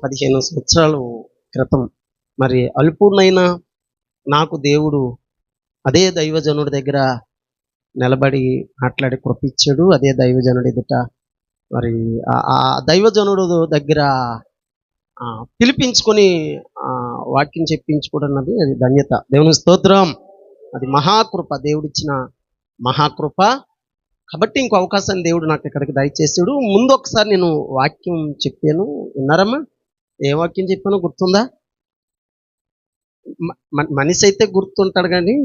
15 సంవత్సరాల క్రితం మరి అల్పునైనా నాకు దేవుడు అదే దైవజనుడి దగ్గర నిలబడి మాట్లాడి కృపించాడు. అదే దైవజనుడి ఎదుట మరి ఆ దైవజనుడు దగ్గర పిలిపించుకొని వాక్యం చెప్పించుకోవడం అన్నది అది ధన్యత. దేవుని స్తోత్రం. అది మహాకృప, దేవుడిచ్చిన మహాకృప. కాబట్టి ఇంకో అవకాశాన్ని దేవుడు నాకు ఇక్కడికి దయచేసాడు. ముందు ఒకసారి నేను వాక్యం చెప్పాను, విన్నారమ్మా? ఏ వాక్యం చెప్పానో గుర్తుందా? మనిషి అయితే గుర్తుంటాడు కానీ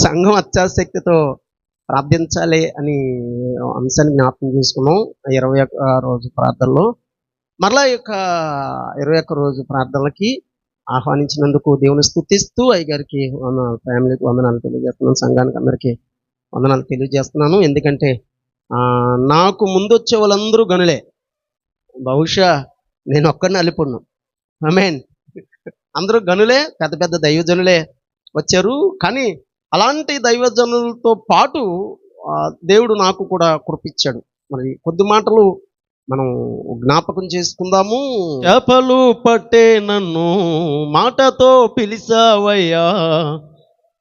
సంఘం అత్యాశక్తితో ప్రార్థించాలి అని అంశాన్ని జ్ఞాపకం చేసుకున్నాం 21 రోజు ప్రార్థనలో. మరలా యొక్క 21 రోజు ప్రార్థనలకి ఆహ్వానించినందుకు దేవుని స్తుతిస్తూ అయ్యగారికి ఫ్యామిలీకి వందనాలు తెలియజేస్తున్నాను, సంఘానికి అందరికీ వందనాలు తెలియజేస్తున్నాను. ఎందుకంటే నాకు ముందు వచ్చే వాళ్ళందరూ గనులే, బహుశా నేను ఒక్కడిని అలిపుడును. ఆమేన్. అందరూ గనులే, పెద్ద పెద్ద దైవజనులే వచ్చారు. కానీ అలాంటి దైవజనులతో పాటు దేవుడు నాకు కూడా కృపించాడు. మరి కొద్ది మాటలు మనం జ్ఞాపకం చేసుకుందాము. చేపలు పట్టే నన్ను మాటతో పిలిచావయ్యా,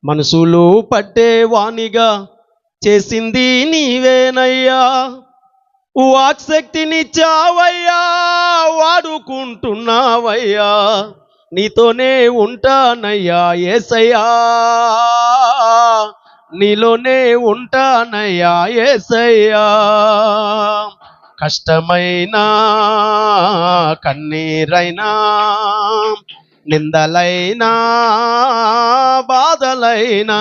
మనసులు పట్టే వాణిగా చేసింది నీవేనయ్యా, వాక్శక్తినిచ్చావయ్యా, వాడుకుంటున్నావయ్యా, నీతోనే ఉంటానయ్యా యేసయ్యా, నీలోనే ఉంటానయ్యా యేసయ్యా. కష్టమైనా కన్నీరైనా నిందలైనా బాధలైనా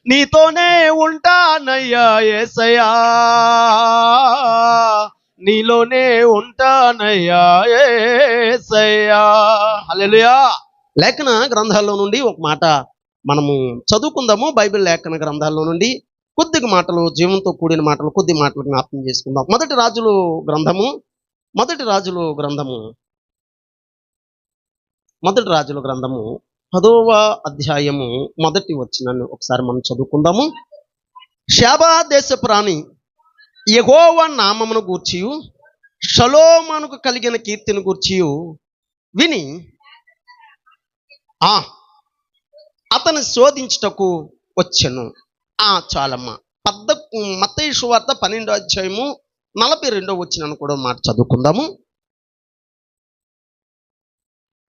నీతోనే ఉంటానయ్యా యేసయ్యా, నీలోనే ఉంటానయ్యా యేసయ్యా. హల్లెలూయా. లేఖన గ్రంథాల్లో నుండి ఒక మాట మనము చదువుకుందాము. బైబిల్ లేఖన గ్రంథాల్లో నుండి కొద్ది మాటలు, జీవంతో కూడిన మాటలు, కొద్ది మాటలు జ్ఞాపకం చేసుకుందాం. మొదటి రాజులు గ్రంథము 10వ అధ్యాయము 1వ వచనాన్ని ఒకసారి మనం చదువుకుందాము. షాబా దేశపు రాణి యెహోవా నామమును గూర్చియు షలోమోనుకు కలిగిన కీర్తిని గూర్చియు విని అతను శోధించుటకు వచ్చెను. చాలమ్మ. మత్తయి సువార్త 12వ అధ్యాయము 42వ వచనాన్ని కూడా మాట చదువుకుందాము.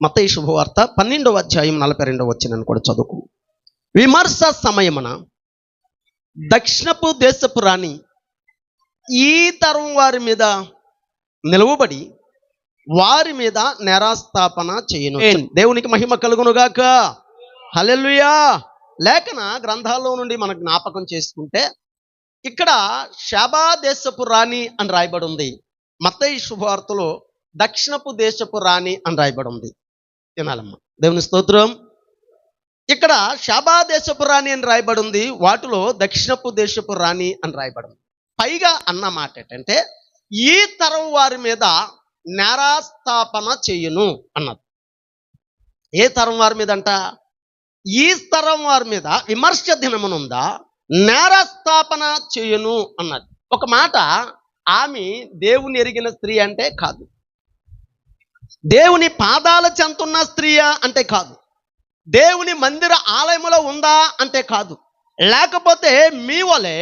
మత్తయి శుభవార్త 12వ అధ్యాయం 42వ వచనాన్ని కూడా చదువుకుందాం. విమర్శ సమయమున దక్షిణపు దేశపు రాణి ఈ తరం వారి మీద నిలువబడి వారి మీద నేరాస్థాపన చేయను. దేవునికి మహిమ కలుగునుగాక. హల్లెలూయా. లేఖన గ్రంథాల్లో నుండి మనకు జ్ఞాపకం చేసుకుంటే ఇక్కడ షాబా దేశపు రాణి అని రాయబడి ఉంది. మత్తయి శుభవార్తలో దక్షిణపు దేశపు రాణి అని రాయబడి ఉంది. తినాలమ్మ. దేవుని స్తోత్రం. ఇక్కడ షాబా దేశపు రాణి అని రాయబడి ఉంది, వాటిలో దక్షిణపు దేశపు రాణి అని రాయబడి ఉంది. పైగా అన్న మాట ఏంటంటే ఈ తరం వారి మీద నేరాస్థాపన చెయ్యును అన్నది. ఏ తరం వారి మీద అంట? ఈ తరం వారి మీద విమర్శ దినమునుందా నేరస్థాపన చెయ్యును అన్నది. ఒక మాట, ఆమె దేవుని ఎరిగిన స్త్రీ అంటే కాదు, దేవుని పాదాల చెంతున్న స్త్రీయా అంటే కాదు, దేవుని మందిర ఆలయములో ఉందా అంటే కాదు, లేకపోతే మీ వలె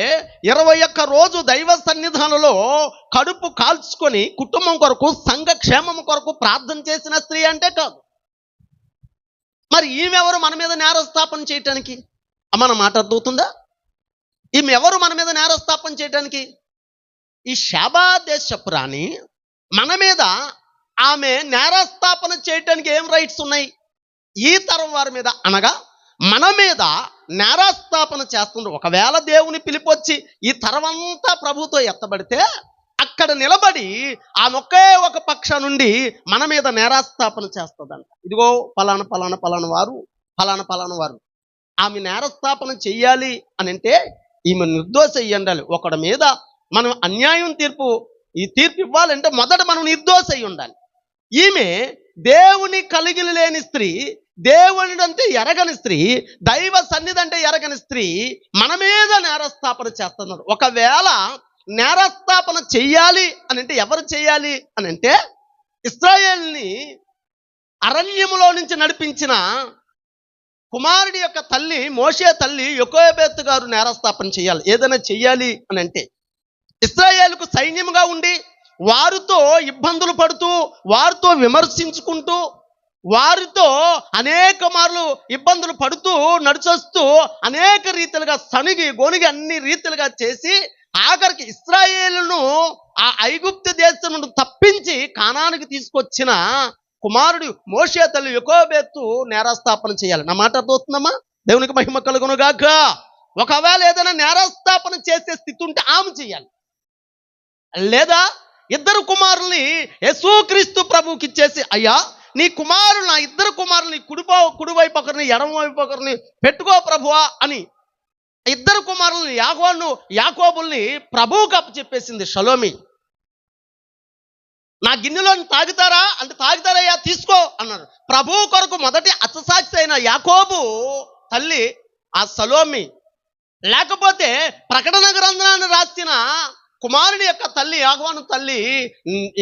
21 రోజు దైవ సన్నిధానంలో కడుపు కాల్చుకొని కుటుంబం కొరకు, సంఘ క్షేమం కొరకు ప్రార్థన చేసిన స్త్రీ అంటే కాదు. మరి ఈమెవరు మన మీద నేరస్థాపన చేయటానికి? మన మాట అర్థమవుతుందా? ఈమె ఎవరు మన మీద నేరస్థాపన చేయటానికి? ఈ షాబా దేశపు రాణి మన మీద ఆమె నేరస్థాపన చేయటానికి ఏం రైట్స్ ఉన్నాయి? ఈ తరం వారి మీద అనగా మన మీద నేరస్థాపన చేస్తున్నారు. ఒకవేళ దేవుని పిలిపొచ్చి ఈ తరం అంతా ప్రభుతో ఎత్తబడితే అక్కడ నిలబడి ఆమె ఒక పక్ష నుండి మన మీద నేరస్థాపన చేస్తుందంట. ఇదిగో పలానా పలానా పలానా వారు, ఫలానా పలానా వారు ఆమె నేరస్థాపన చెయ్యాలి అని అంటే ఈమె నిర్దోష అయ్యి ఒకడి మీద మనం అన్యాయం తీర్పు ఇవ్వాలంటే మొదట మనం నిర్దోష అయి ఉండాలి. ఈమె దేవుని కలిగి లేని స్త్రీ, దేవుని అంటే ఎరగని స్త్రీ, దైవ సన్నిధి అంటే ఎరగని స్త్రీ మన మీద నేరస్థాపన చేస్తున్నారు. ఒకవేళ నేరస్థాపన చెయ్యాలి అని అంటే ఎవరు చేయాలి అని అంటే ఇశ్రాయేలుని అరణ్యములో నుంచి నడిపించిన కుమారుడి యొక్క తల్లి మోషే తల్లి యొకోబెతు గారు నేరస్థాపన చేయాలి. ఏదైనా చెయ్యాలి అని అంటే ఇశ్రాయేలుకు సైన్యముగా ఉండి వారితో ఇబ్బందులు పడుతూ వారితో విమర్శించుకుంటూ వారితో అనేక మార్లు ఇబ్బందులు పడుతూ నడిచొస్తూ అనేక రీతిలుగా సనిగి గొనిగి అన్ని రీతిలుగా చేసి ఆఖరికి ఇశ్రాయేలును ఆ ఐగుప్తు దేశం నుండి తప్పించి కానానికి తీసుకొచ్చిన కుమారుడు మోషే తల్లి యొకోబెతు నేరస్థాపన చేయాలి. నా మాట అర్థమవుతుందమ్మా? దేవునికి మహిమ కలుగును గాక. ఒకవేళ ఏదైనా నేరస్థాపన చేసే స్థితి ఉంటే ఆమె చేయాలి. లేదా ఇద్దరు కుమారుల్ని యేసుక్రీస్తు ప్రభువుకి ఇచ్చేసి, అయ్యా నీ కుమారులు నా ఇద్దరు కుమారుల్ని కుడివైపు ఒకరిని ఎడమవైపు ఒకరిని పెట్టుకో ప్రభువా అని ఇద్దరు కుమారుల్ని యాకోబుల్ని ప్రభువుకి అప్పచెప్పేసింది షలోమి. నా గిన్నెలో తాగుతారా అంటే తాగుతారయ్యా తీసుకో అన్నారు. ప్రభువు కొరకు మొదటి అచ్చసాక్షి అయిన యాకోబు తల్లి ఆ షలోమి, లేకపోతే ప్రకటన గ్రంథాన్ని రాసిన కుమారుని యొక్క తల్లి యాకోబు తల్లి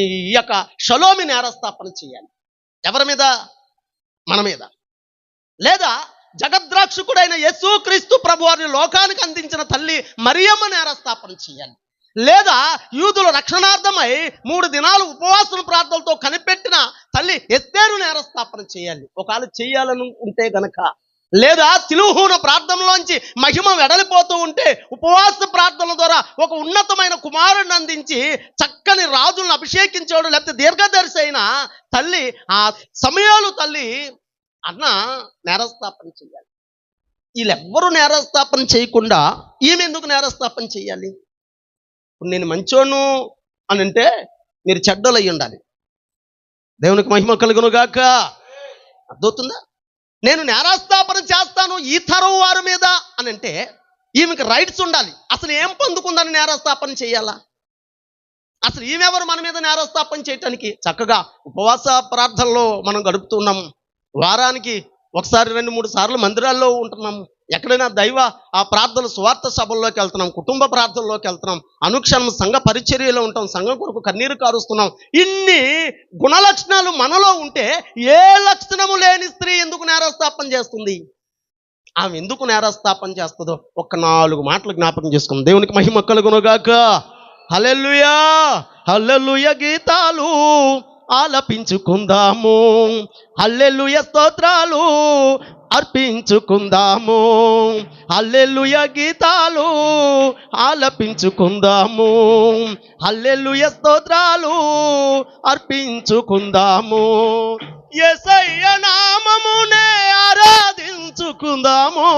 ఈ యొక్క షలోమి నేరస్థాపన చేయాలి. ఎవరి మీద? మన మీద. లేదా జగద్రాక్షకుడైన యేసుక్రీస్తు ప్రభువారిని లోకానికి అందించిన తల్లి మరియమ్మ నేరస్థాపన చేయాలి. లేదా యూదుల రక్షణార్థమై 3 దినాలు ఉపవాస ప్రార్థనలతో కనిపెట్టిన తల్లి ఎస్తేరు నేరస్థాపన చేయాలి ఒకవేళ చేయాలని ఉంటే గనక. లేదా తిలుహూన ప్రార్థనలోంచి మహిమ వెడలిపోతూ ఉంటే ఉపవాస ప్రార్థనల ద్వారా ఒక ఉన్నతమైన కుమారుడిని అందించి చక్కని రాజులను అభిషేకించాడు. లేకపోతే దీర్ఘదర్శి అయిన తల్లి ఆ సమయాలు తల్లి అన్న నేరస్థాపన చేయాలి. వీళ్ళెవ్వరూ నేరస్థాపన చేయకుండా ఈమె ఎందుకు నేరస్థాపన చేయాలి? నేను మంచోను అని అంటే మీరు చెడ్డలు అయ్యి ఉండాలి. దేవునికి మహిమ కలుగును గాక. అర్థమవుతుందా? నేను నేరస్థాపన చేస్తాను ఈ తరం వారి మీద అని అంటే ఈమెకి రైట్స్ ఉండాలి. అసలు ఏం పొందుకుందని నేరస్థాపన చేయాలా? అసలు ఈమెవరు మన మీద నేరస్థాపన చేయటానికి? చక్కగా ఉపవాస ప్రార్థనలో మనం గడుపుతున్నాం. వారానికి ఒకసారి 2-3 సార్లు మందిరాల్లో ఉంటున్నాం. ఎక్కడైనా దైవ ఆ ప్రార్థనలు సువార్త సభల్లోకి వెళ్తున్నాం, కుటుంబ ప్రార్థనలోకి వెళ్తున్నాం, అనుక్షణం సంఘ పరిచర్యలో ఉంటాం, సంఘం కొరకు కన్నీరు కారుస్తున్నాం. ఇన్ని గుణలక్షణాలు మనలో ఉంటే ఏ లక్షణము లేని స్త్రీ ఎందుకు నేరస్థాపన చేస్తుంది? ఆమె ఎందుకు నేరస్థాపన చేస్తుందో ఒక 4 మాటలు జ్ఞాపకం చేసుకుందాం. దేవునికి మహిమ కలుగునుగాక. హల్లెలూయా హల్లెలూయా గీతాలు ఆలపించుకుందాము, హల్లెలూయా స్తోత్రాలు అర్పించుకుందాము, హల్లెలూయా గీతాలు ఆలపించుకుందాము, హల్లెలూయా స్తోత్రాలు అర్పించుకుందాము, యేసయ్య నామమునే ఆరాధించుకుందాము,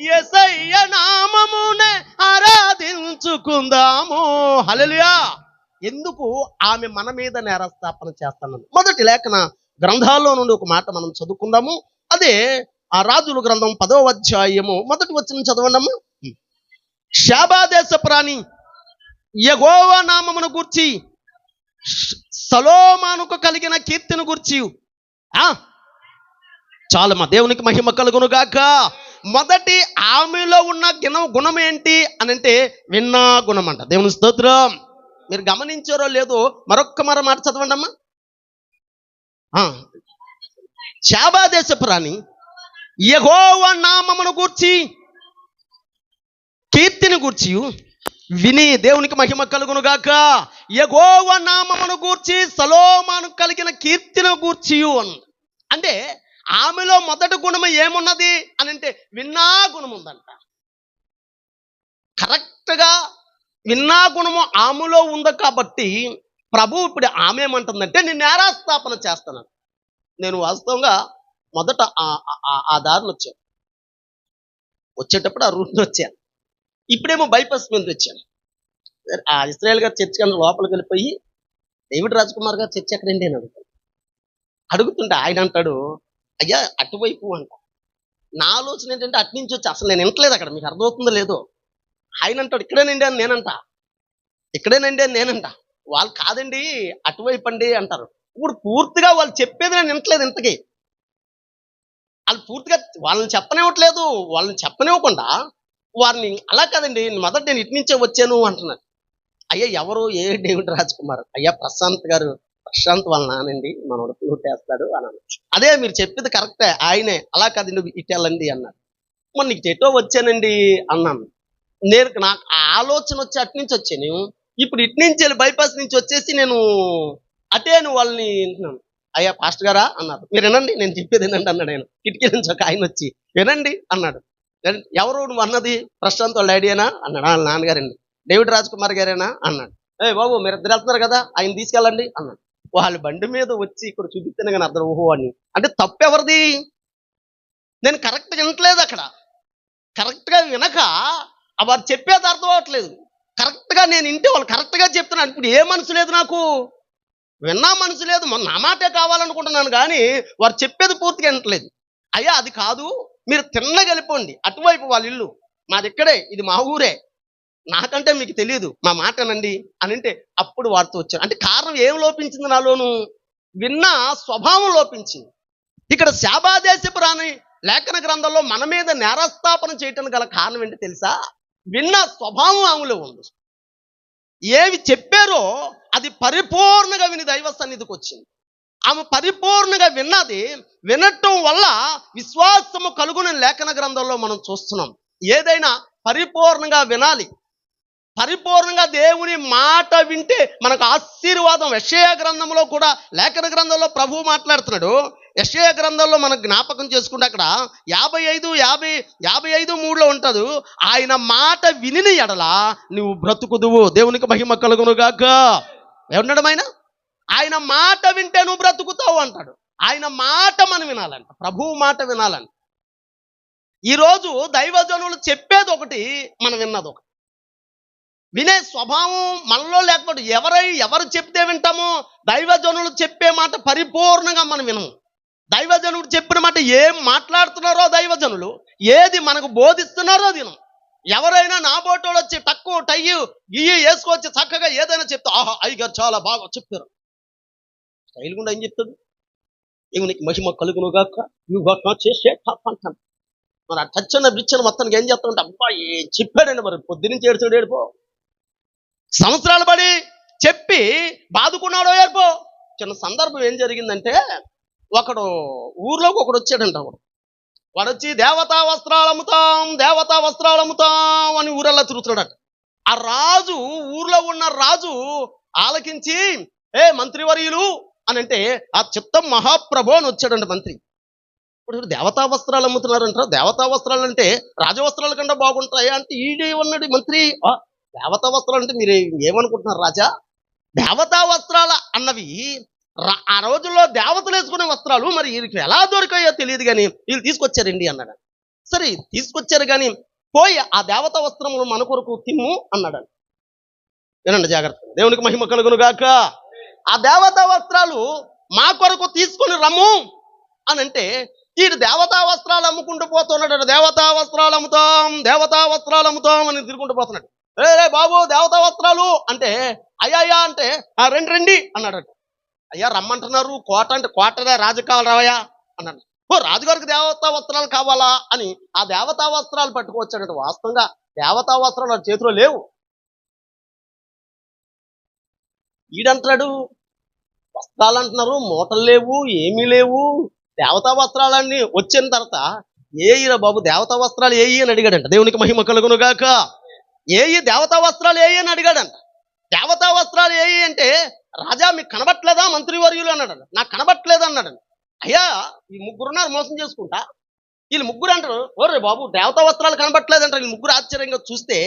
యేసయ్య నామమునే ఆరాధించుకుందాము. హల్లెలూయా. ఎందుకు ఆమె మన మీద నేరస్థాపన చేస్తానని మొదటి లేఖన గ్రంథాల్లో నుండి ఒక మాట మనం చదువుకుందాము. అదే ఆ రాజుల గ్రంథం 10వ అధ్యాయము మొదటి వచనం చదవండమ్మా. షాబా దేశపు రాణి యెహోవా నామమును గూర్చి సొలొమోనుకు కలిగిన కీర్తిని గూర్చి చాలమ్మా. దేవునికి మహిమ కలుగును గాక. మొదటి ఆమెలో ఉన్న గుణం ఏంటి అని అంటే విన్నా గుణం అంట. దేవుని స్తోత్రం. మీరు గమనించారో లేదో మరొక్క మాట చదవండి అమ్మా. షాబా దేశపు రాణి యెహోవా నామమును గూర్చి కీర్తిని గూర్చి విని, దేవునికి మహిమ కలుగును గాక, యెహోవా నామమును గూర్చి సొలొమోను కలిగిన కీర్తిని గూర్చి అంటే ఆమెలో మొదటి గుణము ఏమున్నది అని అంటే విన్నా గుణం ఉందంట. కరెక్ట్గా విన్నా గుణము ఆమెలో ఉంది కాబట్టి ప్రభు ఇప్పుడు ఆమె ఏమంటుందంటే నేను నేరస్థాపన చేస్తాను. నేను వాస్తవంగా మొదట ఆ దారిని వచ్చేటప్పుడు ఆ రూట్లో వచ్చాను. ఇప్పుడేమో బైపాస్ మీద వచ్చాను. ఆ ఇశ్రాయేల్ గారు చర్చి కింద లోపలికి వెళ్ళిపోయి డేవిడ్ రాజ్కుమార్ గారు చర్చి ఎక్కడండి అని అడుగుతుంటే ఆయన అంటాడు, అయ్యా అటువైపు అంట. నా ఆలోచన ఏంటంటే అటు నుంచి వచ్చి అసలు నేను వింటలేదు అక్కడ, మీకు అర్థమవుతుందో లేదో. ఆయన అంటాడు ఇక్కడేనండి అని నేనంట, ఇక్కడేనండి అని నేనంట. వాళ్ళు కాదండి అటువైపు అండి అంటారు. ఇప్పుడు పూర్తిగా వాళ్ళు చెప్పేది నేను వింటలేదు. ఇంతకీ వాళ్ళు పూర్తిగా వాళ్ళని చెప్పనివ్వట్లేదు. వాళ్ళని చెప్పనివ్వకుండా వారిని అలా కాదండి మొదట నేను ఇటు నుంచే వచ్చాను అంటున్నారు. అయ్యా ఎవరు ఏ డేవిడ్ రాజ్ కుమార్? అయ్యా ప్రశాంత్ గారు. ప్రశాంత్ వాళ్ళ నానండి, మనోడు ఫ్లూటేస్తాడు అన్నాను. అదే మీరు చెప్పింది కరెక్టే, ఆయనే. అలా కాదు, నువ్వు ఇటు వెళ్ళండి అన్నాడు. మరి నీకు ఎటో వచ్చానండి అన్నాను. నాకు ఆ ఆలోచన వచ్చి అటు నుంచి వచ్చాను. ఇప్పుడు ఇటు నుంచి వెళ్ళి బైపాస్ నుంచి వచ్చేసి నేను అటేను వాళ్ళని వింటున్నాను. అయ్యా పాస్టర్ గారా అన్నారు. మీరు వినండి, నేను చెప్పేది వినండి అన్నాడు ఆయన. కిటికీ నుంచి ఒక ఆయన వచ్చి వినండి అన్నాడు. ఎవరు నువ్వు అన్నది? ప్రశాంత్ వాళ్ళ ఐడియానా అన్నాడు. వాళ్ళ నాన్నగారండి. డేవిడ్ రాజ్ కుమార్ గారేనా అన్నాడు. ఏ బాబు మీరు ఇద్దరు వెళ్తున్నారు కదా, ఆయన తీసుకెళ్ళండి అన్నాడు. వాళ్ళ బండి మీద వచ్చి ఇక్కడ చూపిస్తేనే కానీ అర్థం ఓహో అని. అంటే తప్పు ఎవరిది? నేను కరెక్ట్గా వినట్లేదు అక్కడ. కరెక్ట్గా వినక వారు చెప్పేది అర్థం అవ్వట్లేదు. కరెక్ట్గా నేను వింటే వాళ్ళు కరెక్ట్గా చెప్తున్నాను. ఇప్పుడు ఏ మనసు లేదు నాకు, విన్నా మనసు లేదు. నా మాటే కావాలనుకుంటున్నాను కానీ వారు చెప్పేది పూర్తిగా వినట్లేదు. అయ్యా అది కాదు, మీరు తిన్నగలిపోండి అటువైపు వాళ్ళ ఇల్లు, మాది ఇక్కడే, ఇది మా ఊరే, నాకంటే మీకు తెలియదు, మా మాటనండి అని అంటే అప్పుడు వారితో వచ్చాను. అంటే కారణం ఏం లోపించింది నాలోను? విన్న స్వభావం లోపించింది. ఇక్కడ శాబాదేశపు రాని లేఖన గ్రంథంలో మన మీద నేరస్థాపన చేయటానికి గల కారణం ఏంటి తెలుసా? విన్న స్వభావం ఆమెలో ఉంది. ఏవి చెప్పారో అది పరిపూర్ణంగా విని దైవ సన్నిధికి వచ్చింది. ఆమె పరిపూర్ణంగా విన్నది. వినటం వల్ల విశ్వాసము కలుగున లేఖన గ్రంథంలో మనం చూస్తున్నాం. ఏదైనా పరిపూర్ణంగా వినాలి. పరిపూర్ణంగా దేవుని మాట వింటే మనకు ఆశీర్వాదం. యెషయా గ్రంథంలో కూడా, లేఖన గ్రంథంలో ప్రభువు మాట్లాడుతున్నాడు. యెషయా గ్రంథంలో మనం జ్ఞాపకం చేసుకుంటే అక్కడ 55:3 ఉంటుంది. ఆయన మాట విని ఎడల నువ్వు బ్రతుకుదువు, దేవునికి మహిమ కలుగును గాక. ఏమన్నాడు ఆయన? ఆయన మాట వింటే నువ్వు బ్రతుకుతావు అంటాడు. ఆయన మాట మనం వినాలంట, ప్రభువు మాట వినాలంట. ఈరోజు దైవజనులు చెప్పేది ఒకటి, మనం విన్నది ఒకటి. వినే స్వభావం మనలో లేకపోతే ఎవరు చెప్తే వింటామో? దైవజనులు చెప్పే మాట పరిపూర్ణంగా మనం వినము. దైవజనుడు చెప్పిన మాట ఏం మాట్లాడుతున్నారో దైవజనులు, ఏది మనకు బోధిస్తున్నారో వినం. ఎవరైనా నా బోటోడు వచ్చి తక్కువ టయ్యి గియ్యి వేసుకొచ్చి చక్కగా ఏదైనా చెప్తా, ఆహా అయ్యగారు చాలా బాగా చెప్పారు, స్టైల్ గుండా ఏం చెప్తాడు? దేవునికి మహిమ కలుగునుగాక చేసే అంటాను. మరి ఆ టచ్చన బిచ్చన మొత్తానికి ఏం చెప్తామంటే, అబ్బా ఏం చెప్పాడండి, మరి పొద్దునుంచి ఏడుపో, సంవత్సరాలు పడి చెప్పి బాదుకున్నాడో ఏడుపో. చిన్న సందర్భం ఏం జరిగిందంటే, ఒకడు ఊర్లోకి ఒకడు వచ్చాడంట. వాడు వచ్చి దేవతా వస్త్రాలు అమ్ముతాం అని ఊరల్లా తిరుగుతున్నాడట. ఆ రాజు, ఊర్లో ఉన్న రాజు ఆలకించి, ఏ మంత్రివర్యులు అని అంటే, ఆ చిత్తం మహాప్రభు అని వచ్చాడంట మంత్రి. ఇప్పుడు దేవతా వస్త్రాలు అమ్ముతున్నారంటారు. దేవతా వస్త్రాలు అంటే రాజవస్త్రాల కన్నా బాగుంటాయా అంటే ఈడే ఉన్నాడు మంత్రి. దేవతా వస్త్రాలు అంటే మీరు ఏమనుకుంటున్నారు రాజా? దేవతా వస్త్రాల అన్నవి ఆ రోజుల్లో దేవతలు వేసుకునే వస్త్రాలు, మరి వీరికి ఎలా దొరికాయో తెలియదు కానీ వీళ్ళు తీసుకొచ్చారండి అన్నాడు. సరే తీసుకొచ్చారు కానీ పోయి ఆ దేవతా వస్త్రములు మన కొరకు తిమ్ము అన్నాడు. వినండి జాగ్రత్త, దేవునికి మహిమ కలుగును గాక. ఆ దేవతా వస్త్రాలు మా కొరకు తీసుకొని రమ్ము అని అంటే, వీడు దేవతా వస్త్రాలు అమ్ముకుంటూ పోతున్నాడు. దేవతా వస్త్రాలు అమ్ముతాం అని తిరుగుకుంటూ పోతున్నాడు. రే బాబు దేవతా వస్త్రాలు అంటే, అయ్యా అంటే రండి అన్నాడు. అయ్యా రమ్మంటున్నారు, కోట అంటే కోటనే రాజు కావాలి రావయ్యా అన్నాడు. ఓ రాజుగారికి దేవతా వస్త్రాలు కావాలా అని ఆ దేవతా వస్త్రాలు పట్టుకొచ్చాడట. వాస్తవంగా దేవతా వస్త్రాలు వాళ్ళ చేతిలో లేవు. ఈడంటాడు వస్త్రాలు అంటున్నారు, మూటలు లేవు, ఏమీ లేవు. దేవతా వస్త్రాలన్నీ వచ్చిన తర్వాత ఏయిరా బాబు దేవతా వస్త్రాలు ఏయి అని అడిగాడంట. దేవునికి మహిమ కలుగును గాక. ఏయి దేవతా వస్త్రాలు ఏయి అని అడిగాడంట. దేవతా వస్త్రాలు ఏయి అంటే, రాజా మీకు కనబట్లేదా మంత్రివర్యులు అన్నాడు. నాకు కనబట్లేదు అన్నాడు. అయ్యా ఈ ముగ్గురున్నారు మోసం చేసుకుంటా, వీళ్ళు ముగ్గురు అంటారు, ఓరే బాబు దేవతా వస్త్రాలు కనబట్లేదంటారు. వీళ్ళు ముగ్గురు ఆశ్చర్యంగా చూస్తే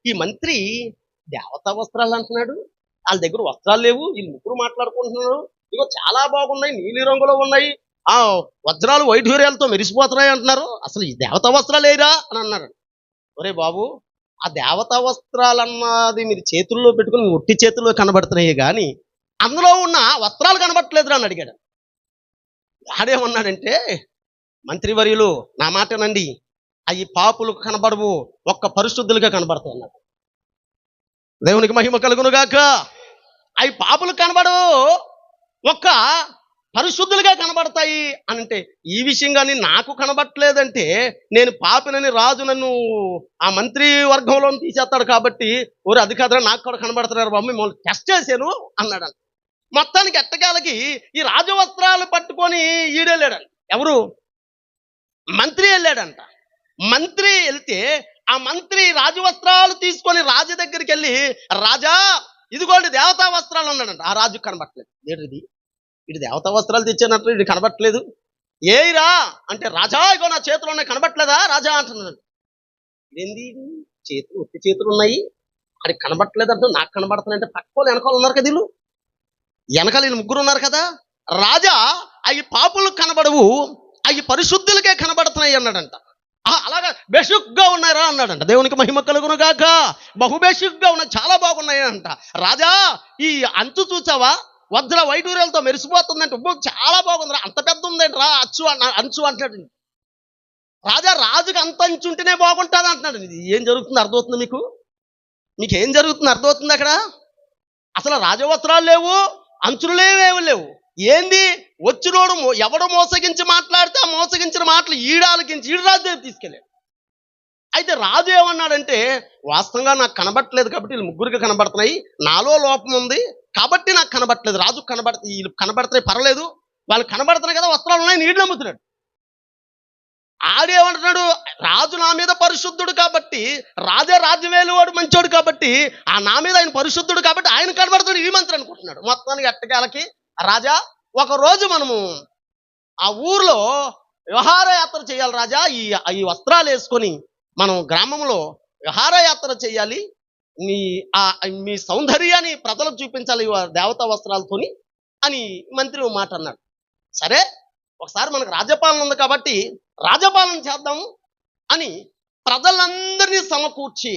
ఈ మంత్రి దేవతా వస్త్రాలు అంటున్నాడు, వాళ్ళ దగ్గర వస్త్రాలు లేవు, వీళ్ళు ముగ్గురు మాట్లాడుకుంటున్నారు, ఇగో చాలా బాగున్నాయి, నీలి రంగులో ఉన్నాయి, ఆ వజ్రాలు వైఢూర్యాలతో మెరిసిపోతున్నాయి అంటున్నారు, అసలు ఈ దేవతా వస్త్రాలు ఏరా అని అన్నాడు. ఒరే బాబు ఆ దేవతా వస్త్రాలు అన్నది మీరు చేతుల్లో పెట్టుకుని ఒట్టి చేతుల్లో కనబడుతున్నాయి కానీ అందులో ఉన్న వస్త్రాలు కనబట్టలేదురా అని అడిగాడు. ఆడేమన్నాడంటే, మంత్రివర్యులు నా మాటనండి, అవి పాపులకు కనబడవు, ఒక్క పరిశుద్ధులుగా కనబడతాయి అన్నాడు. దేవునికి మహిమ కలుగును గాక. అవి పాపులకు కనబడవు, ఒక్క పరిశుద్ధులుగా కనబడతాయి అని అంటే, ఈ విషయం కానీ నాకు కనబడట్లేదంటే నేను పాపినని రాజు నన్ను ఆ మంత్రి వర్గంలో తీసేస్తాడు కాబట్టి, ఓరు అది కాదురా నాకు కూడా కనబడుతున్నారు బాబు, మిమ్మల్ని టెస్ట్ చేశాను అన్నాడు. మొత్తానికి ఎట్టకాలకి ఈ రాజవస్త్రాలు పట్టుకొని ఈడెళ్ళాడంట. ఎవరు? మంత్రి వెళ్ళాడంట. మంత్రి వెళ్తే ఆ మంత్రి రాజవస్త్రాలు తీసుకొని రాజు దగ్గరికి వెళ్ళి, రాజా ఇదిగోండి దేవతా వస్త్రాలు అన్నాడంట. ఆ రాజుకు కనబట్టలేదు. ఏంటిది? ఇటు దేవతా వస్త్రాలు తెచ్చానట్టు ఇది కనబట్టలేదు. ఏయిరా అంటే, రాజా ఇగో నా చేతులు ఉన్నాయి కనబట్టలేదా రాజా అంటున్నాడు. ఏంది చేతులు, ఒట్టి చేతులు ఉన్నాయి, అది కనబట్టలేదంటూ నాకు కనబడుతున్నాయంటే పక్కన వెనకాల ఉన్నారు కదా వీళ్ళు, వెనకాల వీళ్ళు ముగ్గురు ఉన్నారు కదా. రాజా అవి పాపులకు కనబడవు, అవి పరిశుద్ధులకే కనబడుతున్నాయి అన్నాడంట. అలాగా బెషుగ్గా ఉన్నారా అన్నాడంట. దేవునికి మహిమ కలుగును గాక. బహుబేషుగ్గా ఉన్నాయి, చాలా బాగున్నాయి అంట. రాజా ఈ అంచు చూసావా, వజ్ర వైడూర్యాలతో మెరిసిపోతుందంటే, చాలా బాగుందిరా, అంత పెద్ద ఉందండి రా అంచు అంటాడు. రాజా రాజుకి అంత అంచు ఉంటేనే బాగుంటుంది అంటున్నాడు. ఇది ఏం జరుగుతుంది అర్థమవుతుంది మీకు? మీకేం జరుగుతుంది అర్థమవుతుంది? అక్కడ అసలు రాజవస్త్రాలు లేవు, అంచులు లేవేవి లేవు. ఏంది? వచ్చినోడు ఎవడు మోసగించి మాట్లాడితే ఆ మోసగించిన మాటలు ఈడాలకించి ఈడు రాజు దగ్గర తీసుకెళ్ళాడు. అయితే రాజు ఏమన్నాడంటే, వాస్తవంగా నాకు కనబట్టలేదు కాబట్టి వీళ్ళు ముగ్గురికి కనబడుతున్నాయి, నాలో లోపం ఉంది కాబట్టి నాకు కనబట్టలేదు, రాజు వీళ్ళు కనబడుతున్నాయి పర్లేదు, వాళ్ళు కనబడుతున్నాయి కదా వస్త్రాలు ఉన్నాయి నీళ్ళు నమ్ముతున్నాడు. ఆడేమంటున్నాడు, రాజు నా మీద పరిశుద్ధుడు కాబట్టి, రాజా రాజ్యమేలువాడు మంచోడు కాబట్టి, ఆ నా మీద ఆయన పరిశుద్ధుడు కాబట్టి ఆయన కనబడుతున్నాడు, ఈ మంత్రి అనుకుంటున్నాడు. మొత్తానికి ఎట్టకాలకి రాజా ఒక రోజు మనము ఆ ఊర్లో విహారయాత్ర చేయాలి రాజా, ఈ వస్త్రాలు వేసుకొని మనం గ్రామంలో విహారయాత్ర చేయాలి, మీ సౌందర్యాన్ని ప్రజలకు చూపించాలి దేవతా వస్త్రాలతోని అని మంత్రి ఓ మాట అన్నాడు. సరే ఒకసారి మనకు రాజ్యపాలన ఉంది కాబట్టి రాజ్యపాలన చేద్దాము అని ప్రజలందరినీ సమకూర్చి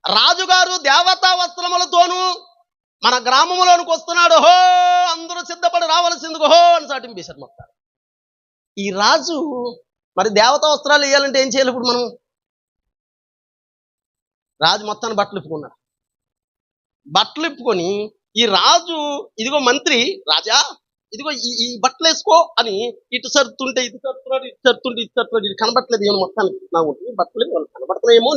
రాజుగారు దేవతా వస్త్రములతోనూ మన గ్రామంలోనికి వస్తున్నాడు, హో అందరూ సిద్ధపడి రావాల్సిందిగో హో అని చాటింపేశారు మొత్తం. ఈ రాజు మరి దేవతా వస్త్రాలు వేయాలంటే ఏం చేయాలి? ఇప్పుడు మనం రాజు మొత్తాన్ని బట్టలు ఇప్పుకున్నాడు. బట్టలు ఇప్పుకొని ఈ రాజు ఇదిగో మంత్రి, రాజా ఇదిగో ఈ బట్టలు వేసుకో అని ఇటు సరుతుంటే ఇటు సరుతున్నాడు, ఇటు సరుతుంటే ఇటు సరుతున్నాడు, ఇది కనబట్టలేదు ఏమో మొత్తానికి. నా ఉంటుంది బట్టలు వాళ్ళు కనబడుతున్నాయేమో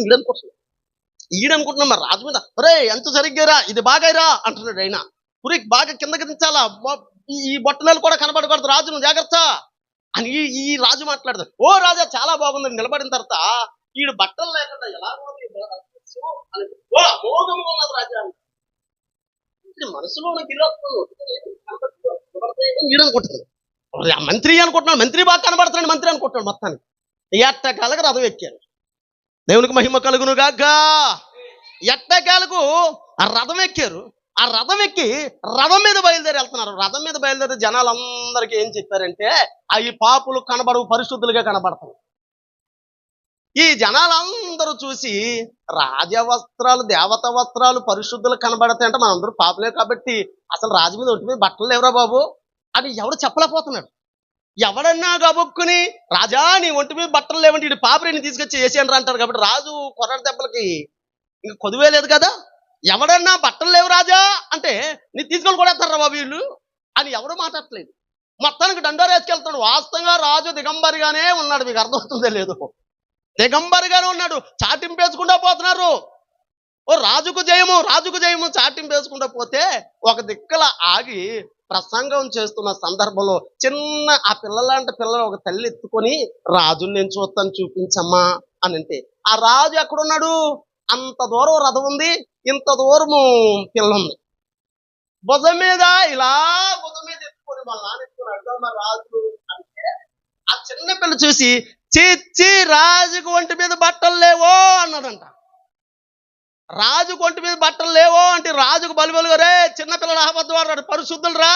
ఈడనుకుంటున్నాం. మరి రాజు మీద ఒరే ఎంత సరిగ్గారా, ఇది బాగారా అంటున్నాడు. అయినా పురి బాగా కిందకి దించాలా, ఈ బొట్టనలు కూడా కనబడకూడదు, రాజును జాగ్రత్త అని ఈ రాజు మాట్లాడతాడు. ఓ రాజా చాలా బాగుందని నిలబడిన తర్వాత ఈడు బట్టలు లేకుండా ఎలా ఉన్నది రాజా మనసులో ఈడనుకుంటున్నాడు. మంత్రి అనుకుంటున్నాడు, మంత్రి బాగా కనబడుతున్నాడు, మంత్రి అనుకుంటున్నాడు. మొత్తానికి ఎట్టకాలకు రథం ఎక్కారు. దేవునికి మహిమ కలుగును గాక. ఎట్టకాలకు ఆ రథం ఎక్కారు. ఆ రథం ఎక్కి రథం మీద బయలుదేరి వెళ్తున్నారు. రథం మీద బయలుదేరి జనాలందరికీ ఏం చెప్పారంటే, అవి పాపులు కనబడవు, పరిశుద్ధులుగా కనబడతారు. ఈ జనాలందరూ చూసి రాజవస్త్రాలు దేవత వస్త్రాలు పరిశుద్ధులు కనబడతాయి అంటే మనందరూ పాపులే కాబట్టి అసలు రాజు మీద ఒంటి మీద బట్టలు లేవరా బాబు అని ఎవడు చెప్పలేకపోతున్నాడు. ఎవడన్నా గబుక్కుని రాజా నీ ఒంటి మీద బట్టలు లేవంటే ఇటు పాపరిని తీసుకొచ్చి వేసేయండి అంటారు. కాబట్టి రాజు కొరటి దెబ్బలకి ఇంక కొదువే లేదు కదా. ఎవడన్నా బట్టలు లేవు రాజా అంటే నీ తీసుకొని కొడేస్తారా బాబు వీళ్ళు అని ఎవడు మాట్లాడట్లేదు. మొత్తానికి దండోరు వేసుకెళ్తాడు. వాస్తవంగా రాజు దిగంబరిగానే ఉన్నాడు. మీకు అర్థమవుతుందే లేదు, దిగంబరిగానే ఉన్నాడు. చాటింపేసుకుంటూ పోతున్నారు. ఓ రాజుకు జయము, రాజుకు జయము చాటింపేసుకుంటూ పోతే ఒక దిక్కల ఆగి ప్రసంగం చేస్తున్న సందర్భంలో చిన్న ఆ పిల్లలాంటి పిల్లలు ఒక తల్లి ఎత్తుకొని రాజుని నేను చూస్తాను చూపించమ్మా అని అంటే, ఆ రాజు ఎక్కడున్నాడు? అంత దూరం రథం ఉంది, ఇంత దూరము పిల్ల ఉంది. భుజం మీద ఇలా భుజం మీద ఎత్తుకొని వాళ్ళ నాన్న ఎత్తుకున్నాడు రాజు అంటే, ఆ చిన్న పిల్ల చూసి చిచ్చి రాజుకు ఒంటి మీద బట్టలు లేవో అన్నదంట. రాజుకు ఒంటి మీద బట్టలు లేవో అంటే రాజుకు బలిబలుగా రే చిన్నపిల్లలు ఆపద్దు అన్నాడు. పరిశుద్ధులు రా,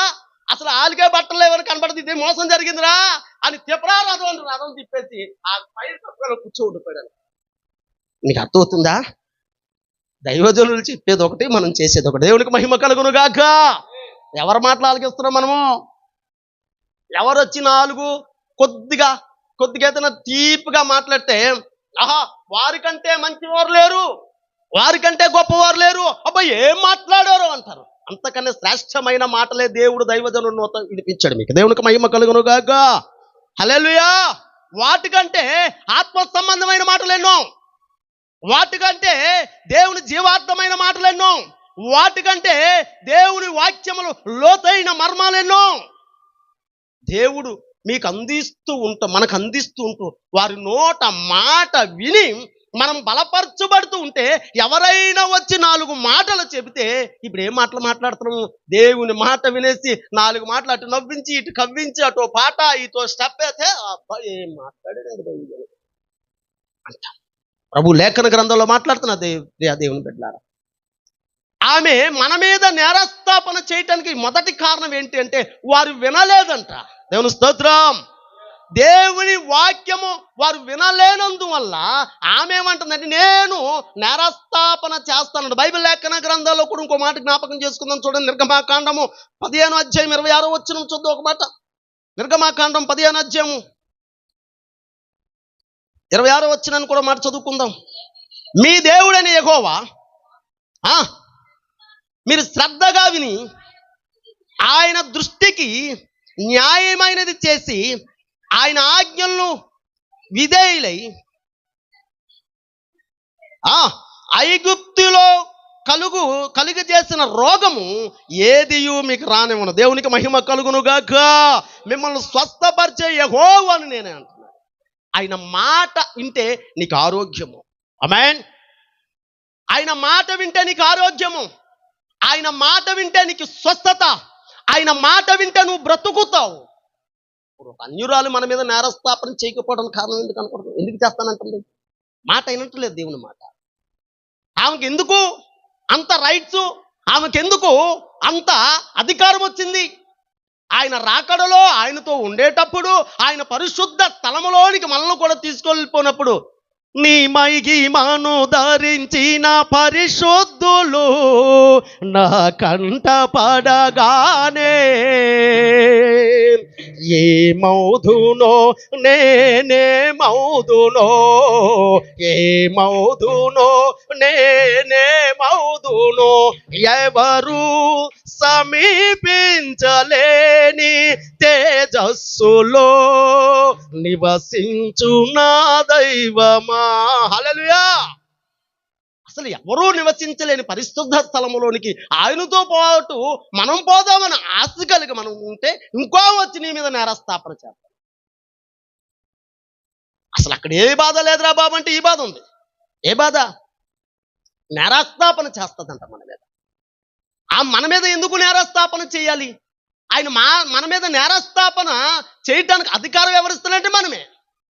అసలు ఆలికే బట్టలు లేవని కనబడుతుంది, ఇది మోసం జరిగిందిరా అని తిప్పరా రథం అని రథం తిప్పేసి ఆ పైన కూర్చో ఉండిపోయాడు. నీకు అర్థమవుతుందా? దైవజనులు చెప్పేది ఒకటి, మనం చేసేది ఒకటి. దేవునికి మహిమ కలుగును గాక. ఎవరి మాటలు ఆలకిస్తున్నాం మనము? ఎవరు వచ్చి నాలుగు కొద్దిగా ఏదైనా తీపిగా మాట్లాడితే ఆహా వారికంటే మంచివారు లేరు, వారికంటే గొప్పవారు లేరు, అబ్బాయి ఏం మాట్లాడారు అంటారు. అంతకన్నా శ్రేష్టమైన మాటలే దేవుడు దైవజనుడు నోట వినిపించాడు. మీకు దేవునికి మహిమ కలుగును గాక. హల్లెలూయా. వాటికంటే ఆత్మ సంబంధమైన మాటలు ఎన్నో, వాటికంటే దేవుని జీవార్థమైన మాటలు ఎన్నో, వాటికంటే దేవుని వాక్యములు లోతైన మర్మాలు ఎన్నో దేవుడు మీకు మనకు అందిస్తూ ఉంటూ వారి నోట మాట విని మనం బలపరచబడుతూ ఉంటే, ఎవరైనా వచ్చి 4 మాటలు చెబితే, ఇప్పుడు ఏం మాటలు మాట్లాడుతున్నాము? దేవుని మాట వినేసి 4 మాటలు అటు నవ్వించి ఇటు కవ్వించి అటు పాట ఇటు స్టెప్ అయితే అబ్బాయి ఏం మాట్లాడాడు అంట. ప్రభు లేఖన గ్రంథంలో మాట్లాడుతున్న దేవుని బిడ్డలారా, ఆమె మన మీద నేరస్థాపన చేయటానికి మొదటి కారణం ఏంటి అంటే వారు వినలేదంట. దేవుని స్తోత్రం. దేవుని వాక్యము వారు వినలేనందువల్ల ఆమె ఏమంటుందంటే నేను నేరస్థాపన చేస్తాను. బైబిల్ లేఖన గ్రంథంలో కూడా ఇంకో మాట జ్ఞాపకం చేసుకుందాం. చూడండి, నిర్గమాకాండము 15వ అధ్యాయం 26వ వచనం చూద్దాం ఒక మాట. నిర్గమాకాండం 15వ అధ్యాయము 26వ వచనాన్ని కూడా మాట చదువుకుందాం. మీ దేవుడైన యెహోవా మీరు శ్రద్ధగా విని ఆయన దృష్టికి న్యాయమైనది చేసి ఆయన ఆజ్ఞలను విధేయులై ఐగుప్తులో కలుగజేసిన రోగము ఏదియు మీకు రానివ్వను. దేవునికి మహిమ కలుగును గాక. మిమ్మల్ని స్వస్థపరిచే యెహోవా అని నేనే అంటున్నాను. ఆయన మాట వింటే నీకు ఆరోగ్యము. ఆమేన్. ఆయన మాట వింటే నీకు ఆరోగ్యము, ఆయన మాట వింటే నీకు స్వస్థత, ఆయన మాట వింటే నువ్వు బ్రతుకుతావు. ఇప్పుడు అన్యురాలు మన మీద నేరస్థాపన చేయకపోవడం కారణం ఎందుకు అనుకోవడం? ఎందుకు చేస్తానంటుంది? మాట అయినట్లేదు దేవుని మాట. ఆమెకి ఎందుకు అంత రైట్స్, ఆమెకి ఎందుకు అంత అధికారం వచ్చింది? ఆయన రాకడలో ఆయనతో ఉండేటప్పుడు, ఆయన పరిశుద్ధ స్థలములోనికి మనల్ని కూడా తీసుకెళ్ళిపోయినప్పుడు, నీ మహిమను ధరించిన పరిశుద్ధులు నా కంట పడగానే ఏ మౌదునో నేనే మౌదునో, ఏ మౌదునో నేనే మౌదునో, ఎవరు సమీపించలేని తేజస్సులో నివసించు నా దైవమా. హల్లెలూయా. అసలు ఎవరూ నివసించలేని పరిశుద్ధ స్థలములోనికి ఆయనతో పాటు మనం పోదామని ఆశ కలిగి మనం ఉంటే ఇంకో వచ్చి నీ మీద నేరస్థాపన చేస్తాం. అసలు అక్కడ ఏ బాధ లేదురా బాబు అంటే ఈ బాధ ఉంది. ఏ బాధ? నేరస్థాపన చేస్తుందంట మన మీద. మన మీద ఎందుకు నేరస్థాపన చేయాలి? ఆయన మన మీద నేరస్థాపన చేయటానికి అధికారం ఎవరిస్తున్నాడంటే మనమే.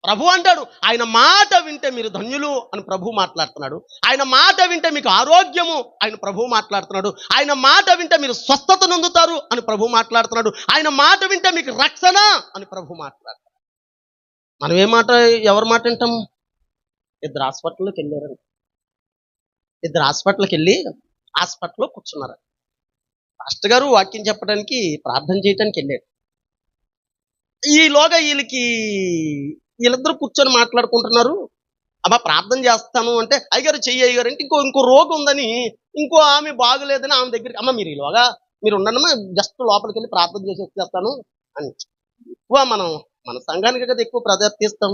ప్రభు అంటాడు ఆయన మాట వింటే మీరు ధన్యులు అని ప్రభు మాట్లాడుతున్నాడు. ఆయన మాట వింటే మీకు ఆరోగ్యము ఆయన ప్రభు మాట్లాడుతున్నాడు. ఆయన మాట వింటే మీరు స్వస్థత నొందుతారు అని ప్రభు మాట్లాడుతున్నాడు. ఆయన మాట వింటే మీకు రక్షణ అని ప్రభు మాట్లాడుతున్నాడు. మనం ఏ మాట ఎవరి మాట వింటాము? ఇద్దరు హాస్పిటల్లోకి వెళ్ళారు. ఇద్దరు హాస్పిటల్కి వెళ్ళి హాస్పిటల్లో కూర్చున్నారు. పాస్టర్ గారు వాక్యం చెప్పడానికి ప్రార్థన చేయడానికి వెళ్ళాడు. ఈలోగా వీళ్ళిద్దరు కూర్చొని మాట్లాడుకుంటున్నారు. అబ్బా ప్రార్థన చేస్తాను అంటే అయ్యగారు చెయ్యి అయ్యగారు అంటే ఇంకో రోగం ఉందని ఇంకో ఆమె బాగులేదని ఆమె దగ్గరికి, అమ్మ మీరు ఈలోగా మీరు ఉండమ్మా జస్ట్ లోపలికి వెళ్ళి ప్రార్థన చేసి వచ్చేస్తాను అని. ఎక్కువ మన సంఘానికి కదా ఎక్కువ ప్రాధాన్యత ఇస్తాం.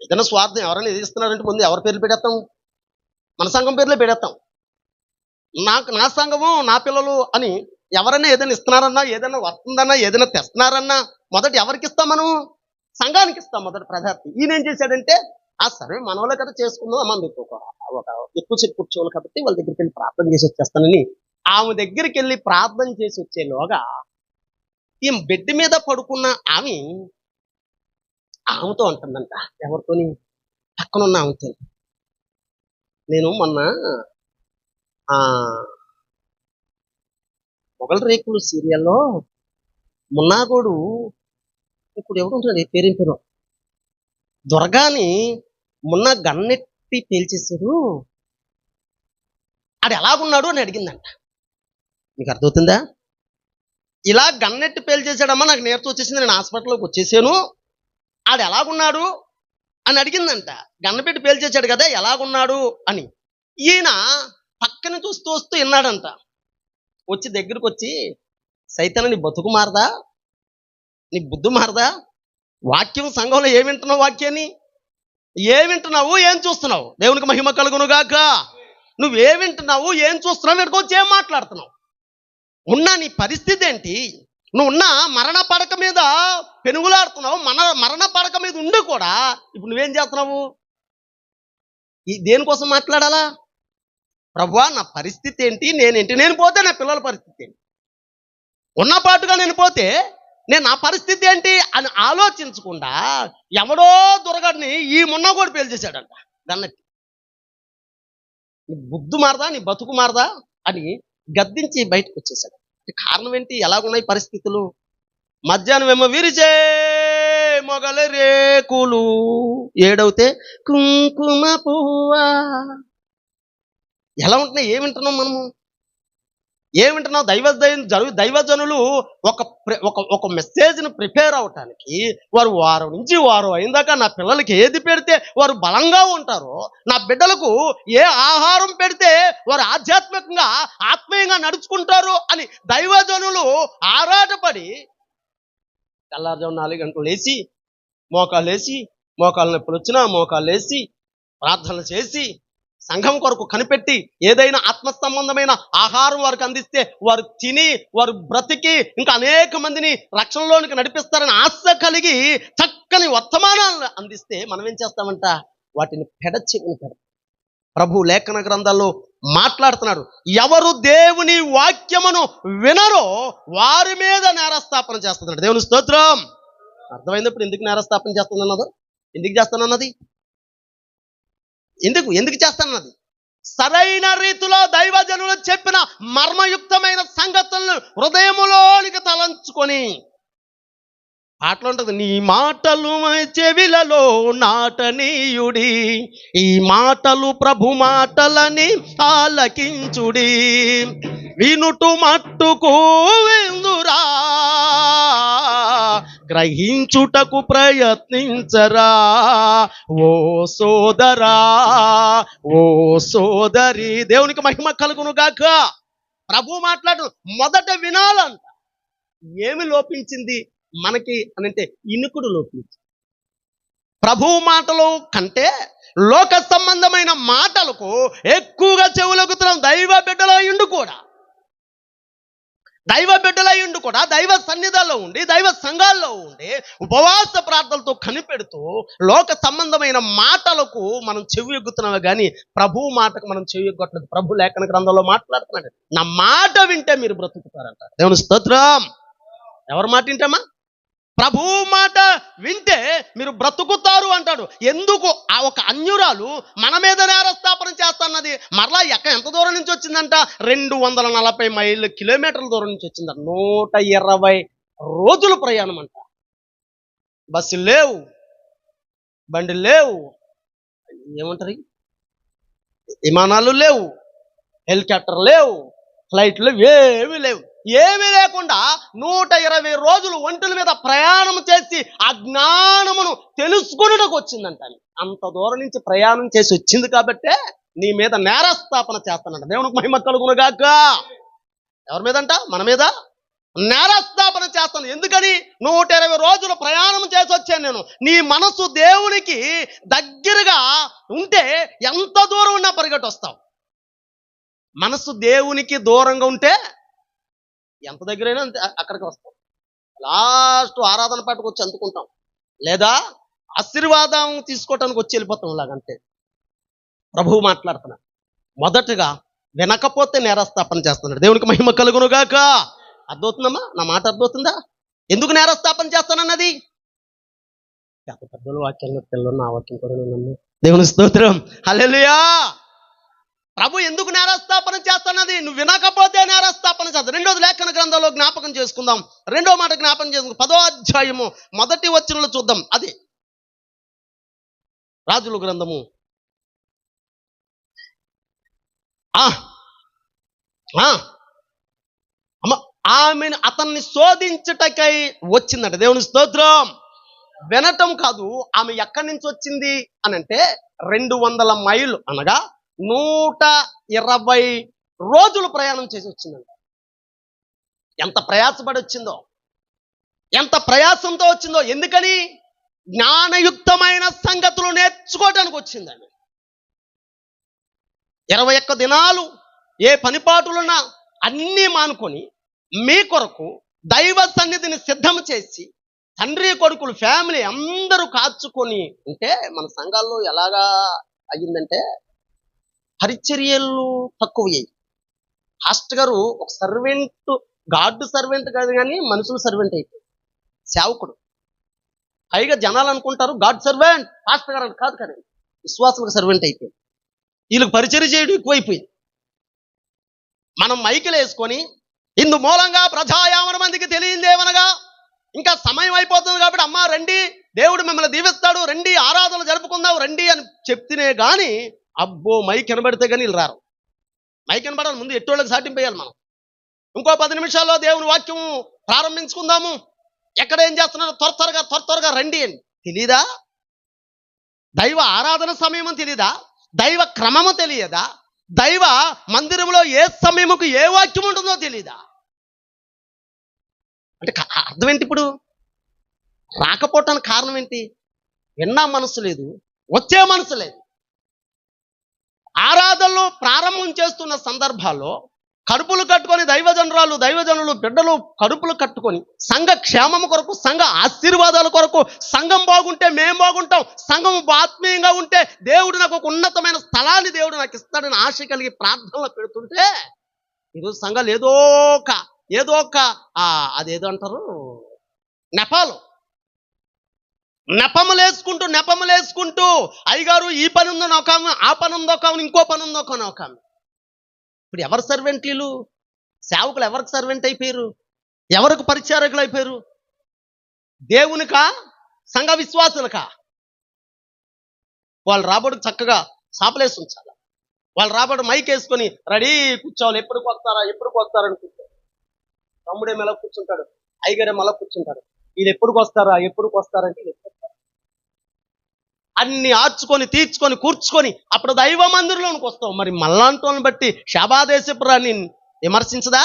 ఏదైనా స్వార్థం ఎవరైనా ఎదిగిస్తున్నారంటే ముందు ఎవరి పేర్లు పెడతాం? మన సంఘం పేర్లే పెడతాం. నా సంఘము నా పిల్లలు అని ఎవరైనా ఏదైనా ఇస్తున్నారన్నా, ఏదైనా వస్తుందన్నా, ఏదైనా తెస్తున్నారన్నా మొదటి ఎవరికి ఇస్తాం? మనం సంఘానికి ఇస్తాం మొదటి ప్రాధాన్యత. ఈయన ఏం చేశాడంటే సరే మన వాళ్ళ కదా చేసుకుందాం, అమ్మ మీకు ఒక ఎక్కువ సేపు కూర్చోవాలి కాబట్టి వాళ్ళ దగ్గరికి వెళ్ళి ప్రార్థన చేసి వచ్చేస్తానని ఆమె దగ్గరికి వెళ్ళి ప్రార్థన చేసి వచ్చేలోగా ఈ బెడ్ మీద పడుకున్న ఆమెతో అంటుందంట. ఎవరితోని? పక్కనున్న ఆమెతో. నేను మొన్న మొగల రేకులు సీరియల్లో మున్నాగోడు ఇప్పుడు ఎవరు ఉంటాడు పేరేం పేరు దుర్గాని మొన్న గన్నెట్టి పేల్చేశాడు, ఆడు ఎలాగున్నాడు అని అడిగిందంట. మీకు అర్థమవుతుందా? ఇలా గన్నెట్టి పేల్చేసాడమ్మా, నాకు నేర్తో వచ్చేసింది, నేను హాస్పిటల్లోకి వచ్చేసాను, ఆడు ఎలాగున్నాడు అని అడిగిందంట. గన్నపెట్టి పేల్చేసాడు కదా ఎలాగున్నాడు అని. ఈయన పక్కన చూస్తూ విన్నాడంట. వచ్చి దగ్గరికి వచ్చి, సైతాను నీ బతుకు మారదా, నీ బుద్ధి మారదా, వాక్యం సంఘంలో ఏం వింటున్నావు, వాక్యాన్ని ఏం వింటున్నావు, ఏం చూస్తున్నావు, దేవునికి మహిమ కలుగును గాక. నువ్వేం వింటున్నావు, ఏం చూస్తున్నావు, వీడికొచ్చి ఏం మాట్లాడుతున్నావు, ఉన్నా నీ పరిస్థితి ఏంటి, నువ్వు ఉన్న మరణ పడక మీద పెనుగులాడుతున్నావు, మరణ పడక మీద ఉండి కూడా ఇప్పుడు నువ్వేం చేస్తున్నావు, ఈ దేనికోసం మాట్లాడాలా, ప్రభువా నా పరిస్థితి ఏంటి, నేనేంటి, నేను పోతే నా పిల్లల పరిస్థితి ఏంటి, ఉన్నపాటుగా నేను పోతే నేను నా పరిస్థితి ఏంటి అని ఆలోచించకుండా ఎవడో దురగడిని ఈ మొన్న కూడా పేల్చేశాడంట గన్నట్టి. నీ బుద్ధి మారదా, నీ బతుకు మారదా అని గద్దించి బయటకు వచ్చేసాడు. కారణం ఏంటి, ఎలాగున్నాయి పరిస్థితులు, మధ్యాహ్నం ఏమో విరిచే మొగల రేకులు, ఏడవుతే కుంకుమ పువ్వా. ఎలా ఉంటున్నాయి, ఏమింటున్నాం మనము, ఏమింటున్నావు, దైవజనులు ఒక మెసేజ్ని ప్రిపేర్ అవటానికి వారు వారం నుంచి వారం అయిందాక నా పిల్లలకి ఏది పెడితే వారు బలంగా ఉంటారో, నా బిడ్డలకు ఏ ఆహారం పెడితే వారు ఆధ్యాత్మికంగా ఆత్మీయంగా నడుచుకుంటారు అని దైవజనులు ఆరాటపడి తెల్లారుజాము 4 గంటలు లేచి మోకాలు నొప్పులు వచ్చినా మోకాలు లేచి ప్రార్థనలు చేసి సంఘం కొరకు కనిపెట్టి ఏదైనా ఆత్మ సంబంధమైన ఆహారం వారికి అందిస్తే వారు తిని వారు బ్రతికి ఇంకా అనేక మందిని రక్షణలోనికి నడిపిస్తారని ఆశ కలిగి చక్కని వర్తమానాలను అందిస్తే మనం ఏం చేస్తామంట, వాటిని పెడచెవిని పెడతాం. ప్రభు లేఖన గ్రంథాల్లో మాట్లాడుతున్నాడు, ఎవరు దేవుని వాక్యమును వినరో వారి మీద నేరస్థాపన చేస్తున్నాడు. దేవుని స్తోత్రం. అర్థమైనప్పుడు ఎందుకు నేరస్థాపన చేస్తానన్నదో, ఎందుకు చేస్తానన్నది, ఎందుకు చేస్తానన్నది, సరైన రీతిలో దైవజనులు చెప్పిన మర్మయుక్తమైన సంగతులను హృదయములోనికి తలంచుకొని పాటలు ఉంటుంది, నీ మాటలు చెవిలలో నాటనీయుడి, ఈ మాటలు ప్రభు మాటలని ఆలకించుడి, వినుటు మట్టుకు విందురా, గ్రహించుటకు ప్రయత్నించరా ఓ సోదరా ఓ సోదరి. దేవునికి మహిమ కలుగును గాక. ప్రభు మాట్లాడు మొదట వినాలంట. ఏమి లోపించింది మనకి అనంటే ఇనుకుడు లోపించింది. ప్రభు మాటలు కంటే లోక సంబంధమైన మాటలకు ఎక్కువగా చెవులొగుతున్నాం. దైవ బిడ్డలయ్యుండి కూడా దైవ సన్నిధాల్లో ఉండి దైవ సంఘాల్లో ఉండి ఉపవాస ప్రార్థనలతో కనిపెడుతూ లోక సంబంధమైన మాటలకు మనం చెవి ఎగ్గుతున్నామే కానీ ప్రభు మాటకు మనం చెవి ఎగ్గొట్టలేదు. ప్రభు లేఖన గ్రంథంలో మాట్లాడుతున్నాడు, నా మాట వింటే మీరు బ్రతుకుతారంట. దేవుని స్తోత్రం. ఎవరి మాట వింటామా? ప్రభు మాట వింటే మీరు బ్రతుకుతారు అంటాడు. ఎందుకు ఆ ఒక అన్యురాలు మన మీద నేరస్థాపన చేస్తున్నది? మరలా ఎంత దూరం నుంచి వచ్చిందంట? 240 కిలోమీటర్ల దూరం నుంచి వచ్చిందంట. 120 రోజులు ప్రయాణం అంట. బస్సు లేవు, బండి లేవు, ఏమంటారు, విమానాలు లేవు, హెలికాప్టర్ లేవు, ఫ్లైట్లు ఏమీ లేకుండా 120 రోజులు ఒంటెల మీద ప్రయాణం చేసి అజ్ఞానమును తెలుసుకున్నకు వచ్చిందంట. అంత దూరం నుంచి ప్రయాణం చేసి వచ్చింది కాబట్టే నీ మీద నేరస్థాపన చేస్తానంట. దేవునికి మహిమ కలుగును గాక. ఎవరి మీదంట? మన మీద నేరస్థాపన చేస్తాను. ఎందుకని? 120 రోజులు ప్రయాణం చేసి వచ్చాను నేను. నీ మనసు దేవునికి దగ్గరగా ఉంటే ఎంత దూరం ఉన్నా పరిగెట్టి వస్తావు. మనసు దేవునికి దూరంగా ఉంటే ఎంత దగ్గరైనా అంతే అక్కడికి వస్తాం. లాస్ట్ ఆరాధన పాటకు వచ్చి అందుకుంటాం, లేదా ఆశీర్వాదం తీసుకోవటానికి వచ్చి వెళ్ళిపోతాం. ఇలాగంటే ప్రభువు మాట్లాడుతున్నాడు. మొదటగా వినకపోతే నేరస్థాపన చేస్తున్నాడు. దేవునికి మహిమ కలుగును గాక. అర్థమవుతుందమ్మా? నా మాట అర్థమవుతుందా? ఎందుకు నేరస్థాపన చేస్తానన్నది? పెద్దలు వాక్యాలను పిల్లలు నా వాక్యం కూడా నన్ను. దేవుని స్తోత్రం. హల్లెలూయా. ప్రభు ఎందుకు నేరస్థాపన చేస్తున్నది? నువ్వు వినకపోతే నేరస్థాపన చేస్తా. రెండోది లేఖన గ్రంథంలో జ్ఞాపకం చేసుకుందాం. రెండో మాట జ్ఞాపకం చేసుకుందాం. 10వ అధ్యాయము 1వ వచనంలో చూద్దాం. అది రాజుల గ్రంథము. ఆమెను అతన్ని శోధించుటకై వచ్చిందట. దేవుని స్తోత్రం. వినటం కాదు, ఆమె ఎక్కడి నుంచి వచ్చింది అనంటే 200 మైళ్ళు అనగా 120 రోజులు ప్రయాణం చేసి వచ్చిందంట. ఎంత ప్రయాసపడి వచ్చిందో, ఎంత ప్రయాసంతో వచ్చిందో. ఎందుకని? జ్ఞానయుక్తమైన సంగతులు నేర్చుకోవడానికి వచ్చిందండి. 21 దినాలు ఏ పనిపాటులున్నా అన్నీ మానుకొని మీ కొరకు దైవ సన్నిధిని సిద్ధం చేసి తండ్రి కొడుకులు ఫ్యామిలీ అందరూ కాచుకొని ఉంటే మన సంఘాల్లో ఎలాగా అయ్యిందంటే పరిచర్యలు తక్కువయ్యాయి. పాస్టర్ గారు ఒక సర్వెంట్, గాడ్ సర్వెంట్ కాదు కానీ మనుషుల సర్వెంట్ అయిపోయింది, సేవకుడు. పైగా జనాలు అనుకుంటారు గాడ్ సర్వెంట్, పాస్టర్ గారు కాదు కానీ విశ్వాసులకు సర్వెంట్ అయిపోయింది. వీళ్ళకి పరిచర్య చేయడం ఎక్కువైపోయింది. మనం మైకులు వేసుకొని ఇందు మూలంగా ప్రజాయావన మందికి తెలియదేమనగా ఇంకా సమయం అయిపోతుంది కాబట్టి అమ్మా రండి, దేవుడు మిమ్మల్ని దీవిస్తాడు, రండి ఆరాధనలు జరుపుకుందాం రండి అని చెప్తేనే కానీ అబ్బో మైక్ కనబడితే కానీ వీళ్ళు రారు. మైక్ కనబడాలి ముందు ఎట్టోళ్ళకి సాటింపేయాలి. మనం ఇంకో 10 నిమిషాల్లో దేవుని వాక్యం ప్రారంభించుకుందాము, ఎక్కడ ఏం చేస్తున్నారు త్వరగా రండి అని తెలీదా? దైవ ఆరాధన సమయం అని తెలీదా? దైవ క్రమము తెలియదా? దైవ మందిరంలో ఏ సమయముకు ఏ వాక్యం ఉంటుందో తెలీదా? అంటే అర్థం ఏంటి? ఇప్పుడు రాకపోవటానికి కారణం ఏంటి? విన్నా మనసు లేదు, వచ్చే మనసు లేదు. ఆరాధనలు ప్రారంభం చేస్తున్న సందర్భాల్లో కడుపులు కట్టుకొని దైవజనులు బిడ్డలు కడుపులు కట్టుకొని సంఘ క్షేమం కొరకు, సంఘ ఆశీర్వాదాల కొరకు, సంఘం బాగుంటే మేము బాగుంటాం, సంఘం ఆత్మీయంగా ఉంటే దేవుడు నాకు ఒక ఉన్నతమైన స్థలాన్ని దేవుడు నాకు ఇస్తాడని ఆశ కలిగి ప్రార్థనలు పెడుతుంటే ఈరోజు సంఘాలు ఏదో ఒక అదేదో అంటారు నెపములేసుకుంటూ అయ్యగారు ఈ పని ఉందో నోకాము, ఆ పని ఉందో కాము, ఇంకో పని ఉందో నోకాము. ఇప్పుడు ఎవరు సర్వెంట్లు? సేవకులు ఎవరికి సర్వెంట్ అయిపోయారు? ఎవరికి పరిచారకులు అయిపోయారు? దేవునికా, సంఘ విశ్వాసులకా? వాళ్ళు రాబడి చక్కగా సాపలేసి ఉంచాలి. వాళ్ళు రాబడి మైక్ వేసుకొని రెడీ కూర్చోవాలి. ఎప్పటికి వస్తారని కూర్చోవాలి. తమ్ముడే మెల కూర్చుంటాడు, అయ్యగారే మెల కూర్చుంటాడు. వీళ్ళు ఎప్పటికి వస్తారంటే అన్ని ఆర్చుకొని తీర్చుకొని కూర్చుకొని అప్పుడు దైవ మందిరంలోనికి వస్తాం. మరి మల్లాంటోని బట్టి శాబాదేశపురాన్ని విమర్శించదా?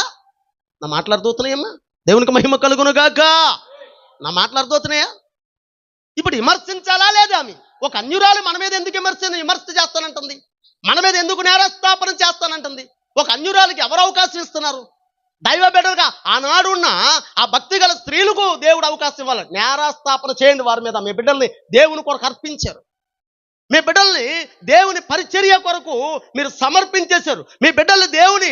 నా మాట్లాడుతున్నాయమ్మా, దేవునికి మహిమ కలుగును గాక. నా మాట్లాడుతున్నాయా? ఇప్పుడు విమర్శించాలా లేదా? ఒక అన్యురాలు మన మీద ఎందుకు విమర్శ చేస్తానంటుంది? మన మీద ఎందుకు నేరస్థాపన చేస్తానంటుంది? ఒక అన్యురాలకి ఎవరు అవకాశం ఇస్తున్నారు? దైవ బిడ్డలుగా ఆనాడున్న ఆ భక్తి గల స్త్రీలకు దేవుడు అవకాశం ఇవ్వాలి. నేరస్థాపన చేయండి వారి మీద. మీ బిడ్డల్ని దేవుని కొరకు అర్పించారు, మీ బిడ్డల్ని దేవుని పరిచర్య కొరకు మీరు సమర్పించేశారు, మీ బిడ్డల్ని దేవుని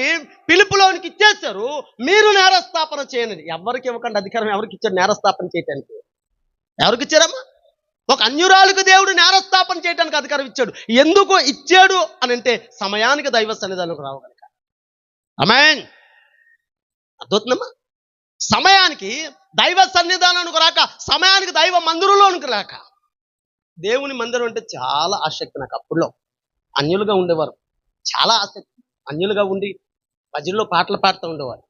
పిలుపులోనికి ఇచ్చేశారు. మీరు నేరస్థాపన చేయండి. ఎవరికి ఇవ్వకండి అధికారం. ఎవరికి ఇచ్చారు నేరస్థాపన చేయడానికి? ఎవరికి ఇచ్చారమ్మా? ఒక అన్యురాలకు దేవుడు నేరస్థాపన చేయడానికి అధికారం ఇచ్చాడు. ఎందుకు ఇచ్చాడు అని అంటే సమయానికి దైవ సన్నిధానంలోకి రావగలక. ఆమేన్. అర్థమవుతుందమ్మా? సమయానికి దైవ సన్నిధానానికి రాక, సమయానికి దైవ మందిరంలోనికి రాక. దేవుని మందిరం అంటే చాలా ఆసక్తి నాకు. అప్పుడులో అన్యులుగా ఉండేవారు, చాలా ఆసక్తి. అన్యులుగా ఉండి భజనలో పాటలు పాడుతూ ఉండేవారు.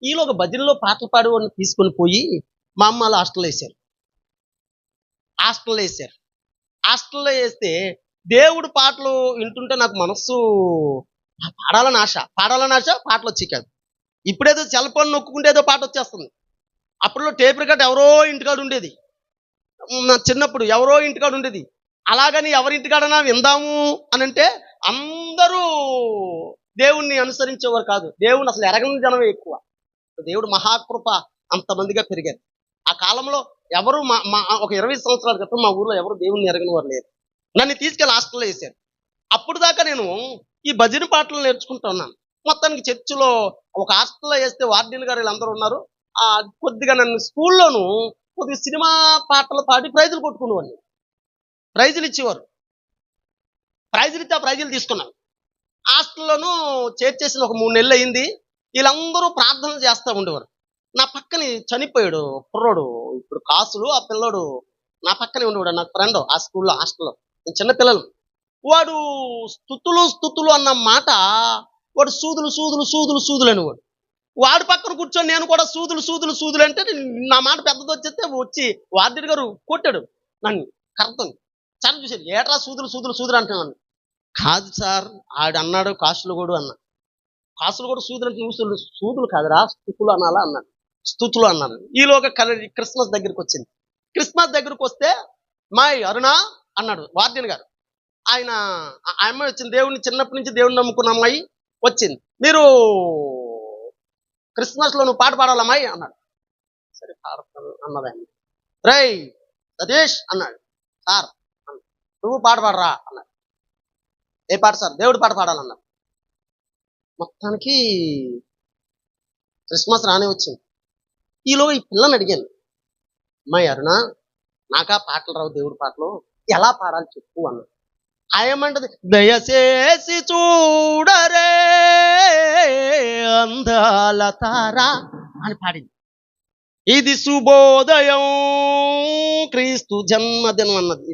ఈలో ఒక భజనలో పాటలు పాడేవాడిని తీసుకొని పోయి మా అమ్మ వాళ్ళు హాస్టల్లో వేస్తే దేవుడు పాటలు వింటుంటే నాకు మనస్సు పాడాలని ఆశ పాటలు వచ్చి కాదు. ఇప్పుడేదో సెల్ ఫోన్ నొక్కుంటే ఏదో పాట వచ్చేస్తుంది. అప్పుడులో టేప్ రికార్డ్ ఎవరో ఇంటికాడ ఉండేది. నా చిన్నప్పుడు ఎవరో ఇంటికాడ ఉండేది. అలాగని ఎవరింటికాడనా విందాము అని అంటే అందరూ దేవుణ్ణి అనుసరించేవారు కాదు. దేవుని అసలు ఎరగని జనమే ఎక్కువ. దేవుడు మహాకృప అంతమందిగా పెరిగారు. ఆ కాలంలో ఎవరు ఒక 20 సంవత్సరాల క్రితం మా ఊర్లో ఎవరు దేవుణ్ణి ఎరగని వారు లేరు. నన్ను తీసుకెళ్ళి హాస్టల్లో వేశారు. అప్పుడు దాకా నేను ఈ భజన పాటలు నేర్చుకుంటూ ఉన్నాను. మొత్తానికి చర్చిలో ఒక హాస్టల్లో వేస్తే వార్డెన్ గారు వీళ్ళందరూ ఉన్నారు. కొద్దిగా నన్ను స్కూల్లోనూ కొద్దిగా సినిమా పాటలు పాడి ప్రైజులు కొట్టుకునేవాడిని. ప్రైజులు ఇచ్చేవారు. ప్రైజులు ఇస్తే ఆ ప్రైజులు తీసుకున్నాను. హాస్టల్లోనూ చేర్చేసిన ఒక 3 నెలలు అయింది. వీళ్ళందరూ ప్రార్థనలు చేస్తూ ఉండేవారు. నా పక్కని చనిపోయాడు కుర్రోడు, ఇప్పుడు కాసులు. ఆ పిల్లోడు నా పక్కనే ఉండేవాడు, నాకు ఫ్రెండ్ ఆ స్కూల్లో హాస్టల్లో. నేను చిన్నపిల్లలు. వాడు స్తుతులు అన్న మాట వాడు సూదులు అనేవాడు. వాడి పక్కన కూర్చొని నేను కూడా సూదులు అంటే నా మాట పెద్దది వచ్చేస్తే వచ్చి వార్డెన్ గారు కొట్టాడు నన్ను కర్రతోని. చాలా చూసాడు, ఏట్రా సూదులు అంటున్నాను. కాదు సార్ ఆడు అన్నాడు కాసులు కూడా అన్న. కాసులు కూడా సూదులు చూసులు, సూదులు కాదురా స్థుతులు అనాలా అన్నాడు. స్థుతులు అన్నాను. ఈలోగా క్రిస్మస్ దగ్గరికి వచ్చింది. క్రిస్మస్ దగ్గరికి వస్తే మాయ్ అరుణా అన్నాడు వార్డెన్ గారు. ఆయన ఆ అమ్మాయి వచ్చింది, దేవుడిని చిన్నప్పటి నుంచి దేవుడిని నమ్ముకున్న అమ్మాయి వచ్చింది. మీరు క్రిస్మస్ లో నువ్వు పాట పాడాలమ్మాయి అన్నాడు. సరే పాడతాను అన్నదాన్ని. రేయ్ సతీష్ అన్నాడు. సార్ అన్నాడు. నువ్వు పాట పాడరా అన్నాడు. ఏ పాట సార్? దేవుడి పాట పాడాలన్నాడు. మొత్తానికి క్రిస్మస్ రానే వచ్చింది. ఈలోగా ఈ పిల్లని అడిగాను, అమ్మాయి అరుణ నాకా పాటలు రావు దేవుడి పాటలు, ఎలా పాడాలి చెప్పు అన్నాడు. ఆయమంటది, దయచేసి చూడరే అందాల తారా అని పాడింది. ఇది శుభోదయం క్రీస్తు జన్మదినం అన్నది.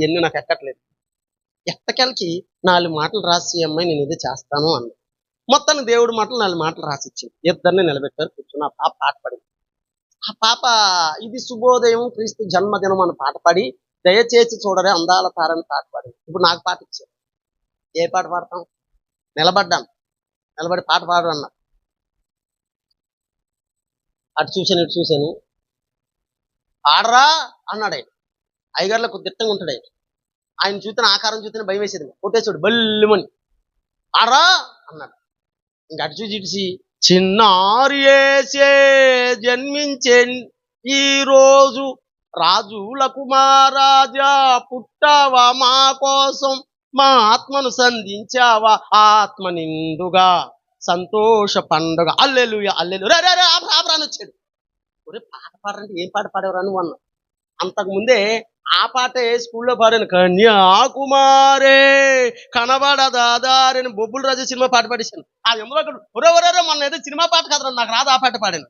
ఎన్ని నాకు ఎక్కట్లేదు. ఎట్టకెళ్ళకి 4 మాటలు రాసి అమ్మాయి నేను ఇది చేస్తాను అన్నది. మొత్తాన్ని దేవుడి మాటలు 4 మాటలు రాసిచ్చింది. ఇద్దరిని నిలబెట్టారు, కూర్చుని ఆ పాప పాట పాడింది. ఆ పాప ఇది శుభోదయం క్రీస్తు జన్మదినం అని పాట పాడి దయచేసి చూడరే అందాల తారని పాట పాడింది. ఇప్పుడు నాకు పాట ఇచ్చారు. ఏ పాట పాడతాం? నిలబడ్డాను. నిలబడి పాట పాడు అన్నా. అటు చూశాను ఇటు చూశాను. పాడరా అన్నాడు ఆయన. అయ్యగారులకు దిట్టంగా ఉంటాడు ఆయన. ఆయన చూసిన ఆకారం చూసిన భయం వేసేది. కొట్టేసాడు బల్లిమని. పాడరా అన్నాడు. ఇంక అటు చూసి ఇటుసి చిన్నారి యేసే జన్మించే ఈ రోజు రాజులకు మహారాజా పుట్టావా మా కోసం, మా ఆత్మను సంధించావా ఆత్మ నిండుగా సంతోష పండుగ అల్లెలుయా అల్లెలు. రే రే రే ఆపరాని వచ్చాడు. ఒరే పాట పాడంటే ఏం పాట పాడేవరా నువ్వు అన్నా. అంతకుముందే ఆ పాటే స్కూల్లో పాడాను. కన్యాకుమారే కనబడదాదారని బొబ్బుల రాజు సినిమా పాట పాడేశాను. ఆ ఎమ్మలో ఒరే ఒరే మొన్న ఏదో సినిమా పాట కదరా, నాకు రాదు ఆ పాట పాడాను.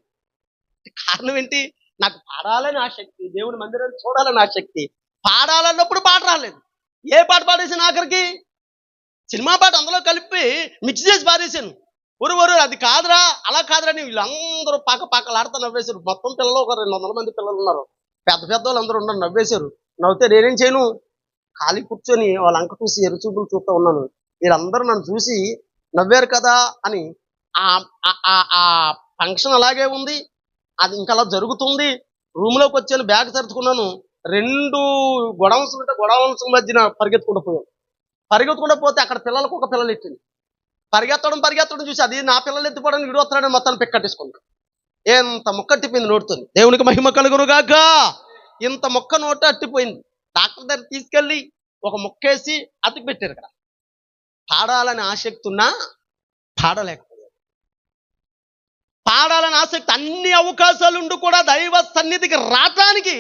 కారణం ఏంటి? నాకు పాడాలని ఆసక్తి, దేవుని మందిరాన్ని చూడాలని ఆసక్తి. పాడాలన్నప్పుడు పాట రాలేదు. ఏ పాట పాడేసాను? ఆఖరికి సినిమా పాట అందులో కలిపి మిక్స్ చేసి పాడేశాను. ఒరు అది కాదురా, అలా కాదురా అని వీళ్ళందరూ పాకలాడుతూ నవ్వేశారు. మొత్తం పిల్లలు ఒక 200 మంది పిల్లలు ఉన్నారు. పెద్ద పెద్ద వాళ్ళు అందరూ ఉన్నారు, నవ్వేశారు. నవ్వుతే నేనేం చేయను, ఖాళీ కూర్చొని వాళ్ళ అంక చూసి ఎరుచూపులు చూస్తూ ఉన్నాను. వీళ్ళందరూ నన్ను చూసి నవ్వారు కదా అని ఆ ఫంక్షన్ అలాగే ఉంది. అది ఇంకా అలా జరుగుతుంది. రూమ్లోకి వచ్చాను, బ్యాగ్ సర్దుకున్నాను. 2 గొడవన్స్ ఉంటే గొడవన్స్ మధ్యన పరిగెత్తుకుంటూ పోయాను. పరిగెత్తుకుంటూ పోతే అక్కడ పిల్లలకు ఒక పిల్లలు ఎట్టింది. పరిగెత్తడం చూసి అది నా పిల్లలు ఎత్తిపోవడానికి వీడు వస్తున్నాడని మొత్తాన్ని పెక్కట్టేసుకున్నాను. ఎంత మొక్క అట్టిపోయింది నోటుతుంది. దేవునికి మహిమ కలుగునుగాక. ఇంత మొక్క నోట అట్టిపోయింది. డాక్టర్ దగ్గర తీసుకెళ్ళి ఒక మొక్కేసి అతికి పెట్టారు. ఇక్కడ పాడాలని ఆసక్తి ఉన్నా పాడలేకపోయారు. పాడాలని ఆసక్తి, అన్ని అవకాశాలు ఉండి కూడా దైవ సన్నిధికి రావటానికి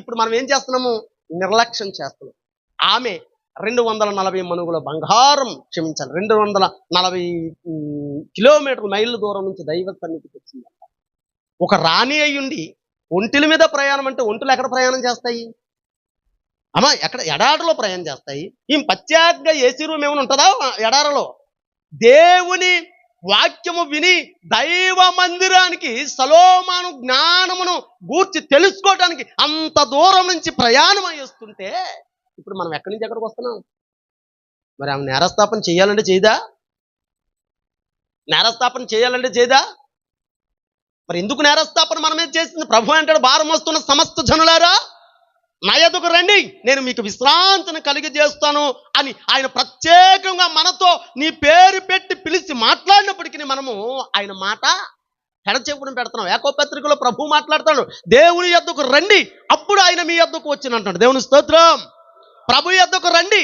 ఇప్పుడు మనం ఏం చేస్తున్నాము? నిర్లక్ష్యం చేస్తున్నాం. ఆమె 240 మనుగుల బంగారం, క్షమించాలి 240 కిలోమీటర్ల మైళ్ళ దూరం నుంచి దైవ సన్నిధికి వచ్చింది. ఒక రాణి అయ్యుండి ఒంటిల మీద ప్రయాణం అంటే ఒంటులు ఎక్కడ ప్రయాణం చేస్తాయి అమ్మా? ఎక్కడ? ఎడారిలో ప్రయాణం చేస్తాయి. ఈ ప్రత్యేకంగా ఏసీ రూమ్ ఏమైనా ఉంటుందా ఎడారిలో? దేవుని వాక్యము విని దైవ మందిరానికి సలోమాను జ్ఞానమును గూర్చి తెలుసుకోవడానికి అంత దూరం నుంచి ప్రయాణం అయ్యేస్తుంటే ఇప్పుడు మనం ఎక్కడి నుంచి ఎక్కడికి వస్తున్నాం? మరి ఆమె నేరస్థాపన చేయాలంటే చేయదా? నేరస్థాపన చేయాలంటే చేయదా? మరి ఎందుకు నేరస్థాపన మన మీద చేసింది? ప్రభు అంటాడు, భారం వస్తున్న సమస్త జనులారా నా యొద్దకు రండి, నేను మీకు విశ్రాంతిని కలిగజేస్తాను అని ఆయన ప్రత్యేకంగా మనతో నీ పేరు పెట్టి పిలిచి మాట్లాడినప్పటికీ మనము ఆయన మాట పెడచెప్పున పెడుతున్నాం. యాకోబు పత్రికలో ప్రభు మాట్లాడతాడు, దేవుని యొద్దకు రండి అప్పుడు ఆయన మీ యొద్దకు వచ్చినంటాడు. దేవుని స్తోత్రం. ప్రభు యొద్దకు రండి,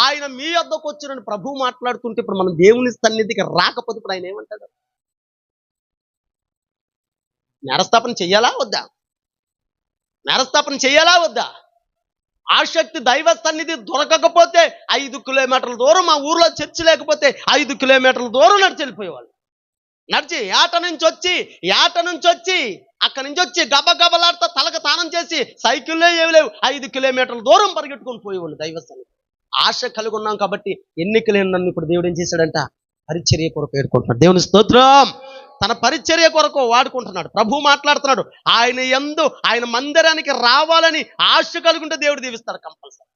ఆయన మీ యొద్దకు వచ్చినని ప్రభు మాట్లాడుతుంటే ఇప్పుడు మనం దేవుని సన్నిధికి రాకపోతే ఇప్పుడు ఆయన ఏమంటాడు? నేరస్థాపన చెయ్యాలా వద్దా? నేరస్థాపన చెయ్యాలా వద్దా? ఆసక్తి దైవ సన్నిధి దొరకకపోతే 5 కిలోమీటర్ల దూరం, మా ఊర్లో చర్చి లేకపోతే 5 కిలోమీటర్ల దూరం నడిచి వెళ్ళిపోయేవాళ్ళు. నడిచి ఏట నుంచి వచ్చి అక్కడి నుంచి వచ్చి గబగబలాడుతా తలకు తానం చేసి సైకిల్లో ఏవి లేవు 5 కిలోమీటర్ల దూరం పరిగెట్టుకొని పోయేవాళ్ళు దైవ సన్నిధి. ఆశ కలిగి ఉన్నాం కాబట్టి ఎన్నికలేని నన్ను ఇప్పుడు దేవుడు ఏం చేశాడంట? పరిచర్య కొరకు ఏర్కొంటున్నాడు. దేవుని స్తోత్రం. తన పరిచర్య కొరకు వాడుకుంటున్నాడు. ప్రభు మాట్లాడుతున్నాడు, ఆయన యందు ఆయన మందిరానికి రావాలని ఆశ కలుగుంటే దేవుడు దీవిస్తాడు కంపల్సరీ.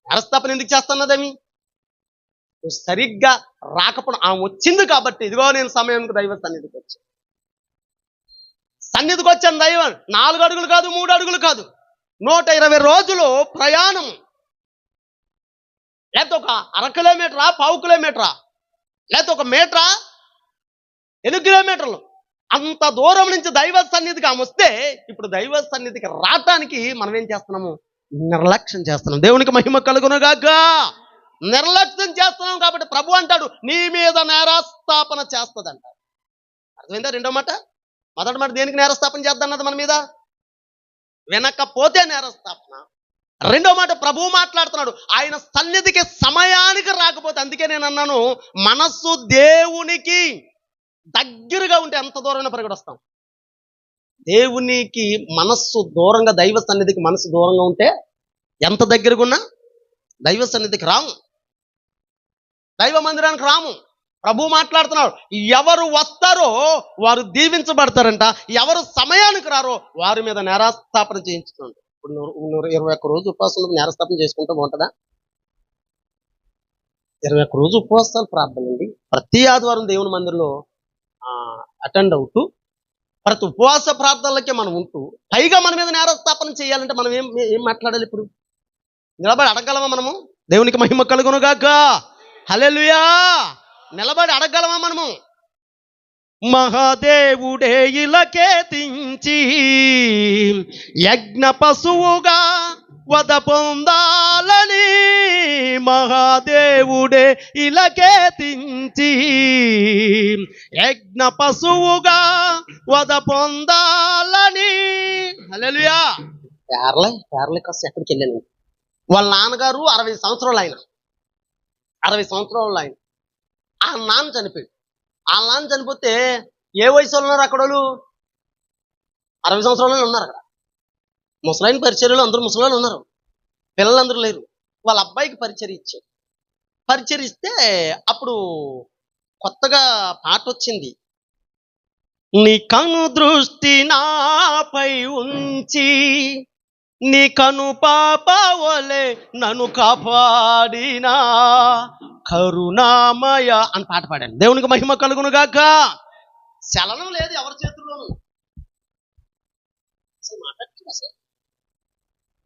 నేరస్థాపన ఎందుకు చేస్తున్నదేమి? నువ్వు సరిగ్గా రాకపోవడం, ఆమె వచ్చింది కాబట్టి ఇదిగో నేను సమయానికి దైవ సన్నిధికి వచ్చాను. సన్నిధికి వచ్చాను. దైవం 4 అడుగులు కాదు, 3 అడుగులు కాదు, 120 రోజులు ప్రయాణం. లేకపోతే ఒక 1/2 కిలోమీటరా, 1/4 కిలోమీటరా, లేకపోతే 1 మీటరా, 8 కిలోమీటర్లు, అంత దూరం నుంచి దైవ సన్నిధికి ఆమె వస్తే, ఇప్పుడు దైవ సన్నిధికి రావటానికి మనం ఏం చేస్తున్నాము? నిర్లక్ష్యం చేస్తున్నాం. దేవునికి మహిమ కలుగునుగాక. నిర్లక్ష్యం చేస్తున్నాం కాబట్టి ప్రభు అంటాడు నీ మీద నేరస్థాపన చేస్తుందంట. అర్థమైందా? రెండో మాట. మొదటి మాట దేనికి నేరస్థాపన చేద్దన్నది మన మీద? వినకపోతే నేరస్థాపన. రెండో మాట ప్రభు మాట్లాడుతున్నాడు, ఆయన సన్నిధికి సమయానికి రాకపోతే. అందుకే నేను అన్నాను, మనస్సు దేవునికి దగ్గరగా ఉంటే ఎంత దూరమైనా పరిగెడొస్తాం. దేవునికి మనస్సు దూరంగా, దైవ సన్నిధికి మనస్సు దూరంగా ఉంటే ఎంత దగ్గరగా ఉన్నా దైవ సన్నిధికి రాము, దైవ మందిరానికి రాము. ప్రభు మాట్లాడుతున్నాడు, ఎవరు వస్తారో వారు దీవించబడతారంట, ఎవరు సమయానికి రారో వారి మీద నేరస్థాపన చేయించుతుంది. ఇప్పుడు 21 రోజు ఉపవాసం నేరస్థాపన చేసుకుంటూ బాగుంటుందా? 21 రోజు ఉపవాసాలు ప్రార్థన అండి. ప్రతి ఆదివారం దేవుని మందిరంలో అటెండ్ అవుతూ ప్రతి ఉపవాస ప్రార్థనలకే మనం ఉంటూ, పైగా మన మీద నేరస్థాపన చేయాలంటే మనం ఏం మాట్లాడాలి? ఇప్పుడు నిలబడి అడగలమా మనము? దేవునికి మహిమ కలుగునుగాక. హల్లెలూయా. నిలబడి అడగలమా మనము? మహాదేవుడే ఇలకేతించి యజ్ఞ పశువుగా వద పొందాలని, మహాదేవుడే ఇలకేతించి యజ్ఞ పశువుగా వద పొందాలని. హల్లెలూయా. పేర్లే కాస్త ఎక్కడికి వెళ్ళాను. వాళ్ళ నాన్నగారు 60 సంవత్సరాలు, ఆయన 60 సంవత్సరాలు ఆయన. ఆ నాన్న చనిపోయాడు. ఆ నాన్న చనిపోతే ఏ వయసు ఉన్నారు అక్కడ వాళ్ళు? 60 సంవత్సరాలు ఉన్నారు అక్కడ. ముసలాయన పరిచర్యలు అందరూ ముసలాళ్ళు ఉన్నారు, పిల్లలందరూ లేరు. వాళ్ళ అబ్బాయికి పరిచర్య ఇచ్చారు. పరిచర్య ఇస్తే అప్పుడు కొత్తగా పాట వచ్చింది, నీ కను దృష్టి నాపై ఉంచి నీ కను పాప వలె నన్ను కాపాడినా కరుణామయ అని పాట పాడాను. దేవునికి మహిమ కలుగునుగాక. చలనం లేదు ఎవరి చేతుల్లోనూ. అసలు మాట్లాడుతుంది, అసలు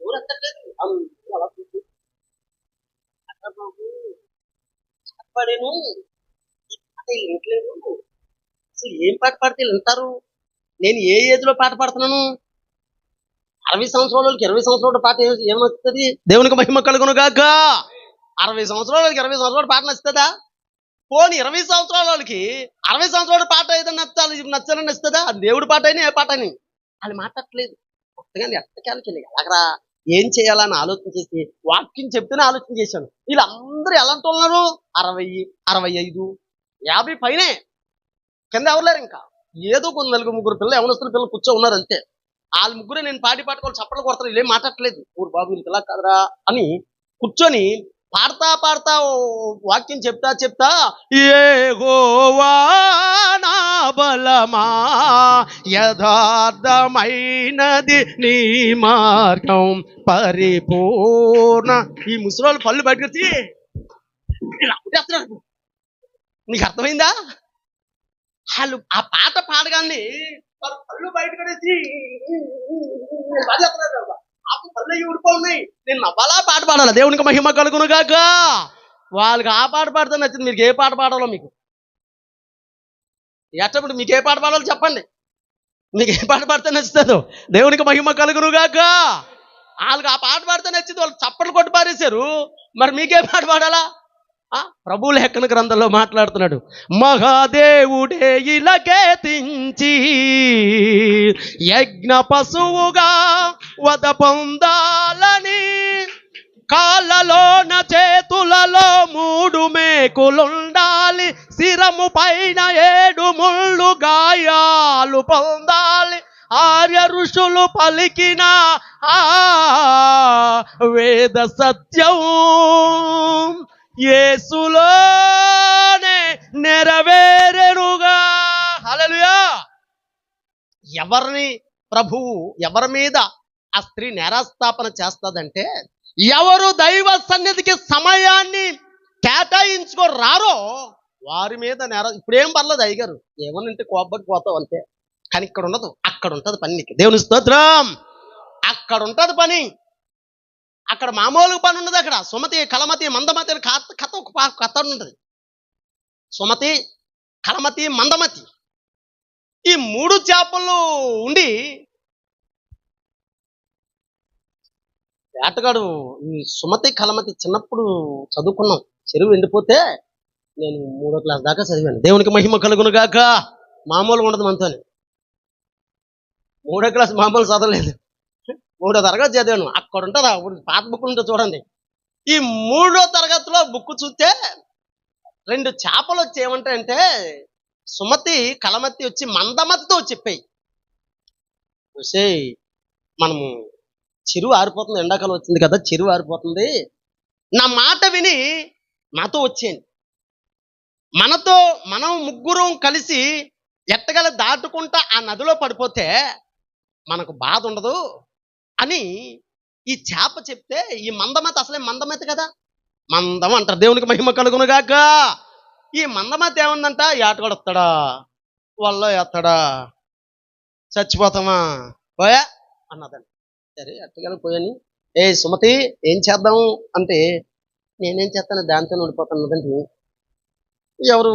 ఎవరు ఎత్తట్లేదు. అలా చూసి పాడాను, ఈ పాట వినట్లేదు. అసలు ఏం పాట పాడితే వింటారు? నేను ఏ ఏజ్లో పాట పాడుతున్నాను? 60 సంవత్సరాలకి 20 సంవత్సరాల పాట ఏమొస్తుంది? దేవునికి మహిమ కలుగునుగాక. 60 సంవత్సరాలకి 20 సంవత్సరాల పాట నచ్చుతుందా? పోనీ 20 సంవత్సరాల వాళ్ళకి 60 సంవత్సరాల పాట ఏదైనా నచ్చాలని నచ్చుతుందా? అది దేవుడి పాట అయినా ఏ పాట అయినా వాళ్ళు మాట్లాడట్లేదు. కొత్తగా ఎట్టకాలకి ఎలాగరా ఏం చేయాలని ఆలోచన చేసి వాక్యం చెప్తేనే ఆలోచన చేశాను. వీళ్ళందరూ ఎలాంటి ఉన్నారు? 60, 65, 50 పైనే. కింద ఎవరు లేరు. ఇంకా ఏదో కొన్ని 4-3 పిల్లలు, యవనస్తుల పిల్లలు కూర్చో ఉన్నారు అంతే. వాళ్ళ ముగ్గురు నేను పాడుకోవాలి, చప్పట్లు కొడతారు, వీళ్ళేం మాట్లాడట్లేదు. ఊరు బాబు వీళ్ళకి ఇలా కాదురా అని కూర్చొని పాడతా వాక్యం చెప్తా యెహోవా నా బలమా యథార్థమైనది నీ మార్గం పరిపూర్ణ. ఈ ముసలోళ్ళు పళ్ళు బయటకొచ్చి ఇలా కొట్టేస్తున్నారు. నీకు అర్థమైందా? వాళ్ళు ఆ పాట పాడగానే పళ్ళు బయటకొచ్చి పళ్ళు ఊడిపోయి నేను నవ్వాలా పాట పాడాలా? దేవునికి మహిమ కలుగునుగాక. వాళ్ళకి ఆ పాట పాడితే నచ్చింది. మీకు ఏ పాట పాడాలో మీకు ఎట్టప్పుడు మీకు ఏ పాట పాడాలో చెప్పండి. మీకు ఏ పాట పాడితే నచ్చుతుందో? దేవునికి మహిమ కలుగునుగాక. వాళ్ళకి ఆ పాట పాడితే నచ్చింది, వాళ్ళు చప్పట్లు కొట్టి పారేశారు. మరి మీకే పాట పాడాలా? ప్రభు లేఖన గ్రంథంలో మాట్లాడుతున్నాడు, మహాదేవుడే ఇలకేతించి యజ్ఞ పశువుగా వద పొందాలని, కాళ్ళలోన చేతులలో 3 మేకులుండాలి, శిరము పైన 7 ముళ్ళు గాయాలు పొందాలి, ఆర్య ఋషులు పలికిన వేద సత్యం యేసులోనే నెరవేరెనుగా. హల్లెలూయా. ప్రభువు ఎవరి మీద ఆ స్త్రీ నేరస్థాపన చేస్తుందంటే, ఎవరు దైవ సన్నిధికి సమయాన్ని కేటాయించుకో రారో వారి మీద ఇప్పుడేం పర్లేదు అయ్యగారు, ఏమనంటే కోపడి పోతావు అంతే. కానీ ఇక్కడ ఉండదు, అక్కడ ఉంటుంది పని. నీకు దేవుని స్తోత్రం. అక్కడ ఉంటుంది పని. అక్కడ మామూలు పని ఉండదు. అక్కడ సుమతి, కలమతి, మందమతి అని కథ ఒక కథ ఉంటుంది. సుమతి, కలమతి, మందమతి ఈ 3 చేపలు ఉండి వేటగాడు ఈ సుమతి, కలమతి చిన్నప్పుడు చదువుకున్నాం. చెరువు ఎండిపోతే నేను 3వ క్లాస్ దాకా చదివాను. దేవునికి మహిమ కలుగును గాక. మామూలుగా ఉండదు మనతోని. 3వ క్లాస్ మామూలు చదవలేదు, 3వ తరగతి చదివాను. అక్కడ ఉంటుందా పాత బుక్ ఉంటే చూడండి. ఈ 3వ తరగతిలో బుక్ చూస్తే 2 చేపలు వచ్చి ఏమంటాయంటే, సుమతి, కలమతి వచ్చి మందమతితో చెప్పాయి, చూసే మనము చెరువు ఆరిపోతుంది, ఎండాకాలం వచ్చింది కదా, చెరువు ఆరిపోతుంది, నా మాట విని నాతో వచ్చేయండి. మనం ముగ్గురం కలిసి ఎట్టగల దాటుకుంటా ఆ నదిలో పడిపోతే మనకు బాధ ఉండదు అని ఈ చేప చెప్తే, ఈ మందమతి అసలే మందమతి కదా, మందం అంటారు. దేవునికి మహిమ కలుగును గాక. ఈ మందమతి ఏముందంట, ఏటగాడు వస్తాడా, వల్ల ఎత్తాడా, చచ్చిపోతామా, పోయా అన్నదండి. సరే ఎట్టగల పోయాని, ఏ సుమతి ఏం చేద్దాం అంటే, నేనేం చేస్తాను దాంతో ఓడిపోతాను. ఎవరు,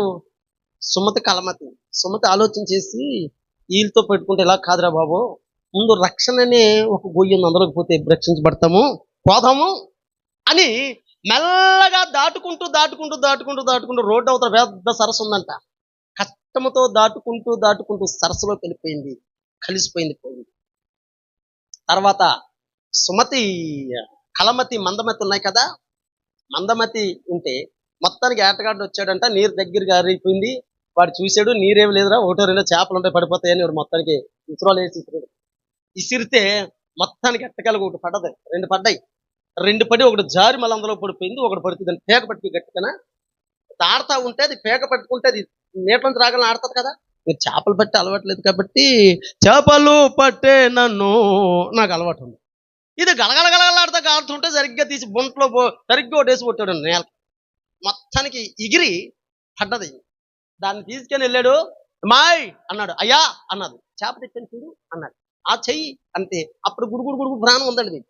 సుమతి, కలమతి. సుమతి ఆలోచన చేసి, వీళ్ళతో పెట్టుకుంటే ఇలా కాదురా బాబు, ముందు రక్షణనే ఒక గొయ్యి ఉంది, అందులోకి పోతే రక్షించబడతాము, పోదాము అని మెల్లగా దాటుకుంటూ రోడ్డు అవతల పెద్ద సరస్సు ఉందంట. కష్టముతో దాటుకుంటూ సరస్సులోకి వెళ్ళిపోయింది, కలిసిపోయింది. తర్వాత సుమతి, కలమతి, మందమతి ఉన్నాయి కదా. మందమతి ఉంటే మొత్తానికి ఏటగాడు వచ్చాడంట, నీరు దగ్గరగా అయిపోయింది. వాడు చూశాడు, నీరేమి లేదురా, 1-2 చేపలు ఉంటాయి పడిపోతాయని వాడు మొత్తానికి ఇసురాలు వేసి ఇసిరితే మొత్తానికి ఎట్టగలగా 1 పడ్డది, 2 పడ్డాయి. 2 పడి ఒకటి జారి మళ్ళీ అందులో పడిపోయింది. ఒకటి పడుతుంది, పేక పట్టుకు గట్టిగా ఆడుతూ ఉంటే అది పేక పట్టుకుంటే అది నీటిలోంచి రాగలని ఆడుతుంది కదా. మీరు చేపలు పట్టి అలవాట్లేదు కాబట్టి, చేపలు పట్టే నన్ను నాకు అలవాటు ఉంది. ఇది గలగలగలగలాడుతూ కాలుతుంటే సరిగ్గా తీసి బొంట్లో సరిగ్గా ఒకటేసి కొట్టాడు నేల. మొత్తానికి ఎగిరి పడ్డది. దాన్ని తీసుకొని వెళ్ళాడు. మాయ్ అన్నాడు. అయ్యా అన్నది. చేప తెచ్చాను చూడు అన్నాడు. ఆ చెయ్యి అంతే. అప్పుడు గుడుగుడు ప్రాణం ఉందండి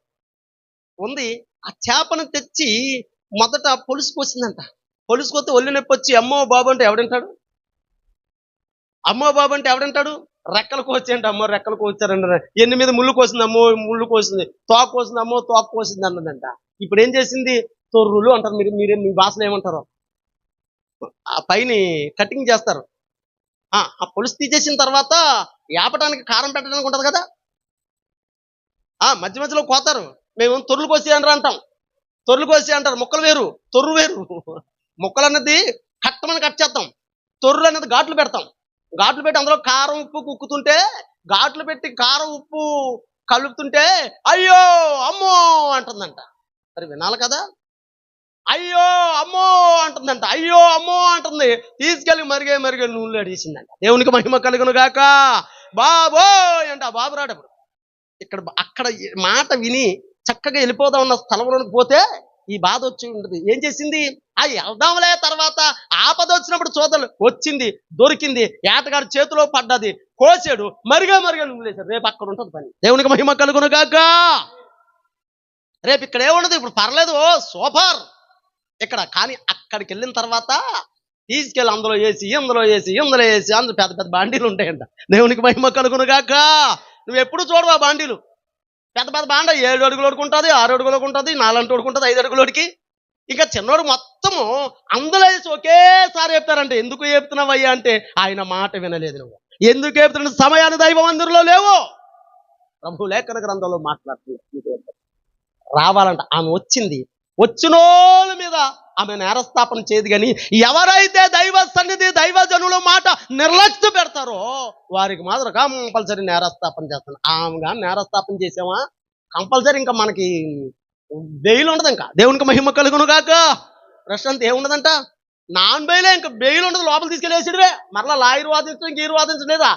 ఉంది. ఆ చేపను తెచ్చి మొదట పొలుసుకొచ్చిందంట. పొలుసుకొస్తే ఒళ్ళు నొప్పి వచ్చి అమ్మో బాబు అంటే ఎవడంటాడు? అమ్మో బాబు అంటే ఎవడంటాడు? రెక్కలు కోసేయండి అమ్మో, రెక్కలు కోసారండి. 8 ముళ్ళు కోసింది అమ్మో, ముళ్ళు కోసింది. తోక కోసింది అమ్మో, తోక కోసింది అన్నదంట. ఇప్పుడు ఏం చేసింది? తొర్రులు అంటారు. మీరే మీ భాషలో ఏమంటారు? ఆ పైన కటింగ్ చేస్తారు. ఆ పొలుసు తీసేసిన తర్వాత ఏపటానికి కారం పెట్టడానికి ఉంటుంది కదా, మధ్య మధ్యలో కోతారు. మేము తొర్రులు కోసి అంటాం. తొర్రులు కోసి అంటారు. ముక్కలు వేరు, తొర్రు వేరు. ముక్కలు అన్నది కట్టమని కట్ చేస్తాం, తొర్రులు అన్నది ఘాట్లు పెడతాం. ఘాట్లు పెట్టి అందులో కారం ఉప్పు కుక్కుతుంటే, ఘాట్లు పెట్టి కారం ఉప్పు కలుపుతుంటే అయ్యో అమ్మో అంటుందంట. మరి వినాలి కదా. అయ్యో అమ్మో అంటుందంట. అయ్యో అమ్మో అంటుంది. తీసుకెళ్ళి మరిగే నూనెలు అడిగేసిందంట. దేవునికి మహిమ కలుగును గాక. బాబో అంటే ఆ బాబు రాడప్పుడు. అక్కడ మాట విని చక్కగా వెళ్ళిపోదాం ఉన్న స్థలంలోకి పోతే ఈ బాధ వచ్చి ఉంటుంది. ఏం చేసింది? వెళ్దాంలే, తర్వాత ఆపద వచ్చినప్పుడు చూద్దాం. వచ్చింది, దొరికింది, ఏటగాడు చేతిలో పడ్డది, కోసాడు, మరిగా నువ్వు లేచాడు. రేపు అక్కడ ఉంటుంది పని. దేవునికి మహిమ కలుగును గాక. రేపు ఇక్కడ ఏముండదు. ఇప్పుడు పర్లేదు, సూపర్ ఇక్కడ. కానీ అక్కడికి వెళ్ళిన తర్వాత తీసుకెళ్ళి అందులో వేసి ఇందులో అందులో పెద్ద పెద్ద బాండీలు ఉంటాయంట. దేవునికి మహిమ కలుగును గాక. నువ్వు ఎప్పుడు చూడవు ఆ బాండీలు. పెద్ద పెద్ద బాండ 7 అడుగులోకి ఉంటుంది, 6 అడుగులోకి ఉంటుంది, 4 అడుగులోకి ఉంటుంది, 5 అడుగులోకి. ఇంకా చిన్నోడు మొత్తము అందులో వేసి ఒకేసారి చెప్తారంటే, ఎందుకు చెప్తున్నావయ్యా అంటే, ఆయన మాట వినలేదు నువ్వు. ఎందుకు చెప్తున్నా? సమయాన్ని దైవ మందిరంలో లేవు. ప్రభు లేఖన గ్రంథంలో మాట్లాడుతుంది. రావాలంట. ఆమె వచ్చింది. వచ్చినోళ్ళ మీద ఆమె నేరస్థాపన చేయదు. కానీ ఎవరైతే దైవ సన్నిధి, దైవ జనుల మాట నిర్లక్ష్య పెడతారో వారికి మాత్రం కంపల్సరీ నేరస్థాపన చేస్తాను. ఆమె కానీ నేరస్థాపన చేసామా కంపల్సరీ ఇంకా మనకి బెయిల్ ఉండదు. ఇంకా దేవునికి మహిమ కలుగును గాక. ప్రశాంత్ ఏముండదంట, నాన్ బెయిలే. ఇంకా బెయిల్ ఉండదు. లోపల తీసుకెళ్ళి వేసాడువే. మరలా లాయర్ వాదించడం, ఇంక వాదించలేదా?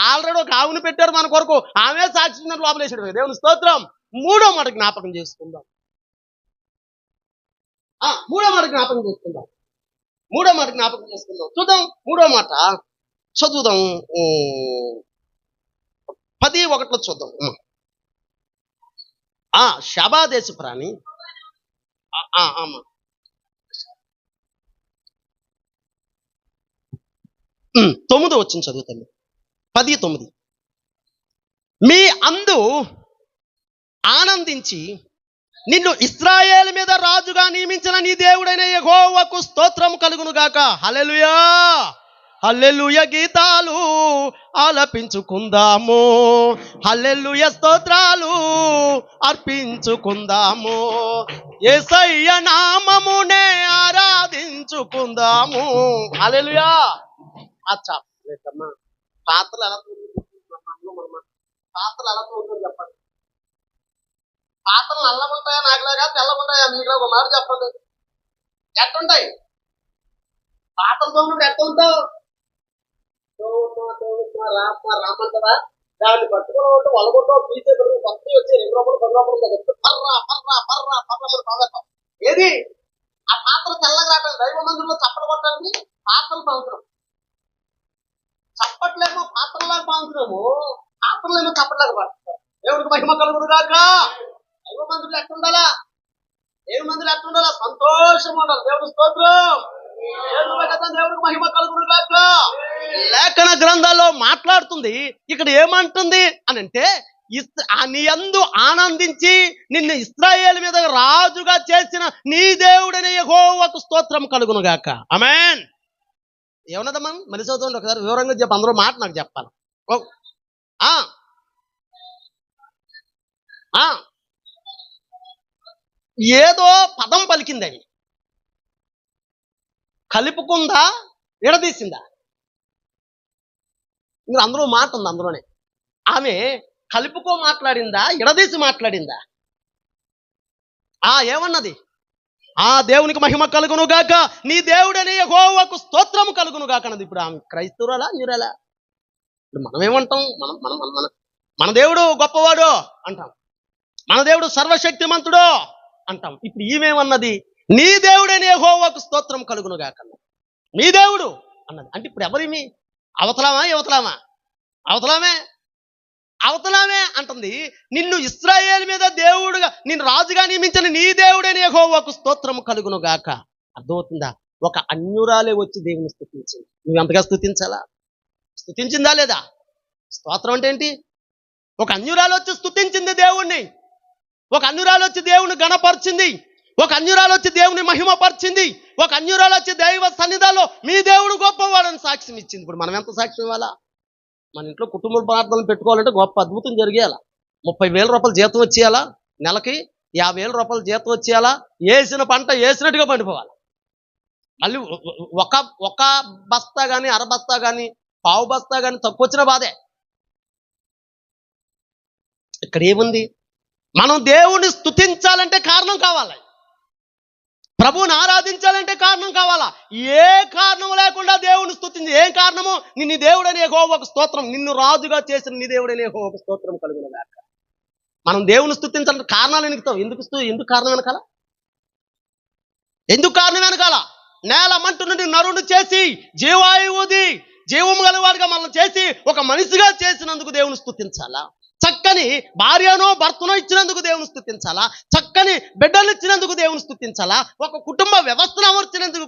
ఆల్రెడీ ఒక ఆవుని పెట్టారు మన కొరకు, ఆమె సాక్షి లోపల వేసాడు. దేవుని స్తోత్రం. 3వ మాట జ్ఞాపకం చేసుకుందాం. మూడో మాట జ్ఞాపకం చేసుకుందాం. చూద్దాం. మూడో మాట చదువుదాం. 10:1 చూద్దాం. షబా దేశ ప్రాణి. అమ్మా 9 వచ్చింది చదువుతాను. 10:9. మీ అందు ఆనందించి నిన్ను ఇశ్రాయేలు మీద రాజుగా నియమించిన నీ దేవుడైన యెహోవాకు స్తోత్రం కలుగును గాక. హల్లెలూయా, హల్లెలూయా గీతాలు ఆలపించుకుందాము, హల్లెలూయా స్తోత్రాలు అర్పించుకుందాము, యేసయ్య నామమునే ఆరాధించుకుందాము. హల్లెలూయా. పాత్రలు ఎలా చెప్పండి. పాత్రలు నల్లగుంటాయా నాకులాగా, తెల్లగుంటాయా మీకులా? ఒక మాట చెప్పండి. ఎట్టుంటాయి పాత్రలతో ఎట్టుంటావు? రామంటారా? దాన్ని పట్టుకుని ఉంటే వలగొట్టావు, పీసే కొత్త వచ్చి 2 రూపాయలు 10 రూపాయలు పర్రా. ఏది ఆ పాత్ర తెల్లగా రావడం? దైవ మందిరంలో చప్పట్లు కొట్టడానికి పాత్రలు పంచుతాం. చప్పట్లేమో పాత్రలాగా పంచుతాము, పాత్రలేమో చప్పట్లాగా పడతాం. దేవుడికి మహిమ కలుగును గాక. దైవ మందిరంలో ఎట్టుండాలా? సంతోషం ఉండాలి. దేవుడి స్తోత్రం. దేవుడికి మహిమ కలుగును గాక. లేఖన గ్రంథాల్లో మాట్లాడుతుంది. ఇక్కడ ఏమంటుంది అని అంటే, నీ యందు ఆనందించి నిన్ను ఇశ్రాయేలు మీద రాజుగా చేసిన నీ దేవుడైన యెహోవాకు స్తోత్రం కలుగును గాక. ఆమేన్. ఏమన్నదమ్మా? మళ్ళీ చదువుతుంది ఒకసారి వివరంగా చెప్పి అందరూ మాట నాకు చెప్పాలి. ఏదో పదం పలికిందని కలుపుకుందా, విడదీసిందా? మీరు అందులో మాట ఉంది. అందులోనే ఆమె కలుపుకో మాట్లాడిందా, విడదీసి మాట్లాడిందా? ఏమన్నది? దేవునికి మహిమ కలుగును గాక, నీ దేవుడని యెహోవాకు స్తోత్రము కలుగును గాక అన్నది. ఇప్పుడు ఆమె క్రైస్తవురాలా, మీరెలా? ఇప్పుడు మనం ఏమంటాం? మన దేవుడు గొప్పవాడు అంటాం, మన దేవుడు సర్వశక్తిమంతుడు అంటాం. ఇప్పుడు ఈమెమన్నది? నీ దేవుడని యెహోవాకు స్తోత్రం కలుగును గాక అన్నది. నీ దేవుడు అన్నది. అంటే ఇప్పుడు ఎవరిమి? అవతలామే అంటుంది. నిన్ను ఇశ్రాయేలు మీద దేవుడుగా, నిన్ను రాజుగా నియమించిన నీ దేవుడని యెహోవాకు స్తోత్రము కలుగును గాక. అర్థమవుతుందా? ఒక అన్యురాలే వచ్చి దేవుని స్తుతించింది. నువ్వు ఎంతగా స్తుతించాలా? స్తుతించిందా లేదా? స్తోత్రం అంటే ఏంటి? ఒక అన్యురాలు వచ్చి స్తుతించింది దేవుణ్ణి. ఒక అన్యురాలు వచ్చి దేవుని గణపరిచింది. ఒక అన్యురాలు వచ్చి దేవుని మహిమపరిచింది. ఒక అన్యురాలు వచ్చి దైవ సన్నిధానంలో మీ దేవుడు గొప్పవాడని సాక్ష్యం ఇచ్చింది. ఇప్పుడు మనం ఎంత సాక్ష్యం ఇవ్వాలా? మన ఇంట్లో కుటుంబ ప్రార్థనలు పెట్టుకోవాలంటే గొప్ప అద్భుతం జరిగేయాలా. 30,000 రూపాయలు జీతం వచ్చేయాలా, నెలకి 50,000 రూపాయలు జీతం వచ్చేయాలా, వేసిన పంట వేసినట్టుగా పండిపోవాలి. మళ్ళీ ఒక బస్తా కానీ, అర బస్తా కానీ, పావు బస్తా కానీ తక్కువ వచ్చిన బాధే. ఇక్కడ ఏముంది? మనం దేవుణ్ణి స్తుతించాలంటే కారణం కావాలి, ప్రభువుని ఆరాధించాలంటే కారణం కావాలా. ఏ కారణం లేకుండా దేవుని స్తుతించి, ఏం కారణము? నీ దేవుడని యెహోవాకు స్తోత్రం, నిన్ను రాజుగా చేసిన నీ దేవుడని యెహోవాకు స్తోత్రం కలుగును గాక. మనం దేవుని స్తుతించాలంటే కారణాలు ఎందుకు కారణం వెనకాల? ఎందుకు కారణం వెనకాల? నేల మంటు నుండి నరుని చేసి జీవాయువుది జీవము గలవాడిగా మనం చేసి ఒక మనిషిగా చేసినందుకు దేవుని స్తుతించాలా? చక్కని భార్యనో భర్తనో ఇచ్చినందుకు దేవుని స్తుతించాలా? చక్కని బిడ్డలు ఇచ్చినందుకు దేవుని స్తుతించాలా? ఒక కుటుంబ వ్యవస్థను అమర్చినందుకు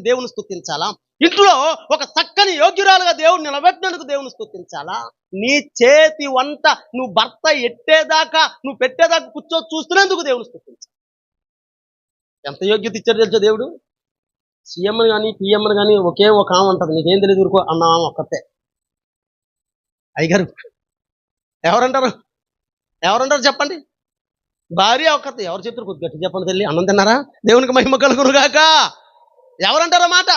దేవుని స్తుతించాలా? ఇంట్లో ఒక చక్కని యోగ్యురాలుగా దేవుని నిలబెట్టినందుకు దేవుని స్తుతించాలా? నీ చేతి వంట నువ్వు భర్త ఎట్టేదాకా, నువ్వు పెట్టేదాకా కూర్చో చూస్తున్నందుకు దేవుని స్తుతించాలి. ఎంత యోగ్యత ఇచ్చాడు తెలుసా దేవుడు? సీఎంని కానీ పిఎంని కానీ ఒకే ఒక ఆమె ఉంటుంది, నీకేం తెలియదు ఊరుకో అన్న ఆమె ఒక్కతే. అయ్యగారు ఎవరంటారు చెప్పండి? భార్య ఒక్కతే. ఎవరు చెప్తారు? కొద్ది గట్టి చెప్పండి తల్లి. అన్నం తిన్నారా? దేవునికి మహిమ కలుగును గాక. ఎవరంటారు మాట?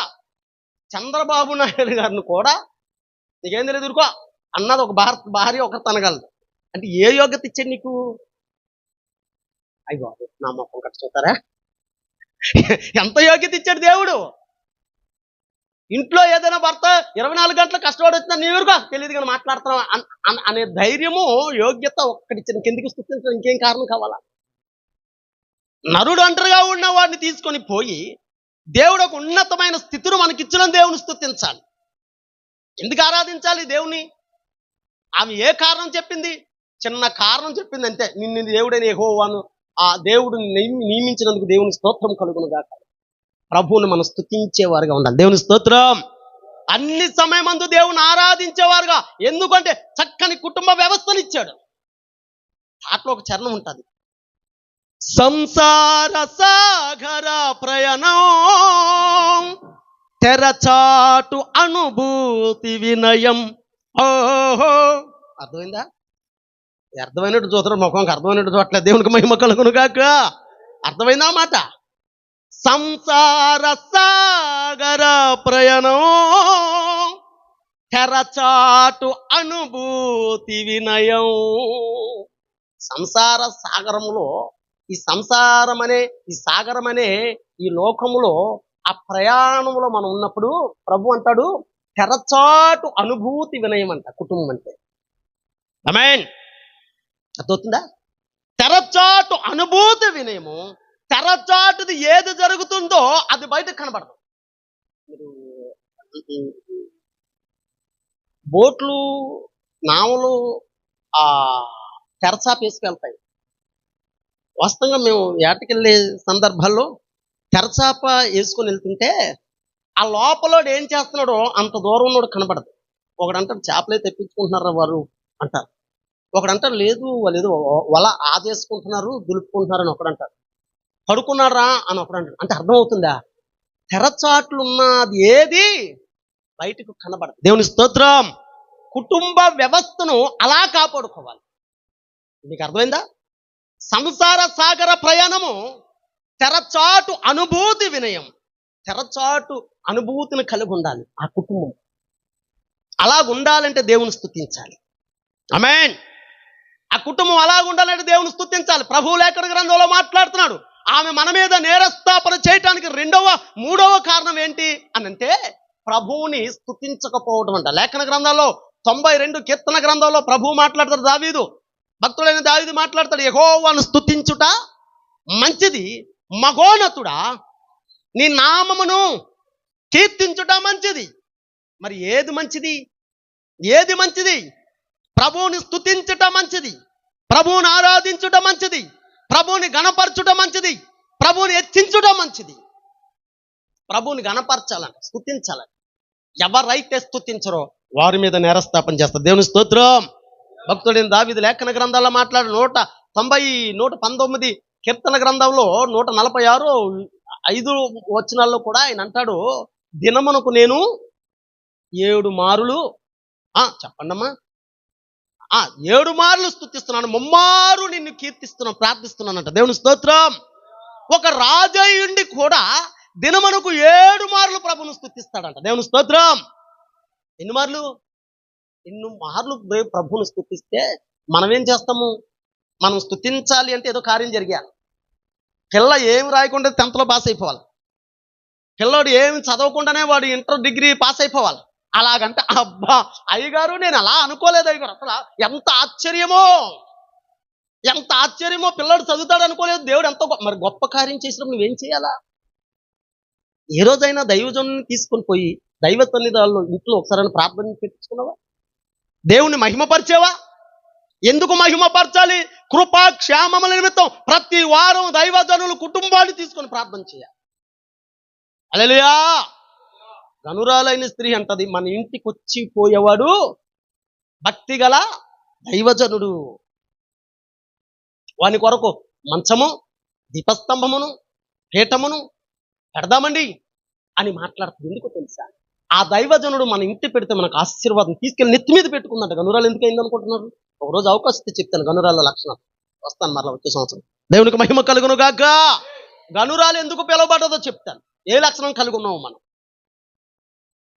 చంద్రబాబు నాయుడు గారిని కూడా నీకేం తెలియదు ఊరుకో అన్నది ఒక భార్య ఒకరు తనగలదు. అంటే ఏ యోగ్యత ఇచ్చాడు నీకు? అయ్యో నా మొక్కం కట్ట చూస్తారా? ఎంత యోగ్యత ఇచ్చాడు దేవుడు. ఇంట్లో ఏదైనా భర్త 24 గంటలు కష్టపడి వచ్చినా నీ ఊరుకో తెలియదు కానీ మాట్లాడుతున్నావు అనే ధైర్యము, యోగ్యత ఒక్కటిచ్చిన కిందికి స్తుతించడం ఇంకేం కారణం కావాలా? నరుడు ఒంటరిగా ఉన్న వాడిని తీసుకొని పోయి దేవుడు ఒక ఉన్నతమైన స్థితిని మనకిచ్చిన దేవుని స్తుతించాలి. ఎందుకు ఆరాధించాలి దేవుని? ఆమె ఏ కారణం చెప్పింది? చిన్న కారణం చెప్పింది అంతే. నిన్ను దేవుడైన యెహోవాను ఆ దేవుడు నియమించినందుకు దేవుని స్తోత్రం కలుగును గాక. ప్రభువుని మనం స్తుతించేవారుగా ఉండాలి. దేవుని స్తోత్రం. అన్ని సమయమందు దేవుని ఆరాధించేవారుగా. ఎందుకంటే చక్కని కుటుంబ వ్యవస్థనిచ్చాడు. దాంట్లో ఒక చరణం ఉంటుంది, సంసార సాగర ప్రయాణం తెరచాటు అనుభూతి వినయం. ఓహో, అర్థమైందా? అర్థమైనట్టు చూస్తారు, ముఖంకి అర్థమైనట్టు చూడట్లేదు. దేవునికి మహిమ కలుగును గాక. అర్థమైందా మాట? సంసార సాగర ప్రయాణం తెరచాటు అనుభూతి వినయం. సంసార సాగరములో ఈ సంసారం అనే ఈ సాగరం అనే ఈ లోకములో ఆ ప్రయాణంలో మనం ఉన్నప్పుడు ప్రభు అంటాడు తెరచాటు అనుభూతి వినయం అంట కుటుంబం అంటే. ఆమేన్. అర్థవుతుందా? తెరచాటు అనుభూతి వినయము. తెరచాటుది ఏది జరుగుతుందో అది బయటకు కనబడదు. మీరు బోట్లు నావలు ఆ తెరచాప వేసుకెళ్తాయి. వాస్తవంగా మేము ఏటకెళ్ళే సందర్భాల్లో తెరచాప వేసుకొని వెళ్తుంటే ఆ లోపలోడు ఏం చేస్తున్నాడో అంత దూరం ఉన్నోడు కనబడదు. ఒకడంటాడు చేపలే తెప్పించుకుంటున్నారా వారు అంటారు, ఒకడంటారు లేదు వాళ్ళు ఏదో వల ఆదేసుకుంటున్నారు దులుపుకుంటున్నారు అని ఒకడంటారు, పడుకున్నారా అని ఒకడంటాడు. అంటే అర్థమవుతుందా? తెరచాట్లు ఉన్నది ఏది బయటకు కనబడదు. దేవుని స్తోత్రం. కుటుంబ వ్యవస్థను అలా కాపాడుకోవాలి. మీకు అర్థమైందా? సంసార సాగర ప్రయాణము తెరచాటు అనుభూతి వినయం. తెరచాటు అనుభూతిని కలిగి ఉండాలి ఆ కుటుంబం. అలాగుండాలంటే దేవుని స్తుతించాలి. ఆమేన్. ఆ కుటుంబం అలాగుండాలంటే దేవుని స్తుతించాలి. ప్రభువు లేఖన గ్రంథంలో మాట్లాడుతున్నాడు. ఆమె మన మీద నేరస్థాపన చేయటానికి మూడవ కారణం ఏంటి అని అంటే ప్రభువుని స్తుతించకపోవడం అంట. లేఖన గ్రంథాల్లో 92 కీర్తన గ్రంథంలో ప్రభువు మాట్లాడతాడు. దావీదు భక్తుడైన దావీదు మాట్లాడతాడు, యెహోవాను స్తుతించుట మంచిది, మగోన్నతుడా నీ నామమును కీర్తించుట మంచిది. మరి ఏది మంచిది? ఏది మంచిది? ప్రభువుని స్తుతించుట మంచిది, ప్రభువుని ఆరాధించుట మంచిది, ప్రభువుని గణపరచుట మంచిది, ప్రభువుని హెచ్చించుట మంచిది. ప్రభువుని గణపరచాలని స్తుతించాలని. ఎవరైతే స్తుతించరో వారి మీద నేరస్థాపన చేస్తారు. దేవుని స్తోత్రం. భక్తుడైన దావీదు లేఖన గ్రంథాల్లో మాట్లాడు 119 కీర్తన గ్రంథంలో 146:5 వచనాల్లో కూడా ఆయన అంటాడు, దినమునకు నేను 7 మారులు చెప్పండమ్మా 7 మార్లు స్తుతిస్తున్నాను, ముమ్మారు నిన్ను కీర్తిస్తున్నాను, ప్రార్థిస్తున్నానంట. దేవుని స్తోత్రం. ఒక రాజయుండి కూడా దినమునకు 7 మార్లు ప్రభువును స్తుతిస్తాడంట. దేవుని స్తోత్రం. ఎన్ని మార్లు ప్రభువును స్తుతిస్తే మనం ఏం చేస్తాము? మనం స్తుతించాలి అంటే ఏదో కార్యం జరిగాలి. పిల్ల ఏమి రాయకుండా 10th పాస్ అయిపోవాలి. పిల్లోడు ఏమి చదవకుండానే వాడు ఇంటర్ డిగ్రీ పాస్ అయిపోవాలి. అలాగంటే అబ్బా అయ్యగారు నేను అలా అనుకోలేదు అయ్యగారు, అసలు ఎంత ఆశ్చర్యమో పిల్లోడు చదువుతాడు అనుకోలేదు. దేవుడు ఎంతో మరి గొప్ప కార్యం చేసినప్పుడు నువ్వేం చేయాలా? ఏ రోజైనా దైవజనుని తీసుకొని పోయి దైవ సన్నిధానంలో ఇంట్లో ఒకసారి ప్రార్థన పెట్టించుకున్నావా? దేవుని మహిమపరిచేవా? ఎందుకు మహిమపరచాలి? కృపా క్షేమముల నిమిత్తం ప్రతి వారం దైవజనులు కుటుంబాన్ని తీసుకొని ప్రార్థన చేయాలి. హల్లెలూయా. గనురాలైన స్త్రీ అంటది, మన ఇంటికి వచ్చి పోయేవాడు భక్తి గల దైవజనుడు, వాని కొరకు మంచము దీపస్తంభమును పీఠమును పెడదామండి అని మాట్లాడుతుంది. ఎందుకో తెలుసా? ఆ దైవజనుడు మన ఇంటి పెడితే మనకు ఆశీర్వాదం తీసుకెళ్ళి నెత్తి మీద పెట్టుకుందంట. గనురాలు ఎందుకు అయింది అనుకుంటున్నారు? ఒకరోజు అవకాశం చెప్తాను గనురాల లక్షణాలు, వస్తాను మరలా వచ్చే సంవత్సరం. దేవునికి మహిమ కలుగును గాక. గనురాలు ఎందుకు పిలువబడ్డదో చెప్తాను. ఏ లక్షణం కలిగి ఉన్నాము మనం?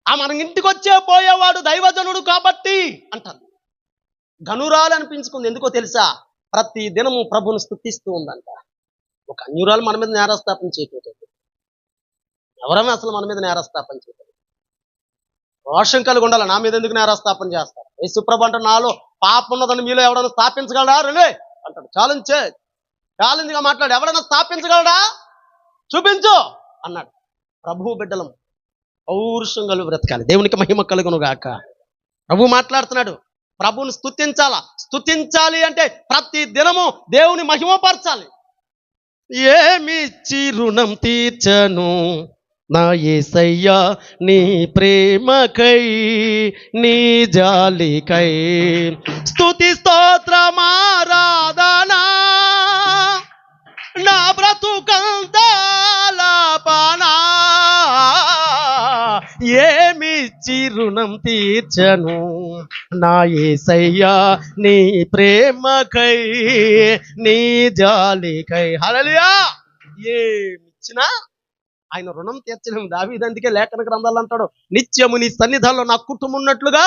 మన ఇంటికి వచ్చే పోయేవాడు దైవజనుడు కాబట్టి అంటారు. గనురాలు అనిపించుకుంది ఎందుకో తెలుసా? ప్రతి దినము ప్రభువును స్తుతిస్తూ ఉందంట. ఒక అన్యురాలు మన మీద నేరస్థాపన చేయకూడదు. ఎవరమే అసలు మన మీద నేరస్థాపన చేయకూడదు. రోషం కలిగి ఉండాలి. నా మీద ఎందుకు నేరస్థాపన చేస్తారు? యేసుప్రభు అంటే నాలో పాపం ఉన్నదని మీలో ఎవడన్నా స్థాపించగలరా రండి అంటాడు. ఛాలెంజ్ ఛాలెంజ్గా మాట్లాడు, ఎవరైనా స్థాపించగలడా చూపించు అన్నాడు. ప్రభువు బిడ్డలం పౌరుషం కలుగు బ్రతకాలి. దేవునికి మహిమ కలుగును గాక. ప్రభు మాట్లాడుతున్నాడు, ప్రభువుని స్తుతించాలి అంటే ప్రతి దినము దేవుని మహిమపరచాలి. ఏమిచ్చి రుణం తీర్చను నా యేసయ్యా నీ ప్రేమకై నీ జాలికై, స్తుతి స్తోత్రమారాధనా నా బ్రతుకంతాలాపనా, ఏమిచ్చి రుణం తీర్చను నా యేసయ్యా నీ ప్రేమకై నీ జాలికై. హల్లెలూయా. ఏమిచ్చినా ఆయన రుణం తీర్చలేము. దావీదు అందుకే లేఖన గ్రంథాలు అంటాడు, నిత్యము నీ సన్నిధానంలో నా కుటుంబం ఉన్నట్లుగా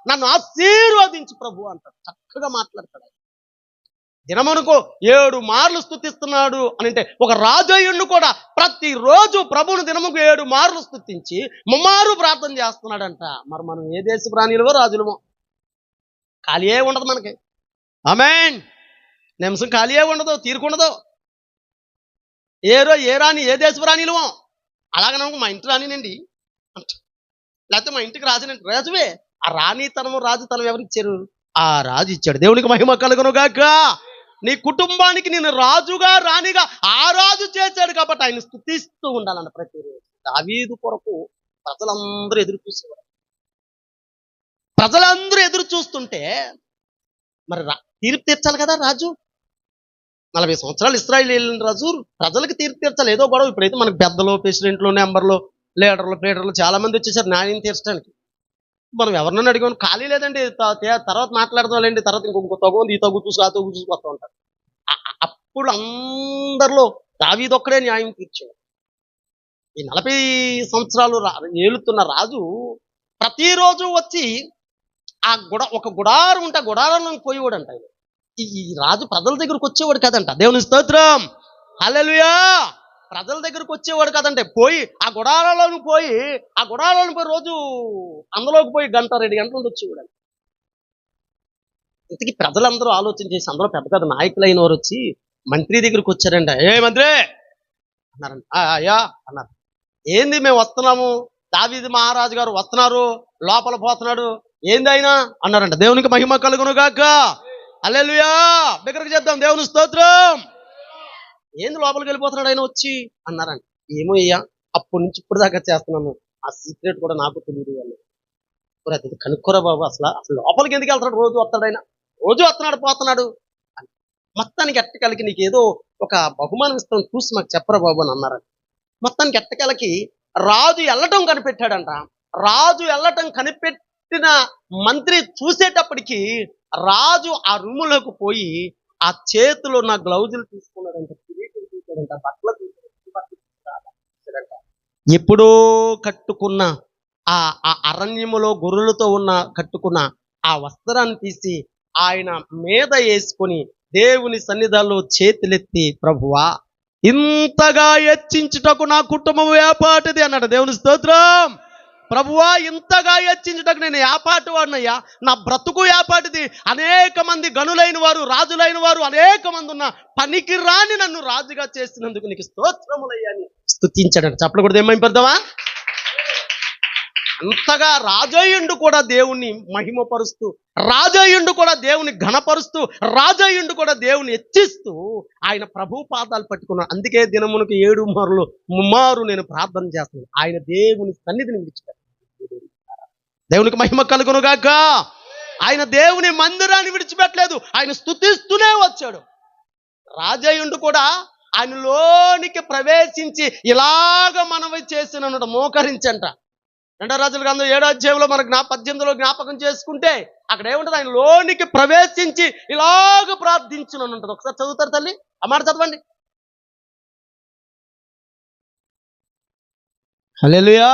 నన్ను ఆశీర్వదించు ప్రభు అంటాడు. చక్కగా మాట్లాడతాడు. దినమునకు 7 మార్లు స్తుతిస్తున్నాడు అని అంటే, ఒక రాజయ్యుణ్ణి కూడా ప్రతిరోజు ప్రభువుని దినముకు 7 మార్లు స్తుతించి ముమ్మారు ప్రార్థన చేస్తున్నాడంట. మరి మనం ఏ దేశ ప్రాణులవో రాజులమో, ఖాళీయే ఉండదు మనకి. ఆమేన్. నిమిషం ఖాళీయే ఉండదు, తీరుకుండదు. ఏ రాని ఏ దేశ ప్రాణులమో, అలాగనే మా ఇంటి రానినండి అంట, లేకపోతే మా ఇంటికి రాజునండి. రాజువే. ఆ రాణితనము రాజుతనం ఎవరిచ్చారు? ఆ రాజు ఇచ్చాడు. దేవునికి మహిమ కలుగును గాక. నీ కుటుంబానికి నేను రాజుగా రాణిగా ఆ రాజు చేశాడు కాబట్టి ఆయన స్తుతిస్తూ ఉండాలన్న ప్రతిరోజు. దావీదు కొరకు ప్రజలందరూ ఎదురు చూసేవారు. ప్రజలందరూ ఎదురు చూస్తుంటే మరి తీర్పు తీర్చాలి కదా రాజు. 40 సంవత్సరాలు ఇశ్రాయేలు వెళ్ళిన రాజు ప్రజలకు తీర్పు తీర్చాలి. ఏదో గొడవ. ఇప్పుడైతే మనకు పెద్దలు, ప్రెసిడెంట్లు, మెంబర్లు, లీడర్లు చాలా మంది వచ్చేసారు న్యాయం తీర్చడానికి. మనం ఎవరినైనా అడిగాను, ఖాళీ లేదండి, తర్వాత మాట్లాడదాంలేండి, తర్వాత ఇంకొక తగ్గుంది, ఈ తగ్గు చూసి ఆ తగ్గు చూసి వస్తూ ఉంటారు. అప్పుడు అందరిలో దావీదు ఒక్కడే న్యాయం తీర్చాడు. ఈ 40 సంవత్సరాలు ఏలుతున్న రాజు ప్రతిరోజు వచ్చి ఆ ఒక గుడారం ఉంటే ఆ గుడారంలో పోయేవాడంట. ఈ రాజు ప్రజల దగ్గరకు వచ్చేవాడు కదంట. దేవుని స్తోత్రం. హల్లెలూయా. ప్రజల దగ్గరకు వచ్చేవాడు కదంటే, పోయి ఆ గుడారాలను పోయి రోజు అందులోకి పోయి 1-2 గంటలు వచ్చేవాడు. ఇంతకీ ప్రజలందరూ ఆలోచన చేసి అందులో పెద్ద పెద్ద నాయకులైన వారు వచ్చి మంత్రి దగ్గరికి వచ్చారంట. ఏ మంత్రి అన్నారంట. అయ్యా అన్నారు. ఏంది మేము వస్తున్నాము, దావీదు మహారాజు గారు వస్తున్నారు, లోపల పోతున్నాడు, ఏంది అయినా అన్నారంట. దేవునికి మహిమ కలుగును గాక. హల్లెలూయా. దగ్గరకు చేద్దాం. దేవుని స్తోత్రం. ఏంది లోపలికి వెళ్ళిపోతున్నాడు ఆయన వచ్చి అన్నారంట. ఏమో అయ్యా, అప్పటి నుంచి ఇప్పుడు దాకా చేస్తున్నాను, ఆ సీక్రెట్ కూడా నాకు తెలియదు అన్నారు. అది కనుక్కోరా బాబు, అసలు లోపలికి ఎందుకు వెళ్తాడు? రోజు వస్తాడు ఆయన, రోజు వస్తున్నాడు పోతున్నాడు అని. మొత్తానికి ఎట్టకెళ్ళకి నీకు ఏదో ఒక బహుమానం ఇస్తాను, చూసి మాకు చెప్పరా బాబు అని అన్నారంట. మొత్తానికి ఎట్టకెళ్ళకి రాజు వెళ్ళటం కనిపెట్టాడంట. రాజు వెళ్ళటం కనిపెట్టిన మంత్రి చూసేటప్పటికి రాజు ఆ రూములోకి పోయి ఆ చేతిలో నా గ్లౌజులు తీసుకున్నాడంట, కిరీటం తీసాడంట, బట్టలు తీసాడంట. ఎప్పుడో కట్టుకున్న ఆ అరణ్యములో గొర్రెలతో కట్టుకున్న ఆ వస్త్రాన్ని తీసి ఆయన మీద వేసుకొని దేవుని సన్నిధానంలో చేతులెత్తి, ప్రభువా ఇంతగా హెచ్చించుటకు నా కుటుంబం ఏపాటిది అన్నాడు. దేవుని స్తోత్రం. ప్రభువా ఇంతగా హెచ్చించుటకు నేను ఏపాటి వాడినయ్యా, నా బ్రతుకు ఏపాటిది. అనేక మంది గనులైన వారు, రాజులైన వారు అనేక మంది ఉన్న పనికి రాని నన్ను రాజుగా చేసినందుకు నీకు స్తోత్రములయ్యా అని స్తుతించాడంట. చప్పట్లు కూడా ఏమైపోద్దామా? అంతగా రాజయ్యుండు కూడా దేవుణ్ణి మహిమపరుస్తూ, రాజయ్యుండు కూడా దేవుని ఘనపరుస్తూ, రాజయ్యుండు కూడా దేవుని హెచ్చిస్తూ ఆయన ప్రభు పాదాలు పట్టుకున్నాడు. అందుకే దినమునకు 7 మార్లు ముమ్మారు నేను ప్రార్థన చేస్తున్నాను. ఆయన దేవుని సన్నిధిని విడిచిపెట్టాడు. దేవునికి మహిమ కలుగును గాక. ఆయన దేవుని మందిరాన్ని విడిచిపెట్టలేదు, ఆయన స్తుతిస్తూనే వచ్చాడు. రాజయ్యుండు కూడా ఆయనలోనికి ప్రవేశించి ఇలాగ మనవి చేసిన మోకరించంట. 2 రాజుల గ్రంథం 7వ అధ్యాయంలో మనకు 18లో జ్ఞాపకం చేసుకుంటే అక్కడ ఏముంటుంది? ఆయన లోనికి ప్రవేశించి ఇలాగ ప్రార్థించును అని ఉంటుంది. ఒకసారి చదువుతారు తల్లి, ఆ మాట చదవండి. హల్లెలూయా.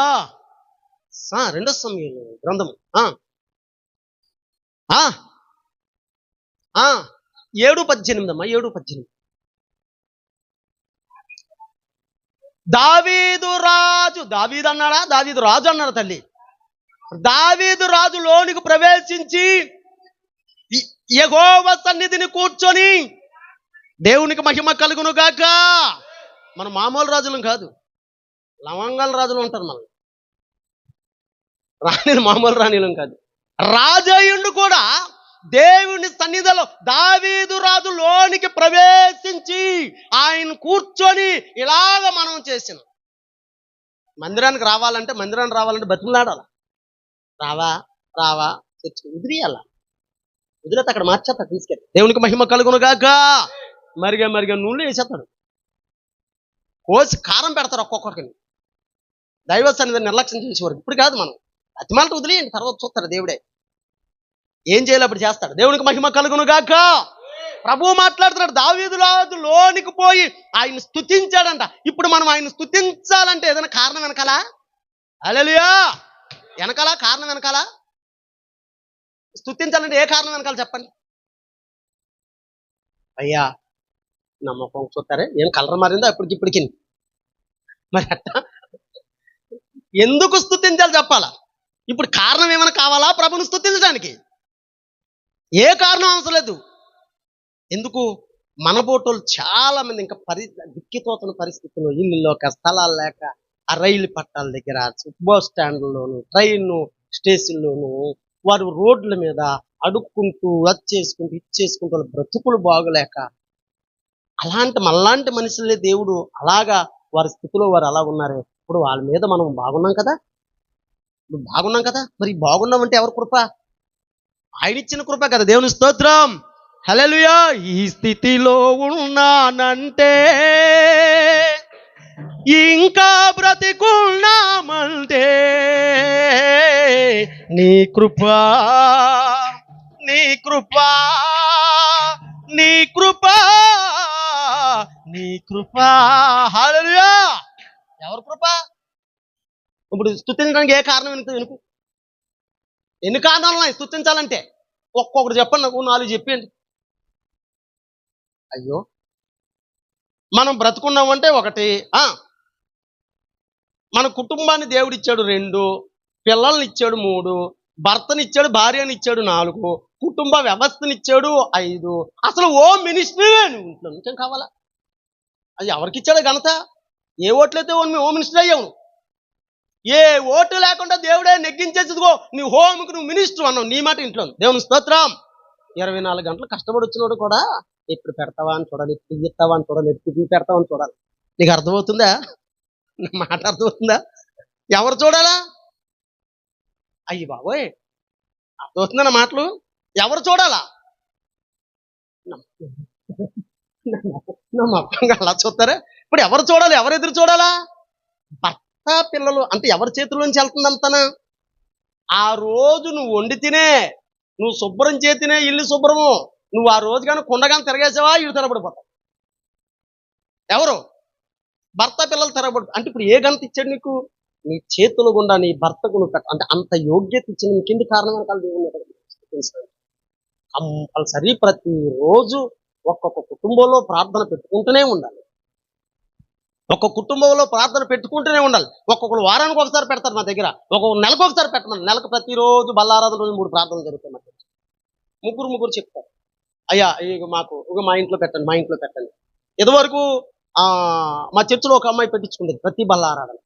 2వ సమూయేలు గ్రంథము 7:18 అమ్మా, 7:18. దావీదు అన్నాడా? దావీదు రాజు అన్నాడు తల్లి. దావీదు రాజు లోనికి ప్రవేశించి యెహోవా సన్నిధిని కూర్చొని దేవునికి మహిమ కలుగును గాక. మనం మామూలు రాజులం కాదు, లవంగాల రాజులు ఉంటారు. మనం రాణిలు మామూలు రాణిలం కాదు. రాజయ్యుండు కూడా దేవుని సన్నిధిలో దావీదు రాజు లోనికి ప్రవేశించి ఆయన కూర్చొని ఇలాగ మనం చేసిన మందిరానికి రావాలంటే బతిమలాడాల. రావా రావా చర్చి వదిలియాల, వదిలేత అక్కడ మార్చేస్తా తీసుకెళ్ళి. దేవునికి మహిమ కలుగును గాక. మరిగా నూనె వేసేస్తాడు, కోసి కారం పెడతారు ఒక్కొక్కరికి. దైవ సన్నిధిని నిర్లక్ష్యం చేసేవారు. ఇప్పుడు కాదు, మనం బతిమాలట వదిలేయండి, తర్వాత చూస్తారు దేవుడే ఏం చేయాలి, అప్పుడు చేస్తాడు. దేవునికి మహిమ కలుగును గాక. ప్రభువు మాట్లాడుతున్నాడు, దావీదు రాజు లోనికి పోయి ఆయన స్తుతించాడంట. ఇప్పుడు మనం ఆయన స్తుతించాలంటే ఏదైనా కారణం వెనకాలా? హల్లెలూయా. వెనకాల కారణం వెనకాల స్తుతించాలంటే ఏ కారణం వెనకాల చెప్పండి. అయ్యా నా ముఖం చూస్తారే ఏం కలర్ మారిందో ఇప్పటికి. మరి అట్ట ఎందుకు స్తుతించాలి చెప్పాలా? ఇప్పుడు కారణం ఏమైనా కావాలా ప్రభుని స్తుతించడానికి? ఏ కారణం అవసరం లేదు. ఎందుకు? మన బోటోళ్ళు చాలా మంది ఇంకా దిక్కితోతున్న పరిస్థితుల్లో, ఇల్లులోక స్థలాలు లేక ఆ రైలు పట్టాల దగ్గర, బస్ స్టాండ్లోను, ట్రైన్ స్టేషన్లోను వారు రోడ్ల మీద అడుక్కుంటూ ఇచ్చేసుకుంటూ వాళ్ళ బ్రతుకులు బాగులేక, మళ్ళాంటి మనుషులే దేవుడు అలాగా వారి స్థితిలో వారు అలా ఉన్నారే. ఇప్పుడు వాళ్ళ మీద మనం బాగున్నాం కదా. మరి బాగున్నామంటే ఎవరి కృప? ఆయన ఇచ్చిన కృప కదా. దేవుని స్తోత్రం. హల్లెలూయా. ఈ స్థితిలో ఉన్నానంటే, ఇంకా బ్రతికున్నామంటే నీ కృప. హల్లెలూయా. ఎవరి కృప? ఇప్పుడు స్తుతించడానికి ఏ కారణం వెనుక? ఎన్ని కారణాలు ఉన్నాయి స్తుతించాలంటే? ఒక్కొక్కటి చెప్పండి, నాకు 4 చెప్పండి. అయ్యో, మనం బ్రతుకున్నామంటే 1, మన కుటుంబాన్ని దేవుడిచ్చాడు 2, పిల్లల్ని ఇచ్చాడు 3, భర్తనిచ్చాడు, భార్యనిచ్చాడు 4, కుటుంబ వ్యవస్థనిచ్చాడు 5, అసలు ఓ మినిస్ట్రీ ఇంట్లో ఇంకేం కావాలా? అది ఎవరికి ఇచ్చాడు ఘనత? ఏ ఓట్లయితే ఓ మినిస్టర్ అయ్యావు. ఏ ఓటు లేకుండా దేవుడే నెగ్గించేసిదిగో నీ హోమ్కి నువ్వు మినిస్టర్ అన్నావు. నీ మాట ఇంట్లో. దేవుని స్తోత్రం. 24 గంటలు కష్టపడి వచ్చినోడు కూడా ఎప్పుడు పెడతావా అని చూడాలి, ఎప్పుడు ఇస్తావా అని చూడాలి, ఎప్పుడు పెడతావా అని చూడాలి. నీకు అర్థమవుతుందా? నా మాట అర్థమవుతుందా? ఎవరు చూడాలా? అయ్యి బాబోయ్, అర్థమవుతుందా నా మాటలు? ఎవరు చూడాలా? నా మొత్తంగా అలా చూస్తారా? ఇప్పుడు ఎవరు చూడాలి? ఎవరు ఎదురు చూడాలా? పిల్లలు అంటే ఎవరి చేతిలోంచి వెళ్తుంది అంతనా? ఆ రోజు నువ్వు వండి తినే, నువ్వు శుభ్రం చేతినే ఇల్లు శుభ్రము, నువ్వు ఆ రోజు కానీ కుండగాని తిరగేసావా ఇల్లు తెరబడిపోతావు. ఎవరు? భర్త పిల్లలు తెరబడి. అంటే ఇప్పుడు ఏ గంట ఇచ్చాడు నీకు? నీ చేతులు గుండా నీ భర్తకు నువ్వు అంటే అంత యోగ్యత ఇచ్చిన నీకు ఎందుకు కారణం వెనకాల దేవుని కంపల్సరీ ప్రతిరోజు ఒక్కొక్క కుటుంబంలో ప్రార్థన పెట్టుకుంటూనే ఉండాలి. ఒక్కొక్కరు వారానికి ఒకసారి పెడతారు మా దగ్గర, ఒక్కొక్క నెలకు ఒకసారి పెట్టమని. నెలకు ప్రతిరోజు బల్లారాధన రోజు 3 ప్రార్థనలు జరుగుతాయి మా దగ్గర. ముగ్గురు చెప్తారు, అయ్యా ఇక మా ఇంట్లో పెట్టండి. ఇదివరకు మా చర్చిలో ఒక అమ్మాయి పెట్టించుకుంటుంది ప్రతి బల్లారాధన.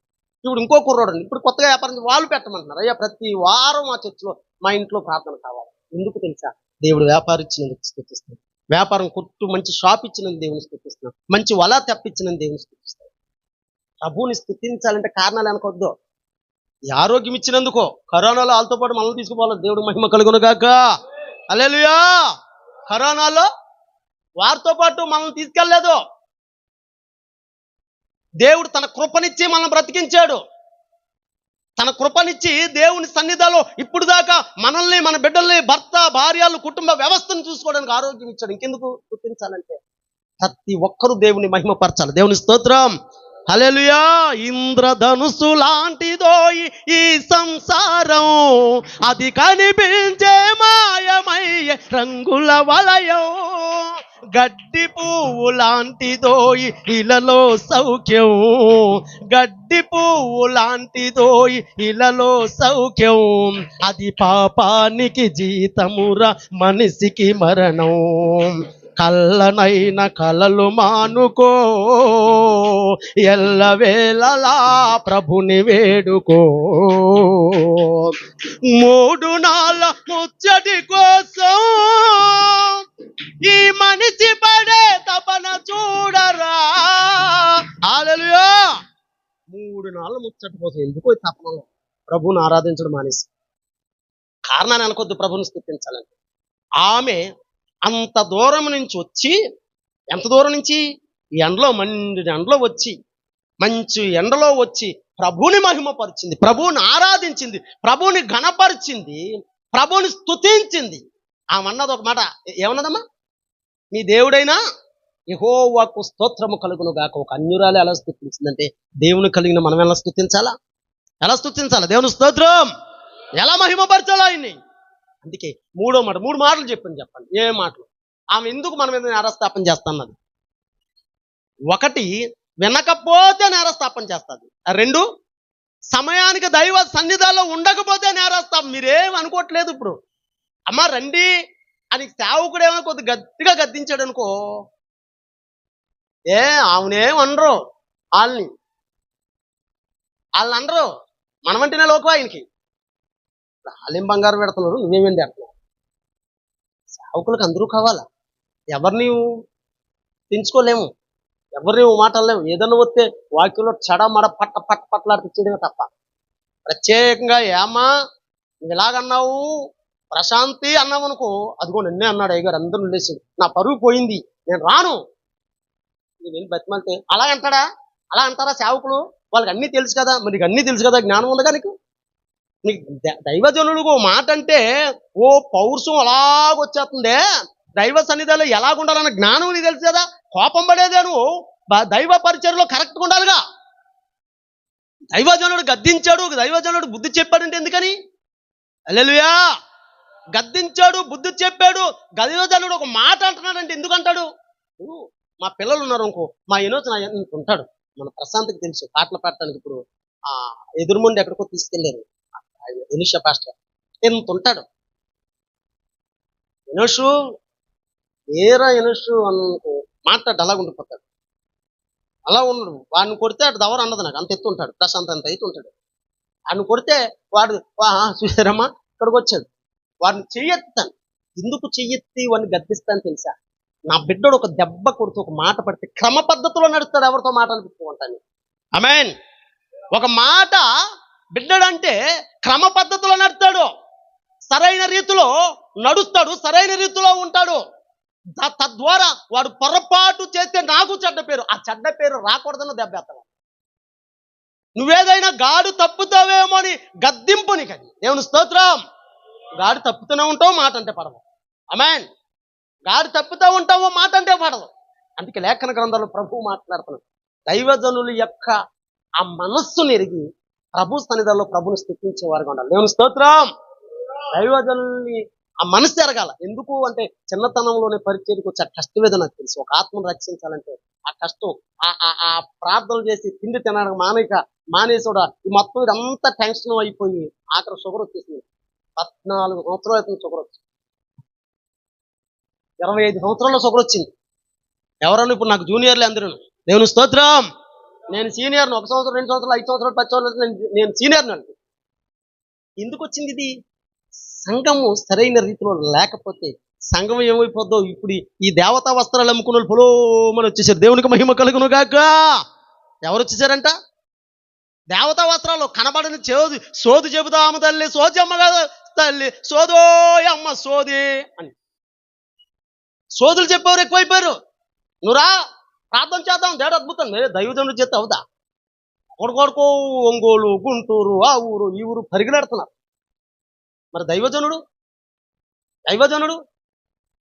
ఇప్పుడు ఇంకో కుర్రోడండి, ఇప్పుడు కొత్తగా వ్యాపారం వాళ్ళు పెట్టమంటున్నారు. అయ్యా ప్రతి వారం మా చర్చిలో మా ఇంట్లో ప్రార్థన కావాలి. ఎందుకు తెలుసా? దేవుడు వ్యాపారం ఇచ్చినందుకు స్తుతిస్తాడు. వ్యాపారం కొట్టు మంచి షాప్ ఇచ్చినందుకు దేవుని స్తుతిస్తున్నాం. మంచి వల తెప్పించినందుకు దేవుని స్తుతిస్తాడు. ప్రభువుని స్తుతించాలంటే కారణాలు అనుకోవద్దు. ఈ ఆరోగ్యం ఇచ్చినందుకో, కరోనాలో వాళ్ళతో పాటు మనల్ని తీసుకుపోవాలి. దేవుడు మహిమ కలుగును గాక. హల్లెలూయా. కరోనాలో వారితో పాటు మనల్ని తీసుకెళ్ళలేదు. దేవుడు తన కృపనిచ్చి మనల్ని బ్రతికించాడు. తన కృపనిచ్చి దేవుని సన్నిధిలో ఇప్పుడు దాకా మనల్ని, మన బిడ్డల్ని, భర్త భార్యలు, కుటుంబ వ్యవస్థను చూసుకోవడానికి ఆరోగ్యం ఇచ్చాడు. ఇంకెందుకు స్తుతించాలంటే? ప్రతి ఒక్కరూ దేవుని మహిమపరచాలి. దేవుని స్తోత్రం. హల్లెలూయా. ఇంద్రధనుసు లాంటిదో ఈ సంసారం, అది కనిపించే మాయమయ్యే రంగుల వలయం. గడ్డి పువ్వు లాంటిదో ఇలలో సౌఖ్యం, గడ్డి పువ్వు లాంటిదో ఇలలో సౌఖ్యం. అది పాపానికి జీతమురా, మనిషికి మరణం. కళ్ళనైన కలలు మానుకో, ఎల్లవేళలా ప్రభుని వేడుకో. 3 నాళ్ళ ముచ్చటి కోసం ఈ మనిషి పడే తపన చూడరా. హల్లెలూయా. 3 నాళ్ళ ముచ్చటి కోసం ఎందుకో ఈ తపనలో ప్రభువుని ఆరాధించడం మానేసి. కారణాన్ని అనుకోద్దు, ప్రభుని స్తుతించాలని. ఆమె అంత దూరం నుంచి వచ్చి, ఎంత దూరం నుంచి, ఎండలో, మండి ఎండలో వచ్చి, మంచి ఎండలో వచ్చి ప్రభుని మహిమపరిచింది, ప్రభువుని ఆరాధించింది, ప్రభుని ఘనపరిచింది, ప్రభుని స్తుతించింది. ఆమె అన్నది ఒక మాట ఏమన్నదమ్మా? నీ దేవుడైనా యెహోవాకు స్తోత్రము కలుగును గాక. ఒక అన్యురాలు ఎలా స్తుతించిందంటే, దేవుని కలిగిన మనం ఎలా స్తుతించాలా? ఎలా స్తుతించాలా? దేవుని స్తోత్రం ఎలా మహిమపరచాలా ఆయన్ని? అందుకే 3వ మాట, 3 మాటలు చెప్పండి. ఏ మాటలు? ఆమె ఎందుకు మన మీద నేరస్థాపన చేస్తున్నది? 1, వినకపోతే నేరస్థాపన చేస్తుంది. 2, సమయానికి దైవ సన్నిధానంలో ఉండకపోతే నేరస్థాపన. మీరేం అనుకోవట్లేదు ఇప్పుడు. అమ్మ రండి అని సేవకుడు ఏమైనా కొద్ది గట్టిగా గద్దించాడు అనుకో, ఆమెనేమనరు, వాళ్ళని అనరు. మనమంటేనే లోకం ఆయనకి. వాళ్ళేం బంగారం పెడుతున్నారు, నువ్వేమేంటి పెడుతున్నావు? సేవకులకు అందరూ కావాలా? ఎవరిని పెంచుకోలేము, ఎవరిని మాటలేము. ఏదన్నా వస్తే వాక్యంలో చెడమడ పట్లాడితే చేయడమే తప్ప ప్రత్యేకంగా ఏమా నువ్వు ఇలాగన్నావు ప్రశాంతి అన్నావు అనుకో, అదిగో నిన్నే అన్నాడు అయ్యగారు, అందరూ లేచాడు, నా పరువు పోయింది, నేను రాను. నేను బతిమంటే అలా అంటారా సేవకులు? వాళ్ళకి అన్నీ తెలుసు కదా. మరి నీకు అన్నీ తెలుసు కదా, జ్ఞానం ఉందిగా నీకు. దైవజనులకు మాట అంటే ఓ పౌరుషం అలాగొచ్చేస్తుందే. దైవ సన్నిధిలో ఎలాగుండాలన్న జ్ఞానం నీకు తెలుసు కదా. కోపం పడేదే నువ్వు దైవ పరిచర్లో కరెక్ట్గా ఉండాలిగా. దైవజనుడు గద్దించాడు, దైవజనుడు బుద్ధి చెప్పాడంటే ఎందుకని? హల్లెలూయా. గద్దించాడు, బుద్ధి చెప్పాడు. దైవజనుడు ఒక మాట అంటున్నాడంటే ఎందుకు అంటాడు? మా పిల్లలు ఉన్నారు అనుకో, మా ఎనోచన ఉంటాడు. మన ప్రశాంత్కి తెలుసు పాటలు పాడటానికి. ఇప్పుడు ఎదురుముండి ఎక్కడికో తీసుకెళ్ళారు ఎలిషా పాస్టర్, ఎంత ఉంటాడు ఎనోషు, ఎనోషు అనుకో మాట్లాడు అలాగ ఉండిపోతాడు. అలా ఉన్నాడు. వాడిని కొడితే అటు దవర అన్నది నాకు, అంత ఎత్తు ఉంటాడు. ప్రశాంత్ అంత ఎత్తు ఉంటాడు. వాడిని కొడితే వాడు చూసారమ్మా ఇక్కడికి వచ్చాడు. వాడిని చెయ్యెత్తాను. ఎందుకు చెయ్యెత్తి వాడిని గద్దిస్తాను తెలుసా? నా బిడ్డడు ఒక దెబ్బ కొడుతూ ఒక మాట పడితే క్రమ పద్ధతిలో నడుస్తాడు, ఎవరితో మాట అనిపించుకుంటాను. ఆమేన్. ఒక మాట బిడ్డడంటే క్రమ పద్ధతిలో నడుస్తాడు, సరైన రీతిలో నడుస్తాడు, సరైన రీతిలో ఉంటాడు. తద్వారా వాడు పొరపాటు చేస్తే నాకు చెడ్డ పేరు, ఆ చెడ్డ పేరు రాకూడదని దెబ్బేస్తాడు. నువ్వేదైనా గాడు తప్పుతావేమో అని గద్దింపు నీకు అది. దేవుని స్తోత్రం. గాడు తప్పుతూనే ఉంటావు, మాట అంటే పడదు. ఆమేన్. గాడు తప్పుతూ ఉంటావో, మాట అంటే పడదు. అందుకే లేఖన గ్రంథాలు ప్రభువు మాట్లాడుతున్నాడు. దైవజనుల యొక్క ఆ మనస్సును ఎరిగి ప్రభు సన్నిధిలో ప్రభుని స్తుతించేవారుగా ఉండాలి. దేవుని స్తోత్రం. దైవజనుల్ని ఆ మనసు ఎరగాల. ఎందుకు అంటే చిన్నతనంలోనే పరిచయకు వచ్చే కష్టమేదో నాకు తెలుసు. ఒక ఆత్మను రక్షించాలంటే ఆ కష్టం, ఆ ప్రార్థనలు చేసి తిండి తినడానికి మానేసోడా ఈ మొత్తం ఇదంతా టెన్షన్ అయిపోయి ఆఖరి షుగర్ వచ్చేసింది. 14 సంవత్సరాలు అవుతుంది షుగర్ వచ్చి. 25 సంవత్సరాల్లో షుగర్ వచ్చింది. ఎవరన్నా ఇప్పుడు నాకు జూనియర్లే అందరూ. దేవుని స్తోత్రం. నేను సీనియర్ను. 1 సంవత్సరం, 2 సంవత్సరాలు, 5 సంవత్సరాలు, 10 సంవత్సరాలు నేను సీనియర్ను. ఎందుకు వచ్చింది ఇది? సంఘము సరైన రీతిలో లేకపోతే సంఘం ఏమైపోద్దో. ఇప్పుడు ఈ దేవతా వస్త్రాలు అమ్ముకున్న వాళ్ళు పొలోమని వచ్చేసారు. దేవునికి మహిమ కలుగును గాక. ఎవరు వచ్చేసారంట? దేవతా వస్త్రాలు కనబడని సోది చెబుతాము తల్లి, సోజమ్మ కదా తల్లి, సోదోయమ్మ సోది అని సోదులు చెప్పేవారు ఎక్కువైపోయారు. నువ్వురా ప్రార్థన చేద్దాం, దేవుడు అద్భుతం. దైవజనుడు చేస్తే అవుదా? కొడుకోడుకో ఒంగోలు, గుంటూరు, ఆ ఊరు ఈ ఊరు పరిగెడుతున్నారు. మరి దైవజనుడు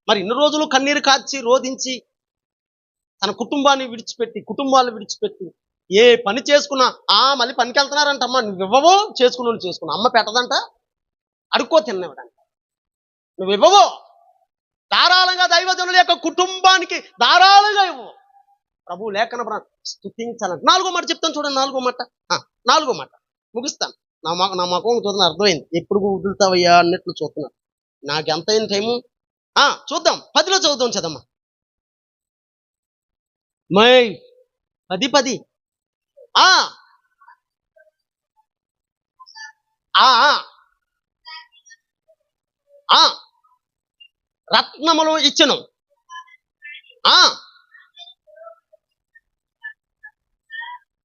మరి ఇన్ని రోజులు కన్నీరు కార్చి రోధించి తన కుటుంబాన్ని విడిచిపెట్టి ఏ పని చేసుకున్నా మళ్ళీ పనికి వెళ్తున్నారంట. అమ్మ నువ్వు ఇవ్వవో చేసుకున్నా అమ్మ పెట్టదంట, అడుక్కో తిన్నవిడంట. నువ్వు ఇవ్వవో ధారాళంగా దైవజనుల యొక్క కుటుంబానికి ధారాళంగా ఇవ్వవు. ప్రభు లేఖన స్తుతించాలంట. 4వ మాట చెప్తాను చూడండి. 4వ మాట ముగిస్తాను. నా మొఖం చూద్దాం, అర్థమైంది. ఎప్పుడు వదులుతావయ్యా అన్నట్లు చూస్తున్నాను. నాకు ఎంత అయిన టైము చూద్దాం. 10లో చదువుదాం చదమ్మా. మై 10 ఆ ఆ ఆ ఆ, రత్నములు ఇచ్చును. ఆ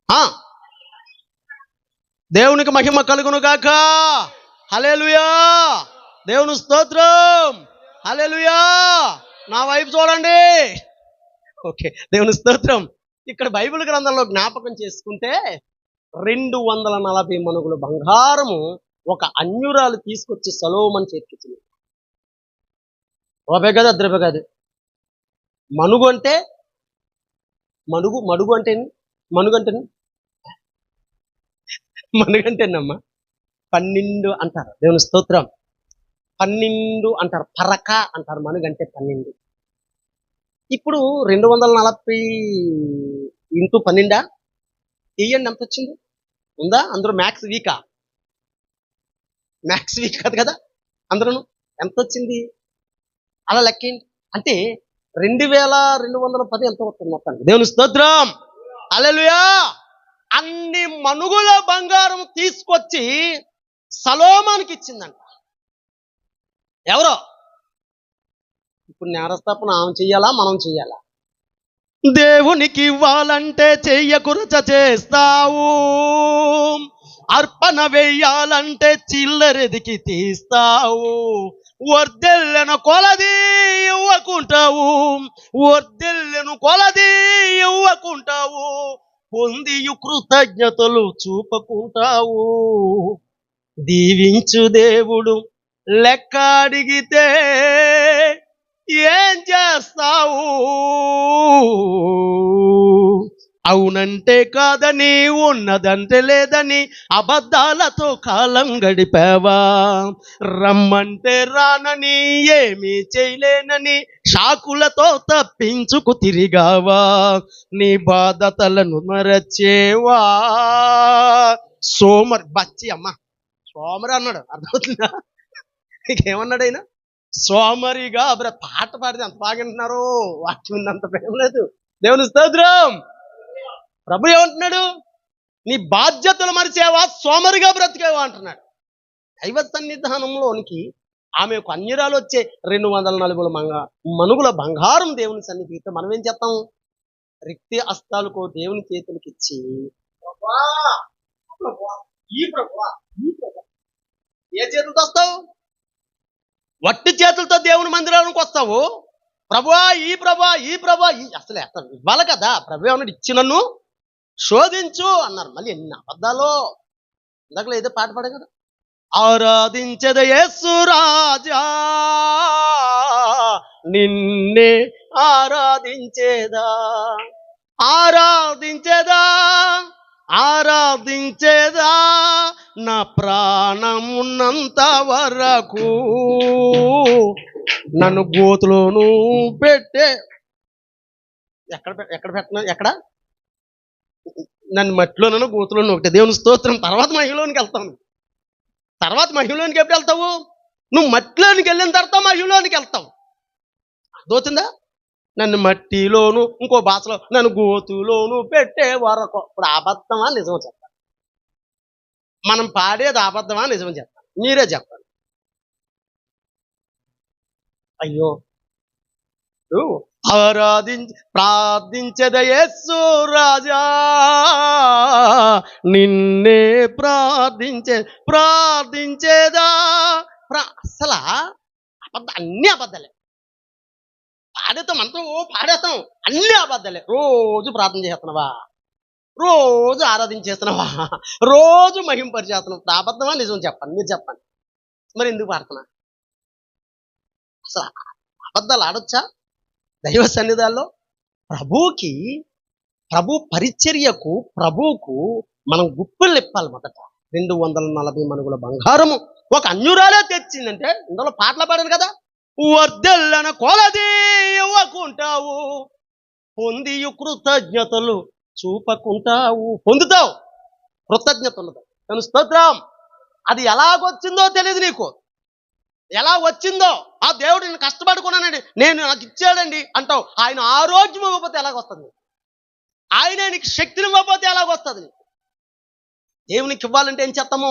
ఆ దేవునికి మహిమ కలుగును గాక. హల్లెలూయా. దేవుని స్తోత్రం. హల్లెలూయా. నా వైపు చూడండి. ఓకే, దేవుని స్తోత్రం. ఇక్కడ బైబిల్ గ్రంథంలో జ్ఞాపకం చేసుకుంటే 240 మణుగుల బంగారము ఒక అన్యురాలు తీసుకొచ్చి సొలొమోను చేతికిచ్చింది. రూపాయి కాదు, 10 రూపాయి కాదు. మణుగు అంటే మడుగు అంటే మణుగు అంటే మణుగంటేనమ్మా 12 అంటారు. దేవుని స్తోత్రం. 12 అంటారు, పరక అంటారు. మణుగంటే 12. ఇప్పుడు 240 ఇంటూ 12 తీయండి, ఎంత వచ్చింది? ఉందా అందరూ? మ్యాథ్స్ వీకా? మ్యాథ్స్ వీక్ కాదు కదా అందరూ. ఎంత వచ్చింది అలా లెక్కేంటి అంటే 2210 ఎంత వస్తుంది మొత్తానికి. దేవుని స్తోత్రం. హల్లెలూయా. అన్ని మణుగుల బంగారం తీసుకొచ్చి సొలొమోనుకి ఇచ్చిందంట. ఎవరో? ఇప్పుడు నేరస్థాపన ఆమె చెయ్యాలా, మనం చెయ్యాలా? దేవునికి ఇవ్వాలంటే చెయ్యకురచ చేస్తావు, అర్పణ వెయ్యాలంటే చిల్లరెదికి తీస్తావు. వర్దెల్లను కొలది ఇవ్వకుంటావు, వర్దెల్లను కొలది ఇవ్వకుంటావు, పొందియు కృతజ్ఞతలు చూపకుంటావు. దీవించు దేవుడు లెక్క అడిగితే ఏం చేస్తావు? అవునంటే కాదని, ఉన్నదంటే లేదని అబద్ధాలతో కాలం గడిపావా? రమ్మంటే రానని, ఏమీ చేయలేనని షాకులతో తప్పించుకు తిరిగావా? నీ బాధతలను మరచేవా? సోమరి బచ్చి అమ్మ సోమరి అన్నాడు, అర్థమవుతుందా? నీకేమన్నాడు ఆయన? సోమరిగా పాట పాడితే ఎంత బాగా వింటున్నారు, వాక్యం అంత ప్రేమ లేదు. దేవుని స్తోత్రం. ప్రభు ఏమంటున్నాడు? నీ బాధ్యతలు మరిచేవా, సోమరిగా బ్రతికేవా అంటున్నాడు. దైవ సన్నిధానంలోనికి ఆమెకు అన్యురాలు వచ్చే 240 మణుగుల బంగారం దేవుని సన్నిధితో మనం ఏం చేస్తాం? రిక్తి హస్తాలకు దేవుని చేతులకి ఇచ్చి, ప్రభువా, ప్రభువా, ఈ ప్రభువా, ఈ ప్రభువా. ఏ చేతులతో వస్తావు? వట్టి చేతులతో దేవుని మందిరానికి వస్తావు. ప్రభువా, ఈ ప్రభువా, ఈ ప్రభువా, అసలు ఇవ్వాలి కదా. ప్రభు ఏమన్నాడు? ఇచ్చి నన్ను శోధించు అన్నారు. మళ్ళీ ఎన్ని అబద్ధాలు. ఇందాకలో ఏదో పాట పాడే కదా, ఆరాధించద యేసు రాజా, నిన్నే ఆరాధించేదా, ఆరాధించేదా, ఆరాధించేదా నా ప్రాణమున్నంత వరకు. నన్ను గోతులోను పెట్టే, ఎక్కడ పెట్టినా, ఎక్కడ నన్ను మట్టిలోనూ గోతులోను ఒకటే. దేవుని స్తోత్రం. తర్వాత మహిళలోనికి వెళ్తాను. తర్వాత మహిళలోనికి ఎప్పుడు వెళ్తావు? నువ్వు మట్టిలోనికి వెళ్ళిన తర్వాత మహిళలోనికి వెళ్తావు. అర్థమవుతుందా? నన్ను మట్టిలోను, ఇంకో భాషలో నన్ను గోతులోను పెట్టే వరకు. ఇప్పుడు అబద్ధమా నిజమో చెప్పాలి. మనం పాడేది అబద్ధమా నిజమో చెప్పాలి. మీరే చెప్పండి. అయ్యో, ప్రార్థించద యేసు రాజా, నిన్నే ప్రార్థించేదా. అసలు అన్ని అబద్ధాలే. పాడేతాం, అంతా పాడేస్తాం, అన్ని అబద్ధాలే. రోజు ప్రార్థన చేస్తున్నావా, రోజు ఆరాధించేస్తున్నావా, రోజు మహింపరిచేస్తున్నావు. ఇప్పుడు అబద్ధమా నిజం చెప్పండి, మీరు చెప్పండి. మరి ఎందుకు పాడుతున్నా? అసలు అబద్ధాలు ఆడొచ్చా దైవ సన్నిధాల్లో? ప్రభు పరిచర్యకు, ప్రభువుకు మనం గుప్పిళ్ళు ఇప్పాలి. మొదట 240 మణుగుల బంగారము ఒక అన్యురాలే తెచ్చిందంటే, ఇందులో పాటలు పాడాను కదా, వర్దెల్లన కొలది ఇవ్వకుంటావు, పొందియు కృతజ్ఞతలు చూపకుంటావు. పొందుతావు, కృతజ్ఞత ఉండదు. కానీ స్తోత్రం. అది ఎలాగొచ్చిందో తెలియదు నీకు. ఎలా వచ్చిందో, ఆ దేవుడు నేను కష్టపడుకున్నానండి, నాకు ఇచ్చాడండి అంటావు. ఆయన ఆరోగ్యం ఇవ్వకపోతే ఎలాగొస్తుంది? ఆయనే నీకు శక్తిని ఇవ్వకపోతే ఎలాగొస్తుంది నీకు? దేవునికి ఇవ్వాలంటే ఏం చేస్తాము?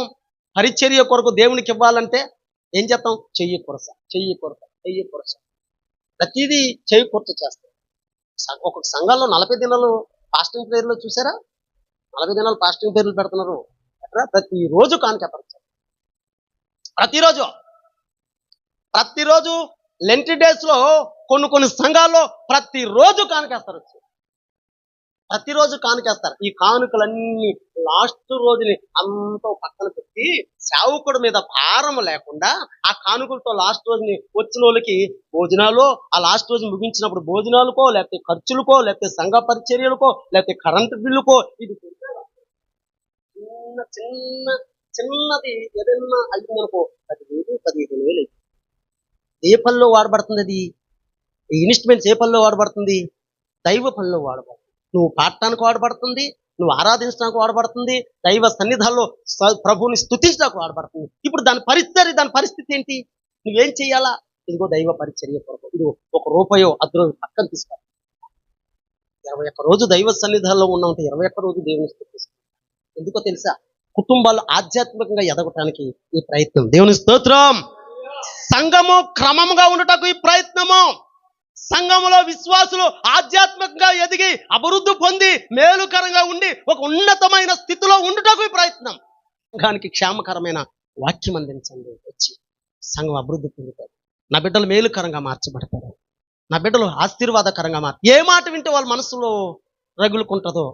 పరిచర్య కొరకు దేవునికి ఇవ్వాలంటే ఏం చేస్తాం? చెయ్యి కొరస, చెయ్యి కొరస, చెయ్యి కొరస. ప్రతిదీ చెయ్యి కొరత చేస్తాం. ఒక్కొక్క సంఘాల్లో 40 దినాలు ఫాస్టింగ్ ప్రేయర్లో చూసారా? 40 దినాలు ఫాస్టింగ్ ప్రేయర్లు పెడుతున్నారు. ఎక్కడ? ప్రతిరోజు కానుకపరచాలి. ప్రతిరోజు లెంటి డేస్ లో కొన్ని సంఘాల్లో ప్రతిరోజు కానుకేస్తారు. ప్రతిరోజు కానుకేస్తారు. ఈ కానుకలన్నీ లాస్ట్ రోజుని అంతా పక్కన పెట్టి సేవకుడి మీద భారం లేకుండా ఆ కానుకలతో లాస్ట్ రోజుని వచ్చిన వాళ్ళకి భోజనాలు, ఆ లాస్ట్ రోజు ముగించినప్పుడు భోజనాలకో, లేకపోతే ఖర్చులకో, లేకపోతే సంఘ పరిచర్యలకో, లేకపోతే కరెంటు బిల్లుకో, ఇది చిన్న చిన్న చిన్నది ఏదైనా అయిందనుకో 10,000 15,000. ఏ పనిలో వాడబడుతుంది? అది ఈ ఇన్స్ట్రుమెంట్స్ ఏ పనిలో వాడబడుతుంది? దైవ పనిలో వాడబడుతుంది. నువ్వు పాడటానికి వాడబడుతుంది, నువ్వు ఆరాధించడానికి వాడబడుతుంది, దైవ సన్నిధాల్లో ప్రభువుని స్తుతించడానికి వాడబడుతుంది. ఇప్పుడు దాని పరిస్థితి ఏంటి? నువ్వేం చెయ్యాలా? ఇదిగో దైవ పరిచర్య కొరకు ఇది ₹1 అర్ధ పక్కన తీసుకో. 21 రోజు దైవ సన్నిధాల్లో ఉన్నామంటే 21 రోజు దేవుని స్తుతిస్తాం. ఎందుకో తెలుసా? కుటుంబాలు ఆధ్యాత్మికంగా ఎదగటానికి ఈ ప్రయత్నం. దేవుని స్తోత్రం. సంఘము క్రమముగా ఉండటకు ఈ ప్రయత్నము. సంఘములో విశ్వాసులు ఆధ్యాత్మికంగా ఎదిగి అభివృద్ధి పొంది మేలుకరంగా ఉండి ఒక ఉన్నతమైన స్థితిలో ఉండుటకు ఈ ప్రయత్నం. సంఘానికి క్షేమకరమైన వాక్యం అందించండి. వచ్చి సంఘం అభివృద్ధి పొందుతారు. నా బిడ్డలు మేలుకరంగా మార్చబడతారు. నా బిడ్డలు ఆశీర్వాదకరంగా ఏ మాట వింటే వాళ్ళ మనసులో రగులుకుంటుందో,